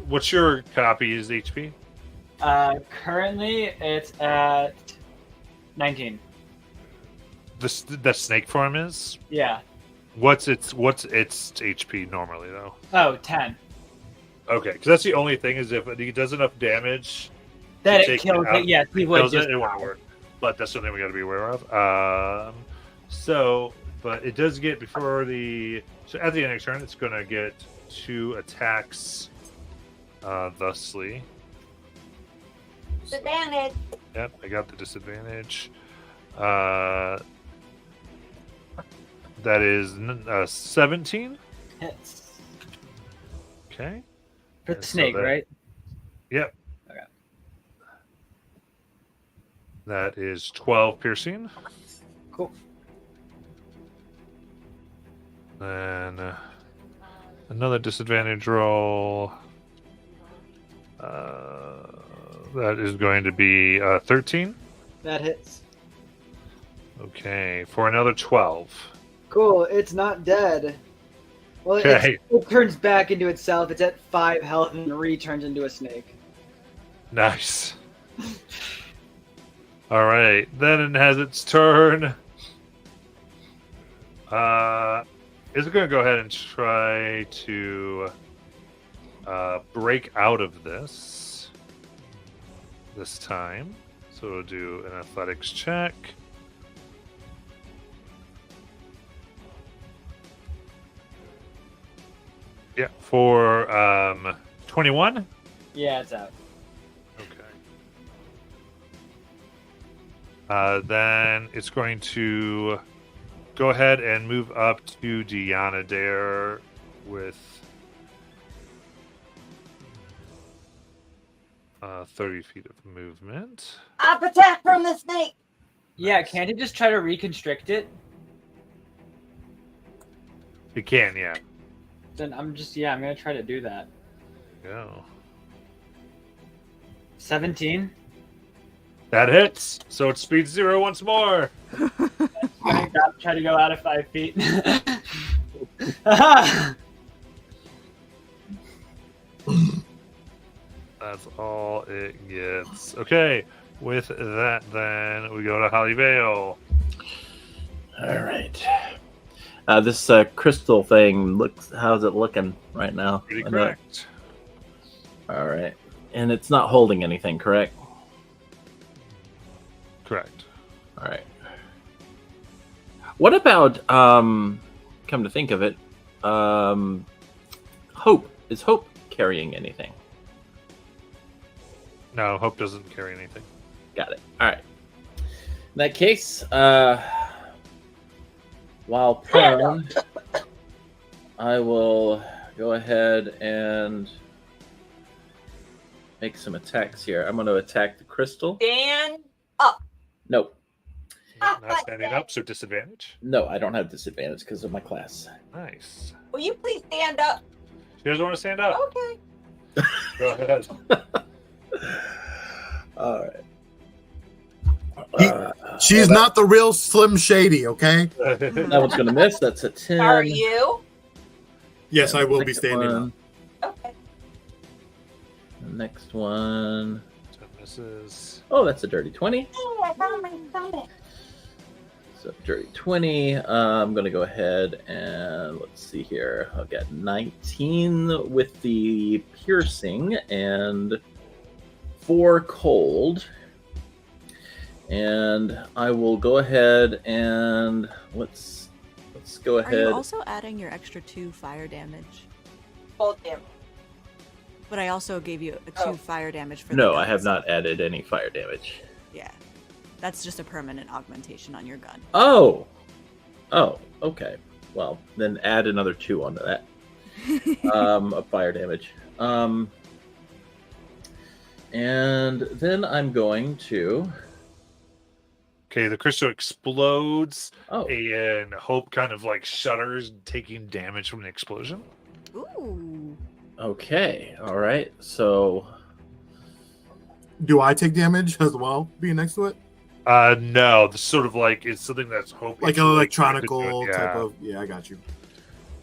What's your copy's HP? Currently, it's at 19. The snake form is? Yeah. What's its HP normally though? Oh, 10. Okay, because that's the only thing is if it does enough damage, That to it take kills out, it. Yes, we would kills just. it won't work. But that's something we got to be aware of. But it does get before the at the end of the turn, it's going to get 2 attacks. Thusly. Disadvantage. Yep, I got the disadvantage. That is 17. Hits. Okay. For the And so snake, that- right? Yep. Okay. That is 12 piercing. Cool. Then another disadvantage roll. That is going to be 13. That hits. Okay, for another 12. Cool. It's not dead. Well, Okay. it turns back into itself. It's at 5 health and returns into a snake. Nice. All right, then it has its turn. Is it going to go ahead and try to break out of this time? So we'll do an athletics check. Yeah, for 21. Yeah, it's out. Okay. Then it's going to go ahead and move up to Deanna Dare with 30 feet of movement. Up attack from the snake. Yeah, can't you just try to reconstrict it? You can, yeah. Then I'm gonna try to do that. Go. 17. That hits. So it's speed 0 once more. Try to go out of 5 feet. That's all it gets. Okay. With that, then we go to Holly Vale. All right. This crystal thing looks. How's it looking right now? Pretty I know- correct. All right, and it's not holding anything, correct? Correct. All right. What about come to think of it, Hope? Is Hope carrying anything? No, Hope doesn't carry anything. Got it. All right. In that case, while prone, I will go ahead and make some attacks here. I'm going to attack the crystal. Stand. Nope. Not standing up, so disadvantage. No, I don't have disadvantage because of my class. Nice. Will you please stand up? She doesn't want to stand up. Okay. Go ahead. All right. She's not the real Slim Shady, okay? That one's going to miss. That's a 10. Are you? Yes, And I the will be second standing one- up. Okay. The next one. That misses. Oh, that's a dirty 20. Oh, I found my stomach. So dirty 20. I'm going to go ahead and let's see here. I'll get 19 with the piercing and 4 cold. And I will go ahead and let's go Are ahead. you also adding your extra 2 fire damage? Both damage. But I also gave you a 2 Oh. fire damage for the No, I have guns. not added any fire damage. Yeah. That's just a permanent augmentation on your gun. Oh, okay. Well, then add another 2 onto that. Of fire damage. And then I'm going to. Okay, the crystal explodes, Oh, and Hope kind of like shudders, taking damage from the explosion. Ooh. okay. All right. So, Do I take damage as well, being next to it? No, the sort of like it's something that's Hope Like is, an like, electronical yeah. type of. Yeah, I got you.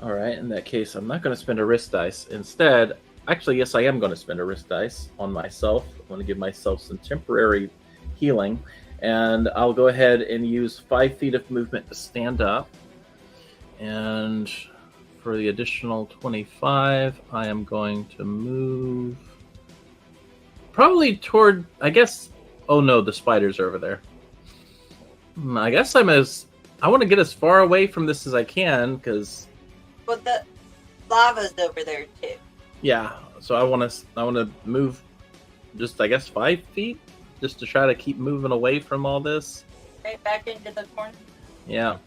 all right. In that case, I'm not going to spend a risk dice. Instead, actually, yes, I am going to spend a risk dice on myself. I'm going to give myself some temporary healing. And I'll go ahead and use 5 feet of movement to stand up. And for the additional 25, I am going to move probably toward, I guess. Oh no, the spiders are over there. I guess I want to get as far away from this as I can because, But the lava's over there too. yeah. So I want to move just, I guess, 5 feet just to try to keep moving away from all this. Right back into the corner. Yeah.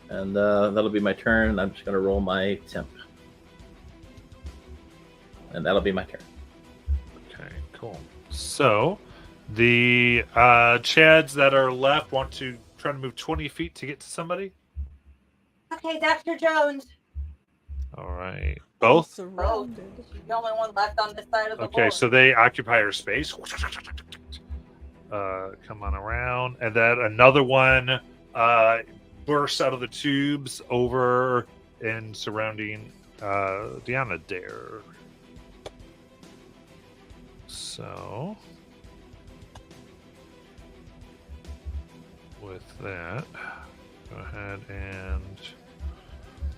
And that'll be my turn. I'm just going to roll my temp. And that'll be my turn. Okay, cool. So the Chads that are left want to try to move 20 feet to get to somebody. Okay, Dr. Jones. All right, both. Surrounded. She's the only one left on this side of the Okay, board. so they occupy her space. Come on around, and then another one bursts out of the tubes over and surrounding Deanna Dare. So, with that, go ahead and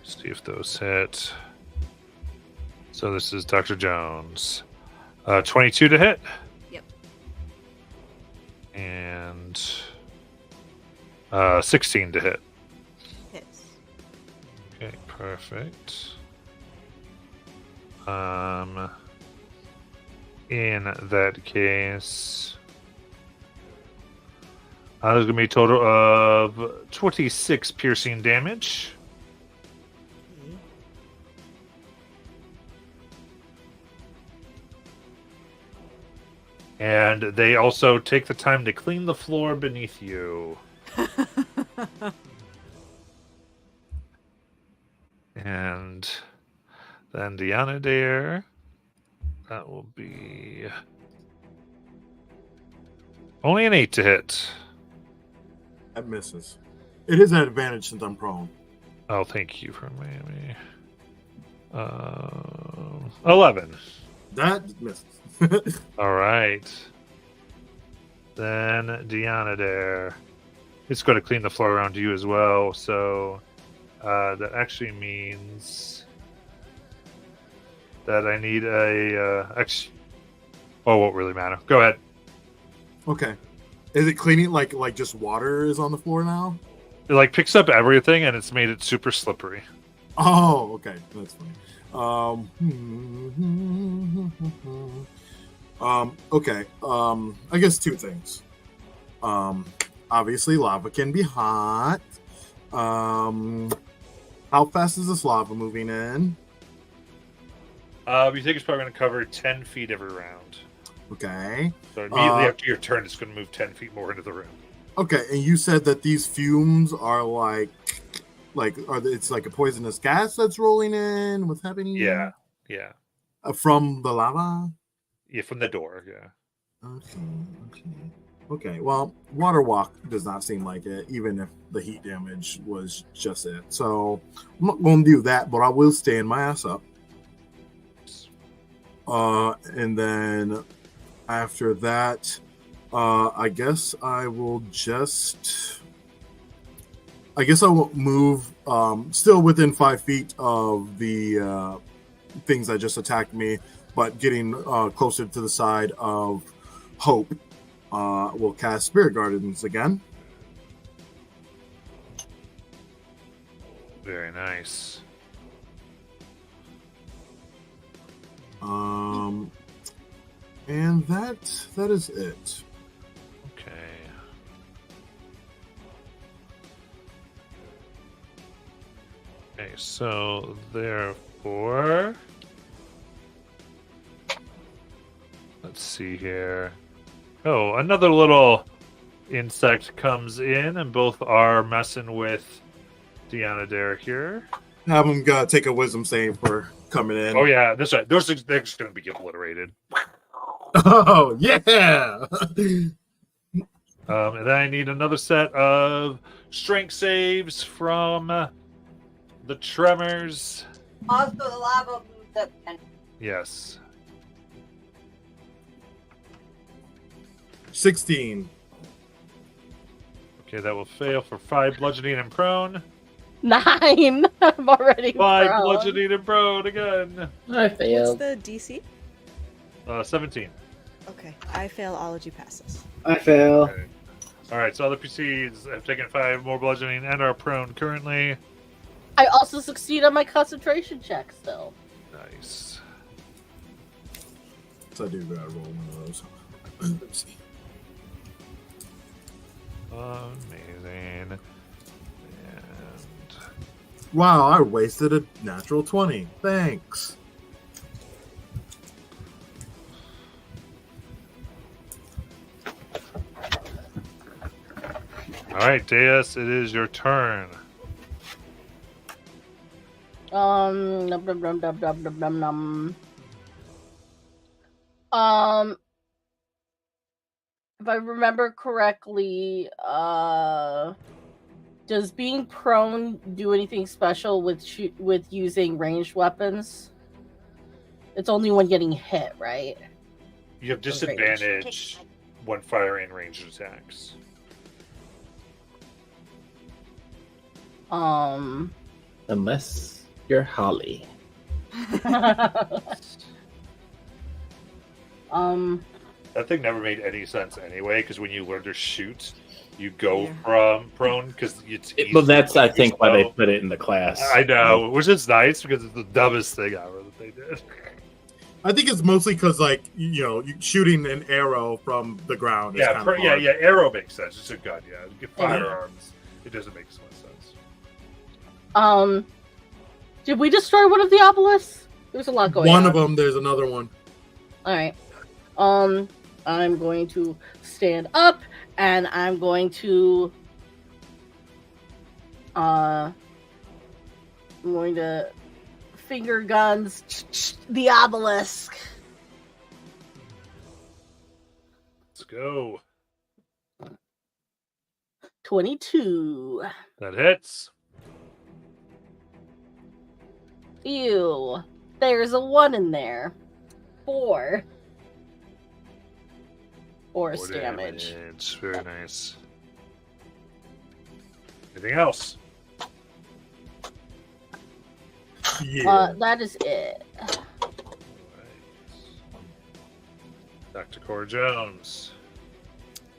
see if those hit. So this is Dr. Jones. 22 to hit. Yep. And 16 to hit. Hits. Okay, perfect. In that case, there's going to be a total of 26 piercing damage. Okay. And they also take the time to clean the floor beneath you. And then Deanna Dare, that will be only an 8 to hit. That misses. It is an advantage since I'm prone. Oh, thank you for Miami. 11. That misses. All right. Then Deanna Dare. It's going to clean the floor around you as well. So that actually means that I need a Oh, won't really matter. Go ahead. Okay. Is it cleaning like just water is on the floor now? It like picks up everything and it's made it super slippery. Oh, okay. That's funny. Okay. I guess 2 things. Obviously lava can be hot. How fast is this lava moving in? You think it's probably going to cover 10 feet every round. Okay. So immediately after your turn, it's going to move 10 feet more into the room. Okay, and you said that these fumes are it's like a poisonous gas that's rolling in. What's happening? Yeah. From the lava. Yeah, from the door. Yeah. Okay. Okay, well, water walk does not seem like it, even if the heat damage was just it. So I'm not going to do that, but I will stand my ass up. And then after that, I guess I will just. I guess I will move still within 5 feet of the things that just attacked me, but getting closer to the side of Hope. We'll cast Spirit Gardens again. Very nice. And that is it. Okay. Okay, so therefore, let's see here. Oh, another little insect comes in, and both are messing with Deanna Dare here. Have them take a wisdom save for coming in. Oh yeah, that's right. They're just going to be obliterated. Oh yeah. And then I need another set of strength saves from the Tremors. Also, the lava moves up. And Yes. 16. Okay, that will fail for 5 bludgeoning and prone. 9. I'm already 5 prone. bludgeoning and prone again. I What's failed. the DC? 17. Okay, I fail. Ology passes. I fail. Okay. All right, so other PCs have taken 5 more bludgeoning and are prone currently. I also succeed on my concentration check still. Nice. So I do gotta roll one of those. Let's see. Amazing. And Wow, I wasted a natural 20. Thanks. all right, Deus, it is your turn. Num, num, num, num, num, num, num, num. If I remember correctly, does being prone do anything special with using ranged weapons? It's only when getting hit, right? You have disadvantage when firing ranged attacks. Unless you're Holly. That thing never made any sense anyway, because when you learn to shoot, you go Yeah. from prone because it's Well, that's I easy to think why they spell. put it in the class. I know, which is nice because it's the dumbest thing ever that they did. I think it's mostly because, like, shooting an arrow from the ground is Yeah, kind of hard. yeah. Arrow makes sense. It's a gun. Yeah, you get firearms. It doesn't make so much sense. Did we destroy one of the obelisks? There's a lot going on. One of them, there's another one. All right. I'm going to stand up and I'm going to finger guns the obelisk. Let's go. 22. That hits. Ew. There's a 1 in there. 4. Force 4 damage. Very nice. Anything else? Yeah. That is it. Alright. Dr. Cora Jones.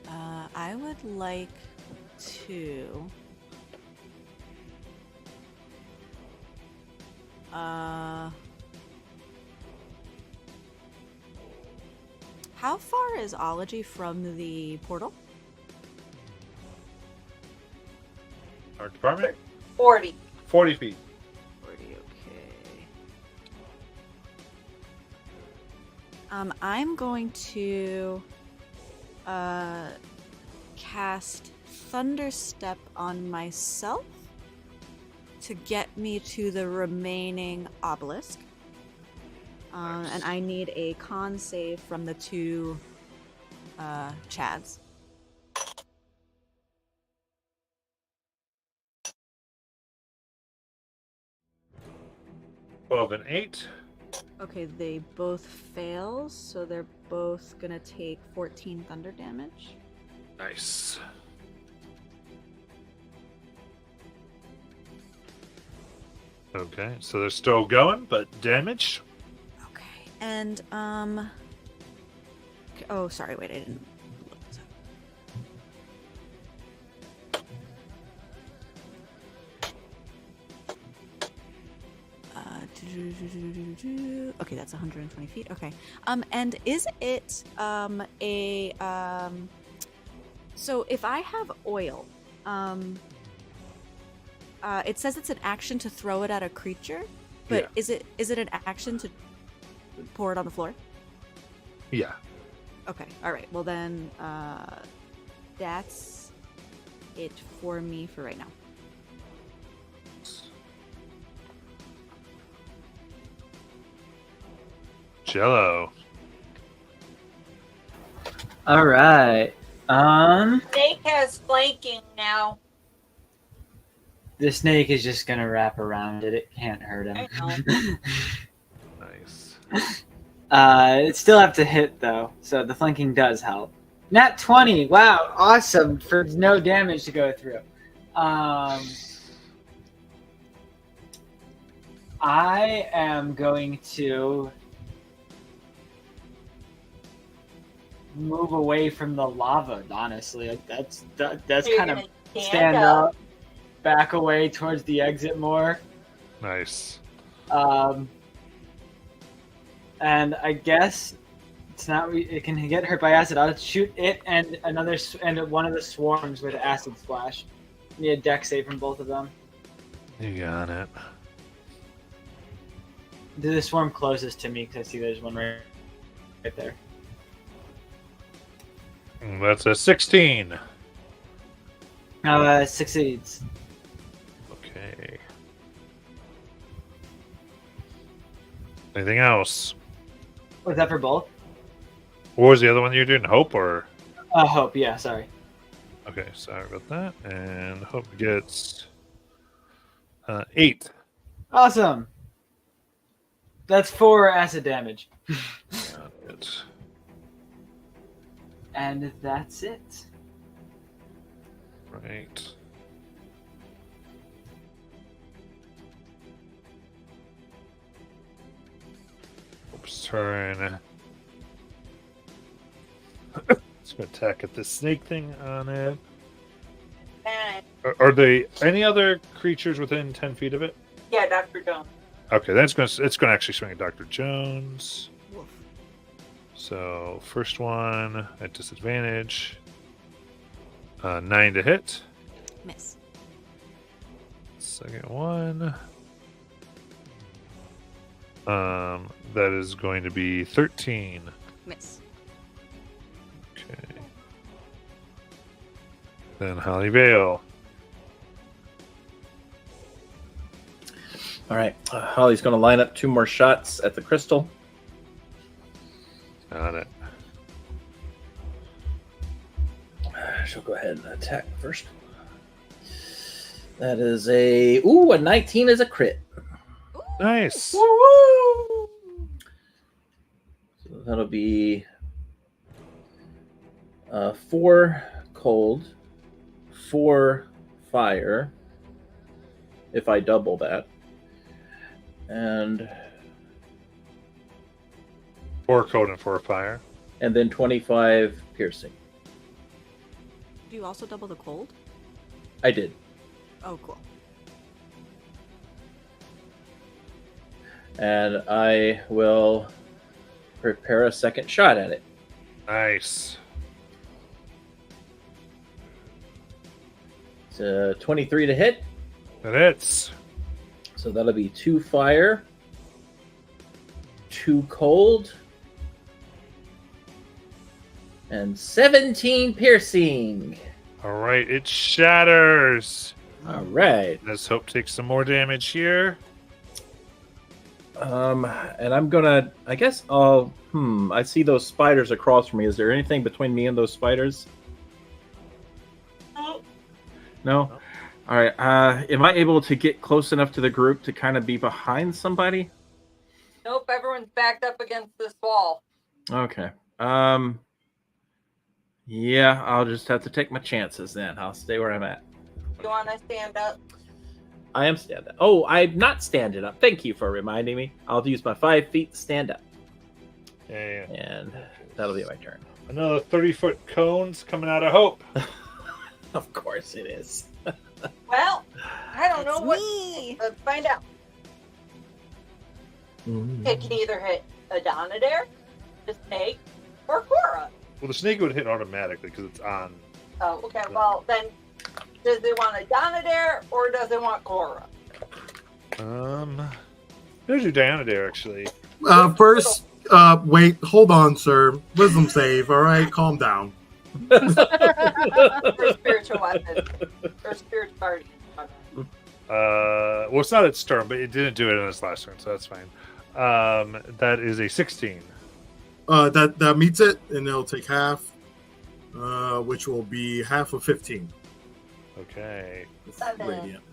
I would like to. How far is Ology from the portal? Our department? 40. 40 feet. 40, okay. I'm going to cast Thunderstep on myself to get me to the remaining obelisk. And I need a con save from the 2 Chads. 12 and 8. Okay, they both fail, so they're both gonna take 14 thunder damage. Nice. Okay, so they're still going, but damage. Okay, and oh, sorry, wait, I didn't look this up. Okay, that's 120 feet. Okay. And is it so if I have oil, it says it's an action to throw it at a creature, but is it an action to pour it on the floor? Yeah. Okay. All right. Well then, that's it for me for right now. Jello. All right. Snake has flanking now. The snake is just gonna wrap around it. It can't hurt him. Nice. It still have to hit though, so the flanking does help. Nat 20. Wow, awesome for no damage to go through. I am going to move away from the lava. Honestly, like that's You're kind of gonna stand up, back away towards the exit more. Nice. And I guess it's not. It can get hurt by acid. I'll shoot it and one of the swarms with acid splash. Need a dex save from both of them. You got it. Do the swarm closest to me because I see there's one right there. That's a 16. Succeeds. Okay. Anything else? Was that for both? What was the other one you were doing? Hope or? Hope. Yeah. Sorry. Okay, sorry about that. And Hope gets 8. Awesome. That's 4 acid damage. Got it. And that's it. Right. Hope's turn. It's going to attack at the snake thing on it. And, Are they any other creatures within 10 feet of it? yeah, Dr. Jones. Okay, that's going to actually swing at Dr. Jones. Woof. So first one at disadvantage. 9 to hit. Miss. Second one. That is going to be 13. Miss. Okay. Then Holly Vale. All right. Holly's going to line up 2 more shots at the crystal. Got it. She'll go ahead and attack first. That is a 19 is a crit. Nice. So that'll be 4 cold, 4 fire, if I double that, and 4 cold and 4 fire. then 25 piercing. Do you also double the cold? I did. Oh, cool. And I will prepare a second shot at it. Nice. It's a 23 to hit. That hits. So that'll be 2 fire, 2 cold, and 17 piercing. All right, it shatters. All right. Let's hope takes some more damage here. And I'm gonna. I guess I'll. I see those spiders across from me. Is there anything between me and those spiders? No. All right. Am I able to get close enough to the group to kind of be behind somebody? Nope, everyone's backed up against this wall. Okay. Yeah, I'll just have to take my chances then. I'll stay where I'm at. You want to stand up? I am standing. Oh, I'm not standing up. Thank you for reminding me. I'll use my 5 feet to stand up, Yeah. and that'll be my turn. Another 30-foot cones coming out of Hope. Of course it is. Well, I don't know It's what. me. Let's find out. It can either hit Adonadare, the snake, or Cora. Well, the snake would hit automatically because it's on. Oh, okay. Well, then, does it want Adonadare or does it want Cora? There's your Dianadare, actually. First, wait, hold on, sir. Wisdom save, all right? Calm down. Or spiritual weapon. Or spiritual guardian. Well, it's not its turn, but it didn't do it in its last turn, so that's fine. That is a 16. That meets it, and it'll take half, which will be half of 15. Okay. Seven. Radiant.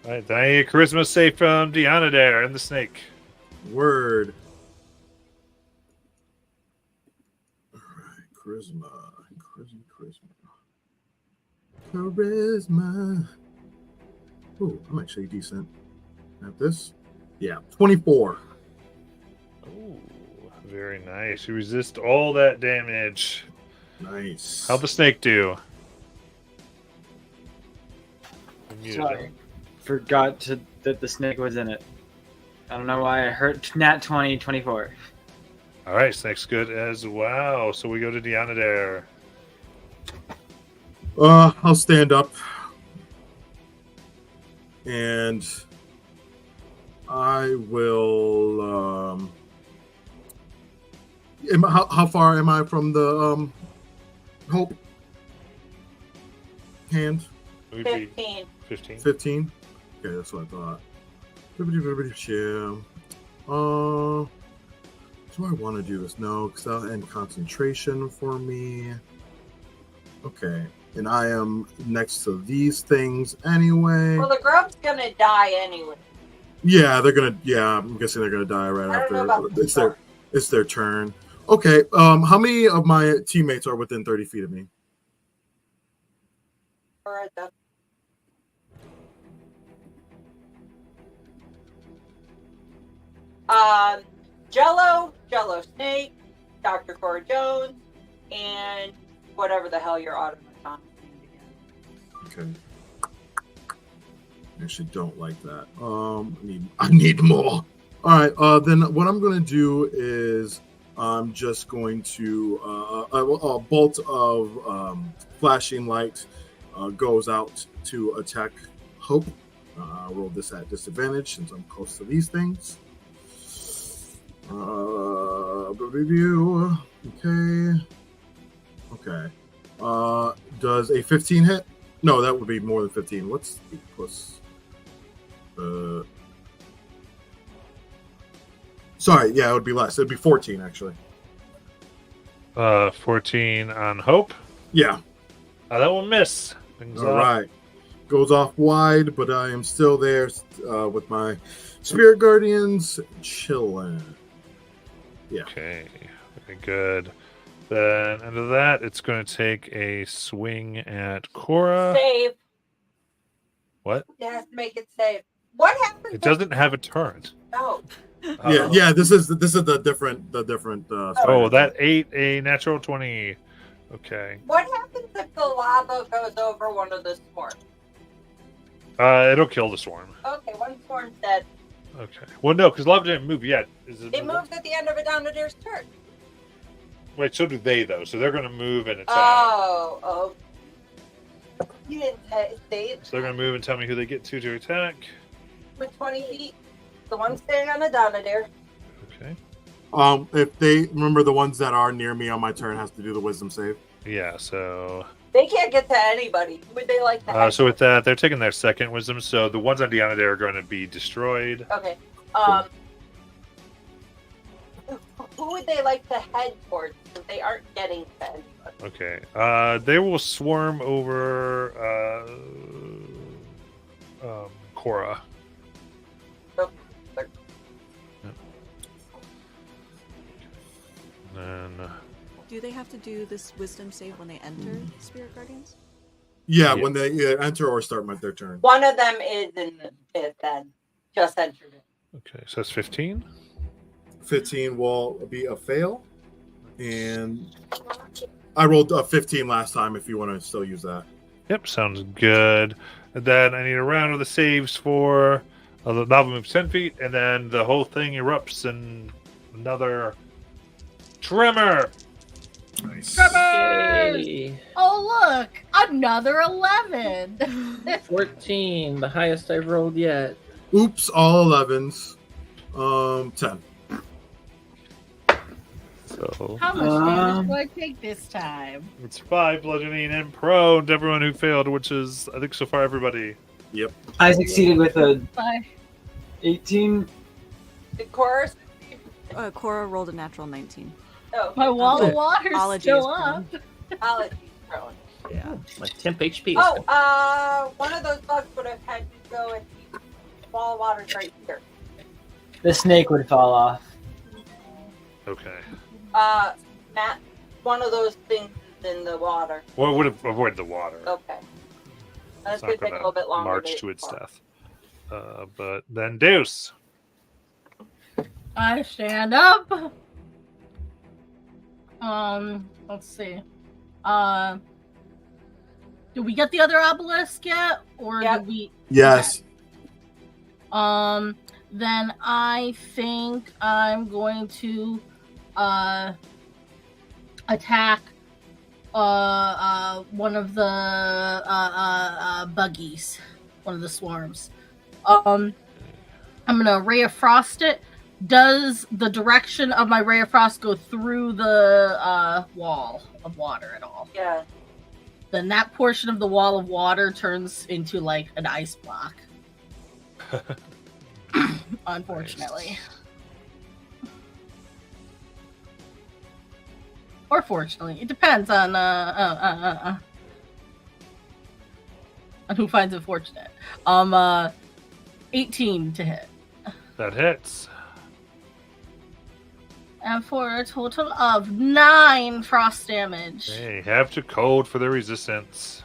All right, then I need a charisma save from Dianadare and the snake. Word. All right, charisma. Oh, I'm actually decent at this. Yeah, 24. Ooh, very nice. You resist all that damage. Nice. How'd the snake do? Sorry. Forgot that the snake was in it. I don't know why I heard nat 20, 24. All right, snake's good as well. So we go to Dianadare. I'll stand up. And I will. How far am I from the Hope hand? It would be 15. 15. 15. Okay, that's what I thought. Do I want to do this? No, because that'll end concentration for me. Okay, and I am next to these things anyway. Well, the grub's gonna die anyway. Yeah, they're gonna. Yeah, I'm guessing they're gonna die right I don't know after. about It's their turn. Okay. How many of my teammates are within 30 feet of me? Alright, that's Jello Snake, Dr. Cora Jones, and whatever the hell your automaton is again. Okay. I actually don't like that. I need more. All right. Then what I'm going to do is I'm just going to a bolt of flashing light goes out to attack Hope. I'll roll this at disadvantage since I'm close to these things. Review. Okay. Does a 15 hit? No, that would be more than 15. What's 8 plus? Sorry, yeah, it would be less. It'd be 14 actually. 14 on Hope. Yeah. That will miss. Things All off. right. Goes off wide, but I am still there with my spirit guardians chilling. Yeah. Okay. Very good. Then under that, it's going to take a swing at Cora. Save. What? It has to make it save. What happens? It doesn't have a turn. No. Yeah. This is the different. Oh, that 8 a natural 20. Okay. What happens if the lava goes over one of the swarms? It'll kill the swarm. Okay, one swarm's dead. Okay. Well, no, because lava didn't move yet. Is It moves at the end of Adonadare's turn. Wait, so do they though? So they're going to move and attack. Oh. You didn't save. So they're going to move and tell me who they get to attack. With 20 feet. The one staying on Adonadare. Okay. If they remember, the ones that are near me on my turn has to do the wisdom save. Yeah. So. They can't get to anybody. Would they like to? So with that, they're taking their second wisdom. So the ones on Dianadare are going to be destroyed. Okay. Who would they like to head towards? Because they aren't getting to anybody. Okay. They will swarm over Cora. So, And Do they have to do this wisdom save when they enter Spirit Guardians? Yeah, Yeah. when they either enter or start their turn. One of them is in the pit then. Just entered it. okay, so that's 15. 15 will be a fail, and I rolled a 15 last time. If you want to still use that. Yep, sounds good. And then I need a round of the saves for the novel moves 10 feet, and then the whole thing erupts in another tremor. Nice. Yay. Oh, look, another 11. 14, the highest I've rolled yet. Oops, all 11s. 10. So How much damage do I take this time? it's 5 bludgeoning and prone to everyone who failed, which is, I think, so far everybody. Yep. I succeeded with a 18. The chorus. Cora rolled a natural 19. Oh, My wall of Oh, water's Ology still is up. allergy prone. Yeah, my temp HP is Oh, one of those bugs would have had to go and wall of water's right here. The snake would fall off. Okay. Matt, one of those things is in the water. Well, it would have avoided the water. Okay. It's That's not going to take a little bit longer. march to its death. But then Deus. I stand up. Let's see. Did we get the other obelisk yet? Or Yep. did we? Yes. Then I think I'm going to attack one of the buggies, one of the swarms. I'm gonna ray of frost it. Does the direction of my ray of frost go through the wall of water at all? Yeah. Then that portion of the wall of water turns into like an ice block. Unfortunately. Or fortunately. It depends on who finds it fortunate. 18 to hit. That hits. And for a total of 9 frost damage. They have to code for their resistance.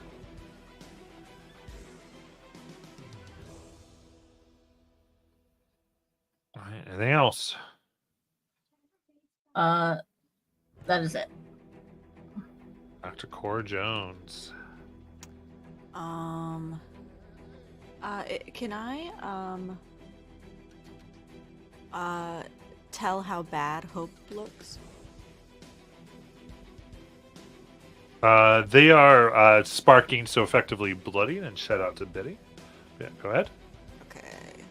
All right, anything else? That is it. Dr. Cora Jones. Can I tell how bad Hope looks? They are sparking, so effectively bloody, and shout out to Biddy. Yeah, go ahead. Okay.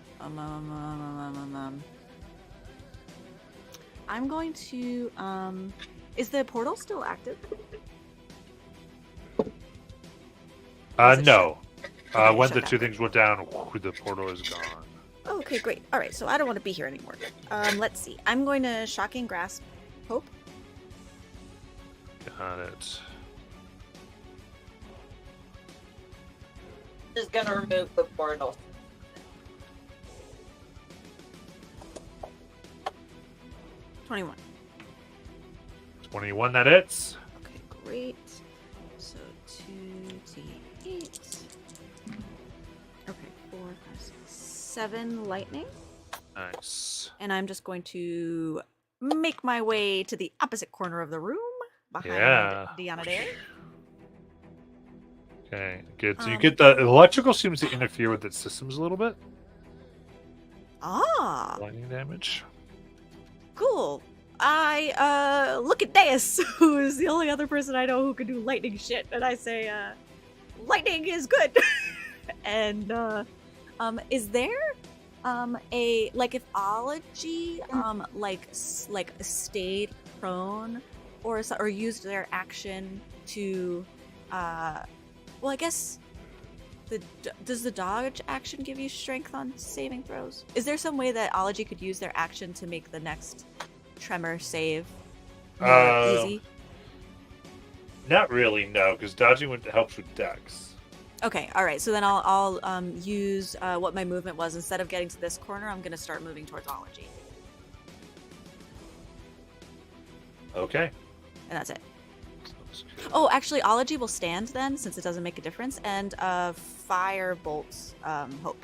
I'm going to is the portal still active? Is it No. Okay, When shut the down. two things went down, the portal is gone. Oh, okay, great. All right, so I don't want to be here anymore. Let's see. I'm going to shocking grasp Hope. Got it. Just going to remove the portal. 21. 21, that hits. Okay, great. So 2d8. Okay, 4, 5, 6, 7 lightning. Nice. And I'm just going to make my way to the opposite corner of the room behind Yeah. Deanna Dare. Okay, good. So you get the electrical seems to interfere with its systems a little bit. Ah, Lightning damage. cool. I look at Deus, who is the only other person I know who can do lightning shit, and I say, lightning is good. And is there a like if Ology like stayed prone or used their action to well, I guess does the dodge action give you strength on saving throws? Is there some way that Ology could use their action to make the next tremor save more easy? Not really, no, because dodging helps with dex. Okay, all right. So then I'll use what my movement was. Instead of getting to this corner, I'm going to start moving towards Ology. Okay. And that's it. Oh, actually, Ology will stand then, since it doesn't make a difference, and fire bolts Hope.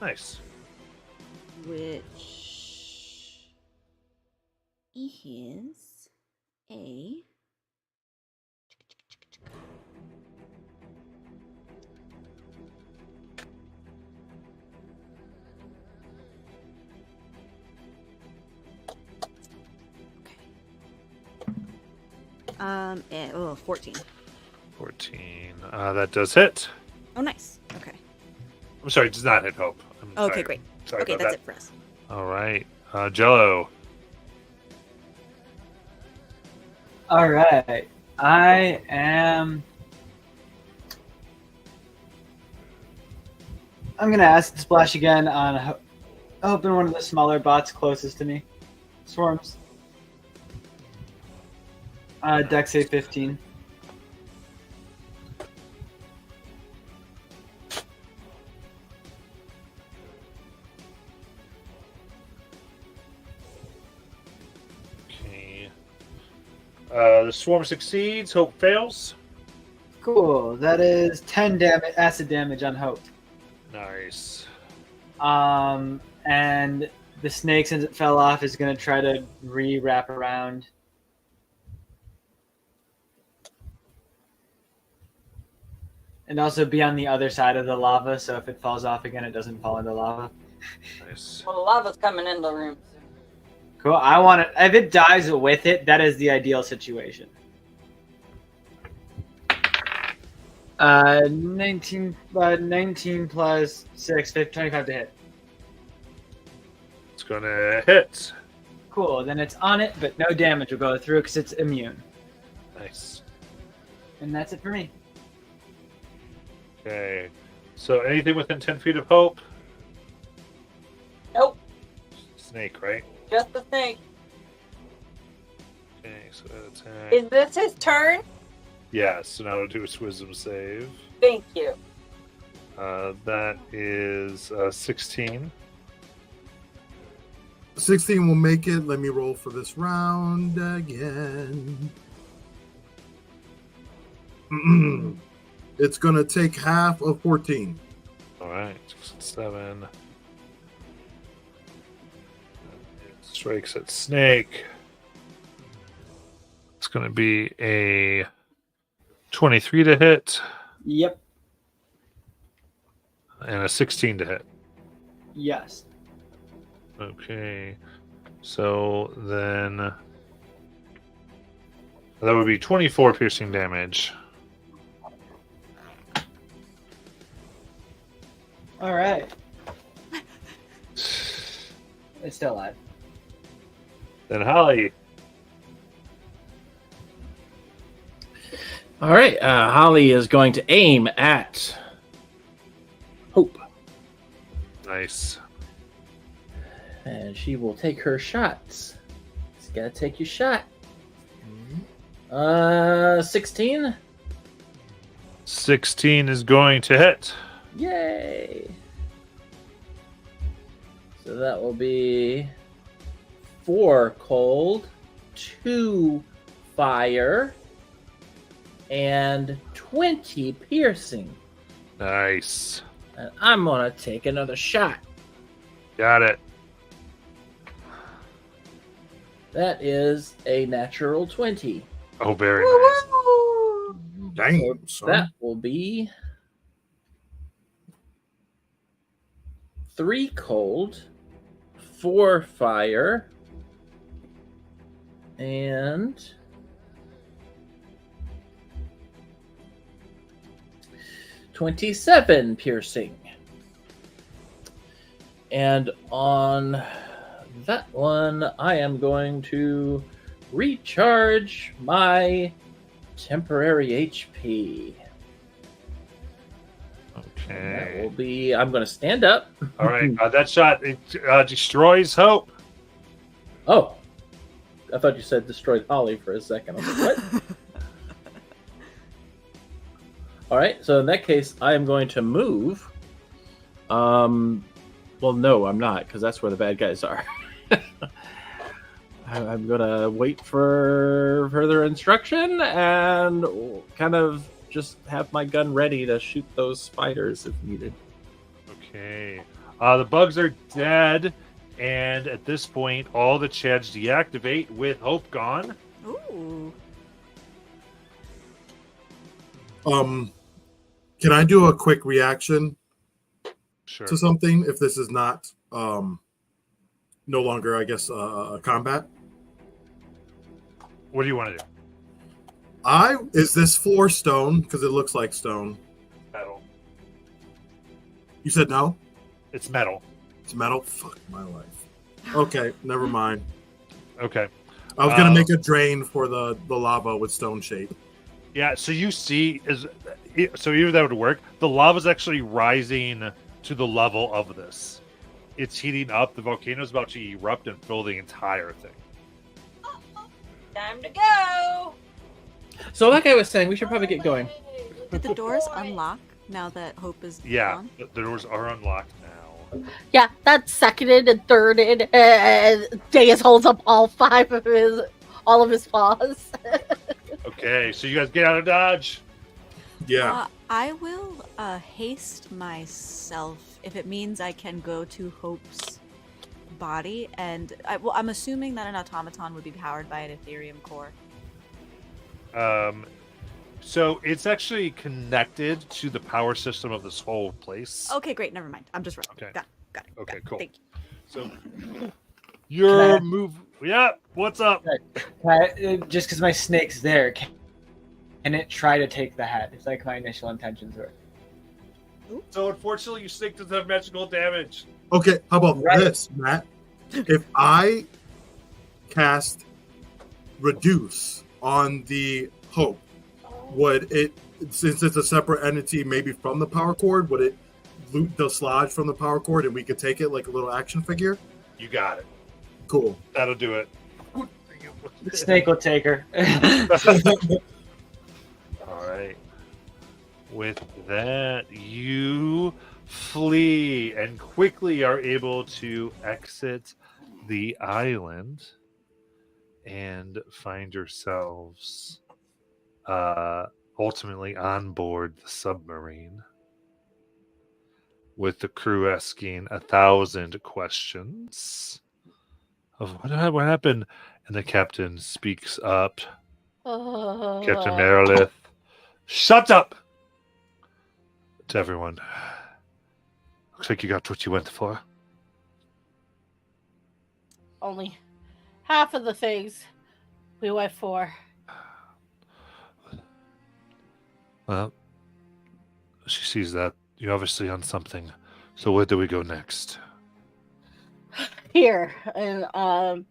Nice. Which is a... Okay. 14. 14. That does hit. Oh, nice. Okay. I'm sorry, it does not hit Hope. Okay, Sorry. great. Sorry Okay, about that's that. it for us. All right. Jello. All right. I am. I'm gonna acid splash again on hoping one of the smaller bots closest to me. Swarms. Dex save 15. Okay. The swarm succeeds. Hope fails. Cool. That is 10 acid damage on Hope. Nice. And the snake, since it fell off, is gonna try to wrap around. And also be on the other side of the lava, so if it falls off again, it doesn't fall into lava. Nice. Well, the lava's coming in the room soon. Cool. I want it. If it dies with it, that is the ideal situation. 19 plus 6, 25 to hit. It's gonna hit. Cool. Then it's on it, but no damage will go through because it's immune. Nice. And that's it for me. Okay. So anything within 10 feet of Hope? Nope, Snake, right? just the snake. Okay, so attack. Is this his turn? Yes, so now we'll do a wisdom save. Thank you. That is 16. 16 will make it. Let me roll for this round again. It's going to take half of 14. All right, 6 and 7. It strikes at Snake. It's going to be a 23 to hit Yep. and a 16 to hit. Yes. Okay, so then that would be 24 piercing damage. All right. It's still alive. Then Holly. All right, Holly is going to aim at Hope, Nice. and she will take her shots. Just gotta take your shot. 16. 16 is going to hit. Yay! So that will be 4 cold, 2 fire, and 20 piercing. Nice. And I'm gonna take another shot. Got it. That is a natural 20. Oh, very nice. Damn, son. That will be 3 cold, 4 fire, and 27 piercing. And on that one, I am going to recharge my temporary HP. And that will Okay. be, I'm going to stand up. All right. That shot it destroys Hope. Oh, I thought you said destroyed Holly for a second. I was like, what? All right, so in that case, I am going to move. Well, no, I'm not, because that's where the bad guys are. I'm gonna wait for further instruction and kind of just have my gun ready to shoot those spiders if needed. Okay. The bugs are dead, and at this point, all the chads deactivate with Hope gone. Ooh. Can I do a quick reaction Sure. to something if this is not no longer, I guess, combat? What do you want to do? Is this floor stone? Because it looks like stone. Metal. You said no? It's metal. It's metal? Fuck my life. Okay, never mind. Okay. I was gonna make a drain for the lava with stone shape. Yeah, so you see, so even that would work. The lava's actually rising to the level of this. It's heating up. The volcano's about to erupt and fill the entire thing. Time to go. So, like I was saying, we should probably get going. Did the doors unlock now that Hope is Yeah, gone? the doors are unlocked now. Yeah, that's seconded and thirded. Deus holds up all of his paws. Okay, so you guys get out of Dodge. Yeah. I will haste myself if it means I can go to Hope's body, and I'm assuming that an automaton would be powered by an Ethereum core. So it's actually connected to the power system of this whole place. Okay, great. Never mind. I'm just right. Okay. Got it. Okay, got it. cool. Thank you. So your Can I- move. Yeah, what's up? Just because my snake's there, can it try to take the head? It's like my initial intentions were. So unfortunately, your snake doesn't have magical damage. Okay, how about Right. this, Matt? If I cast reduce on the Hope, would it, since it's a separate entity, maybe from the power cord, would it loot dislodge from the power cord and we could take it like a little action figure? You got it. Cool. That'll do it. The snake will take her. All right. With that, you flee and quickly are able to exit the island and find yourselves ultimately on board the submarine, with the crew asking 1,000 questions of what happened. And the captain speaks up. Captain Meredith, shut up! To everyone. Looks like you got what you went for. Only half of the things we went for. Well, she sees that. You're obviously on something. So where do we go next? Here, and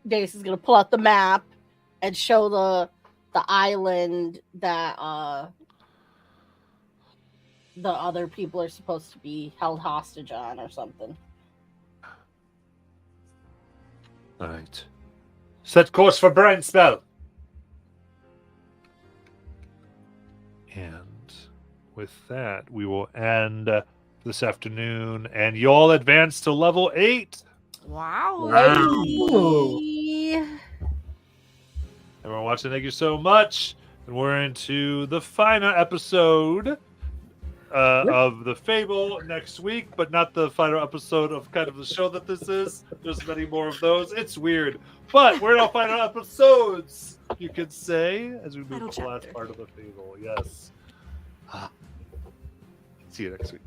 Dace is gonna pull out the map and show the island that the other people are supposed to be held hostage on or something. All right. Set course for Brandspell. And with that, we will end this afternoon, and you all advance to level 8. Wow. Everyone watching, thank you so much. And we're into the final episode of the Fable next week, but not the final episode of kind of the show that this is. There's many more of those. It's weird. But we're in our final episodes, you could say, as we move Final to the last chapter. part of the Fable. Yes. See you next week.